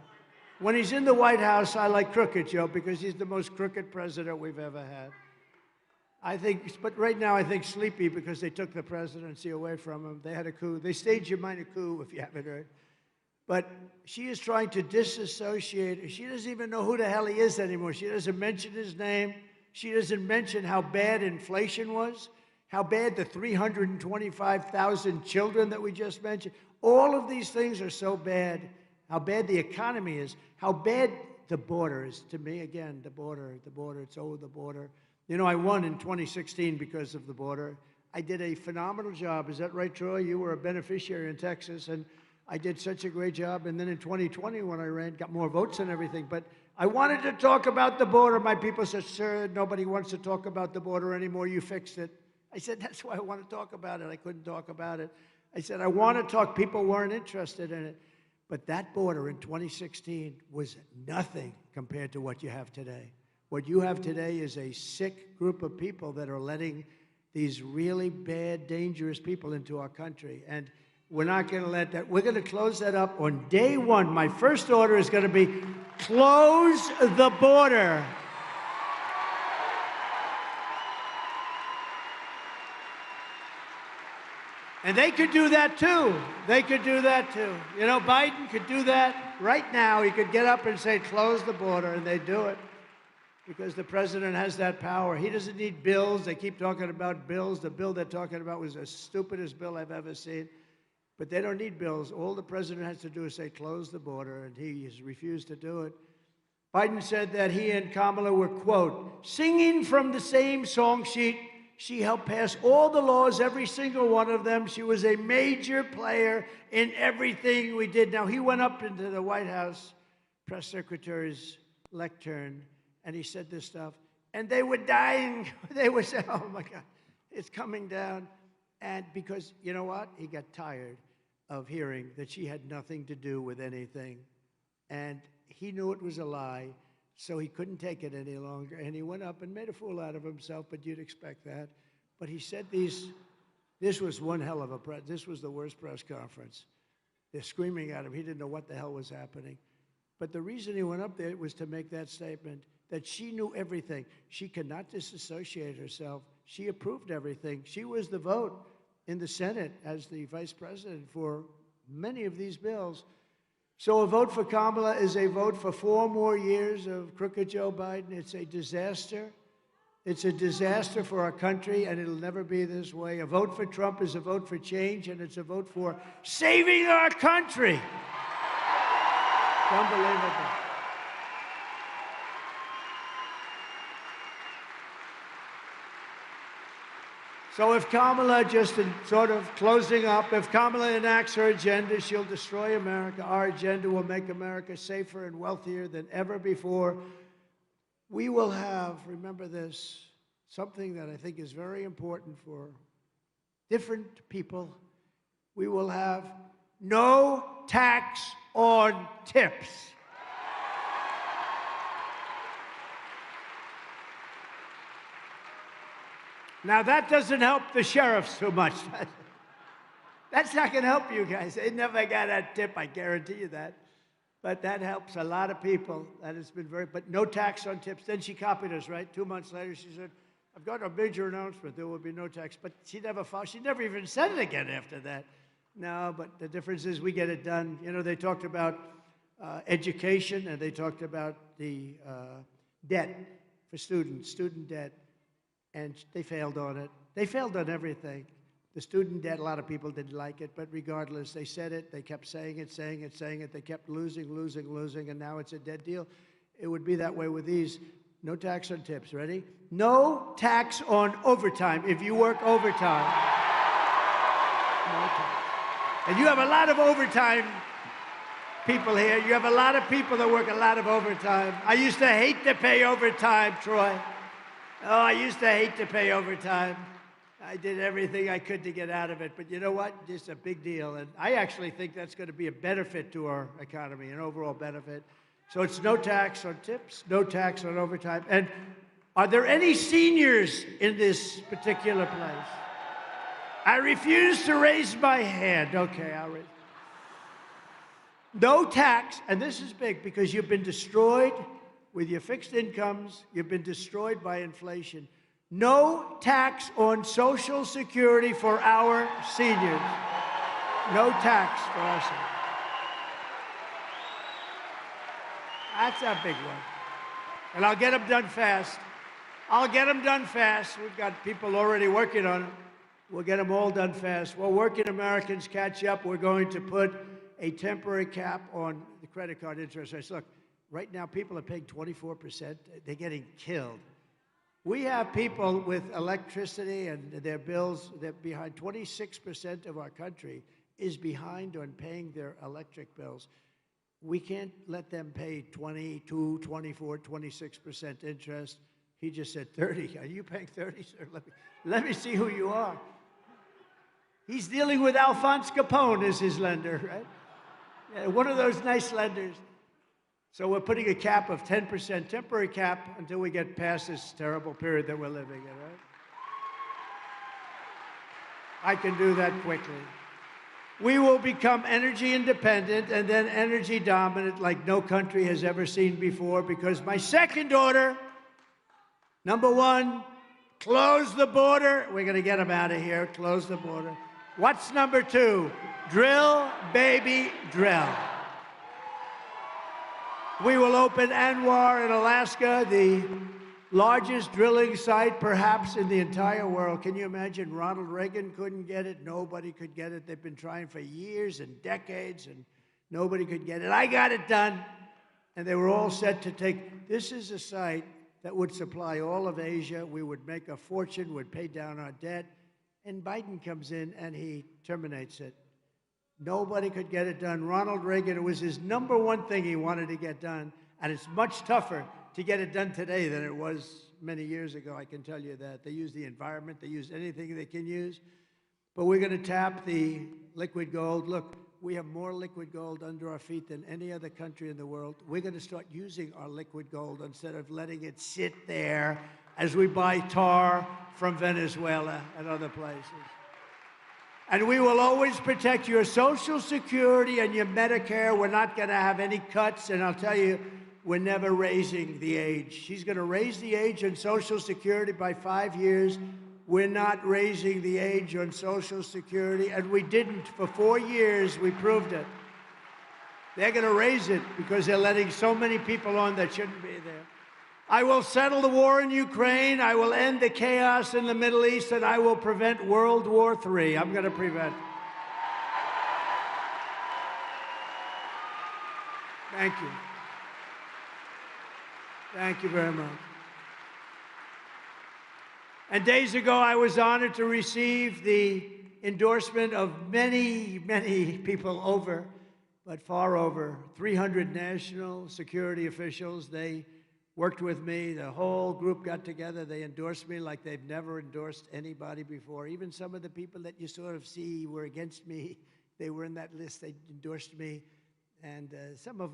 Speaker 1: When he's in the White House, I like Crooked Joe because he's the most crooked president we've ever had. But right now I think Sleepy because they took the presidency away from him. They had a coup. They staged a minor coup, if you haven't heard. But she is trying to disassociate. She doesn't even know who the hell he is anymore. She doesn't mention his name. She doesn't mention how bad inflation was, how bad the 325,000 children that we just mentioned. All of these things are so bad. How bad the economy is, how bad the border is. To me, again, the border, it's over the border. You know, I won in 2016 because of the border. I did a phenomenal job. Is that right, Troy? You were a beneficiary in Texas, and I did such a great job. And then in 2020, when I ran, got more votes and everything. But I wanted to talk about the border. My people said, sir, nobody wants to talk about the border anymore. You fixed it. I said, that's why I want to talk about it. I couldn't talk about it. I said, I want to talk. People weren't interested in it. But that border in 2016 was nothing compared to what you have today. What you have today is a sick group of people that are letting these really bad, dangerous people into our country. And we're not going to let that. We're going to close that up on day one. My first order is going to be close the border. And they could do that too. They could do that too. You know, Biden could do that right now. He could get up and say, close the border, and they do it because the president has that power. He doesn't need bills. They keep talking about bills. The bill they're talking about was the stupidest bill I've ever seen. But they don't need bills. All the president has to do is say, close the border, and he has refused to do it. Biden said that he and Kamala were, quote, singing from the same song sheet. She helped pass all the laws, every single one of them. She was a major player in everything we did. Now, he went up into the White House press secretary's lectern, and he said this stuff. And they were dying. They were saying, oh, my God, it's coming down. And because, you know what? He got tired of hearing that she had nothing to do with anything. And he knew it was a lie. So he couldn't take it any longer, and he went up and made a fool out of himself, but you'd expect that. But he said this was one hell of a this was the worst press conference. They're screaming at him. He didn't know what the hell was happening. But the reason he went up there was to make that statement, that she knew everything. She could not disassociate herself. She approved everything. She was the vote in the Senate as the vice president for many of these bills. So a vote for Kamala is a vote for 4 more years of crooked Joe Biden. It's a disaster. It's a disaster for our country, and it'll never be this way. A vote for Trump is a vote for change, and it's a vote for saving our country. It's unbelievable. So if Kamala, just in sort of closing up, if Kamala enacts her agenda, she'll destroy America. Our agenda will make America safer and wealthier than ever before. We will have, remember this, something that I think is very important for different people. We will have no tax on tips. Now, that doesn't help the sheriffs too much. That's not going to help you guys. They never got a tip, I guarantee you that. But that helps a lot of people. That has been but no tax on tips. Then she copied us, right? 2 months later, she said, I've got a major announcement. There will be no tax. But she never even said it again after that. No, but the difference is we get it done. You know, they talked about education, and they talked about the debt for students, student debt. And they failed on it. They failed on everything. The student debt, a lot of people didn't like it, but regardless, they said it. They kept saying it, saying it, saying it. They kept losing, and now it's a dead deal. It would be that way with these. No tax on tips. Ready? No tax on overtime if you work overtime. No tax. And you have a lot of overtime people here. You have a lot of people that work a lot of overtime. I used to hate to pay overtime, Troy. Oh, I used to hate to pay overtime. I did everything I could to get out of it. But you know what? Just a big deal. And I actually think that's going to be a benefit to our economy, an overall benefit. So it's no tax on tips, no tax on overtime. And are there any seniors in this particular place? I refuse to raise my hand. Okay, I'll raise. No tax, and this is big because you've been destroyed with your fixed incomes, you've been destroyed by inflation. No tax on Social Security for our seniors. No tax for our seniors. That's a big one. And I'll get them done fast. I'll get them done fast. We've got people already working on it. We'll get them all done fast. While working Americans catch up, we're going to put a temporary cap on the credit card interest rates. Look, right now, people are paying 24%. They're getting killed. We have people with electricity and their bills, they're behind. 26% of our country is behind on paying their electric bills. We can't let them pay 22, 24, 26% interest. He just said 30. Are you paying 30, sir? Let me see who you are. He's dealing with Alphonse Capone as his lender, right? Yeah, one of those nice lenders. So we're putting a cap of 10%, temporary cap, until we get past this terrible period that we're living in, right? I can do that quickly. We will become energy independent and then energy dominant like no country has ever seen before, because my second order, number one, close the border. We're going to get them out of here. Close the border. What's number two? Drill, baby, drill. We will open Anwar in Alaska, the largest drilling site perhaps in the entire world. Can you imagine? Ronald Reagan couldn't get it. Nobody could get it. They've been trying for years and decades, and nobody could get it. I got it done. And they were all set to take. This is a site that would supply all of Asia. We would make a fortune, would pay down our debt. And Biden comes in and he terminates it. Nobody could get it done. Ronald Reagan, it was his number one thing he wanted to get done. And it's much tougher to get it done today than it was many years ago, I can tell you that. They use the environment. They use anything they can use. But we're going to tap the liquid gold. Look, we have more liquid gold under our feet than any other country in the world. We're going to start using our liquid gold instead of letting it sit there as we buy tar from Venezuela and other places. And we will always protect your Social Security and your Medicare. We're not going to have any cuts. And I'll tell you, we're never raising the age. She's going to raise the age on Social Security by 5 years. We're not raising the age on Social Security. And we didn't. For 4 years, we proved it. They're going to raise it because they're letting so many people on that shouldn't be there. I will settle the war in Ukraine. I will end the chaos in the Middle East, and I will prevent World War III. I'm going to prevent. Thank you. Thank you very much. And days ago, I was honored to receive the endorsement of many, many people far over 300 national security officials. They worked with me. The whole group got together. They endorsed me like they've never endorsed anybody before. Even some of the people that you sort of see were against me, they were in that list. They endorsed me, and some of them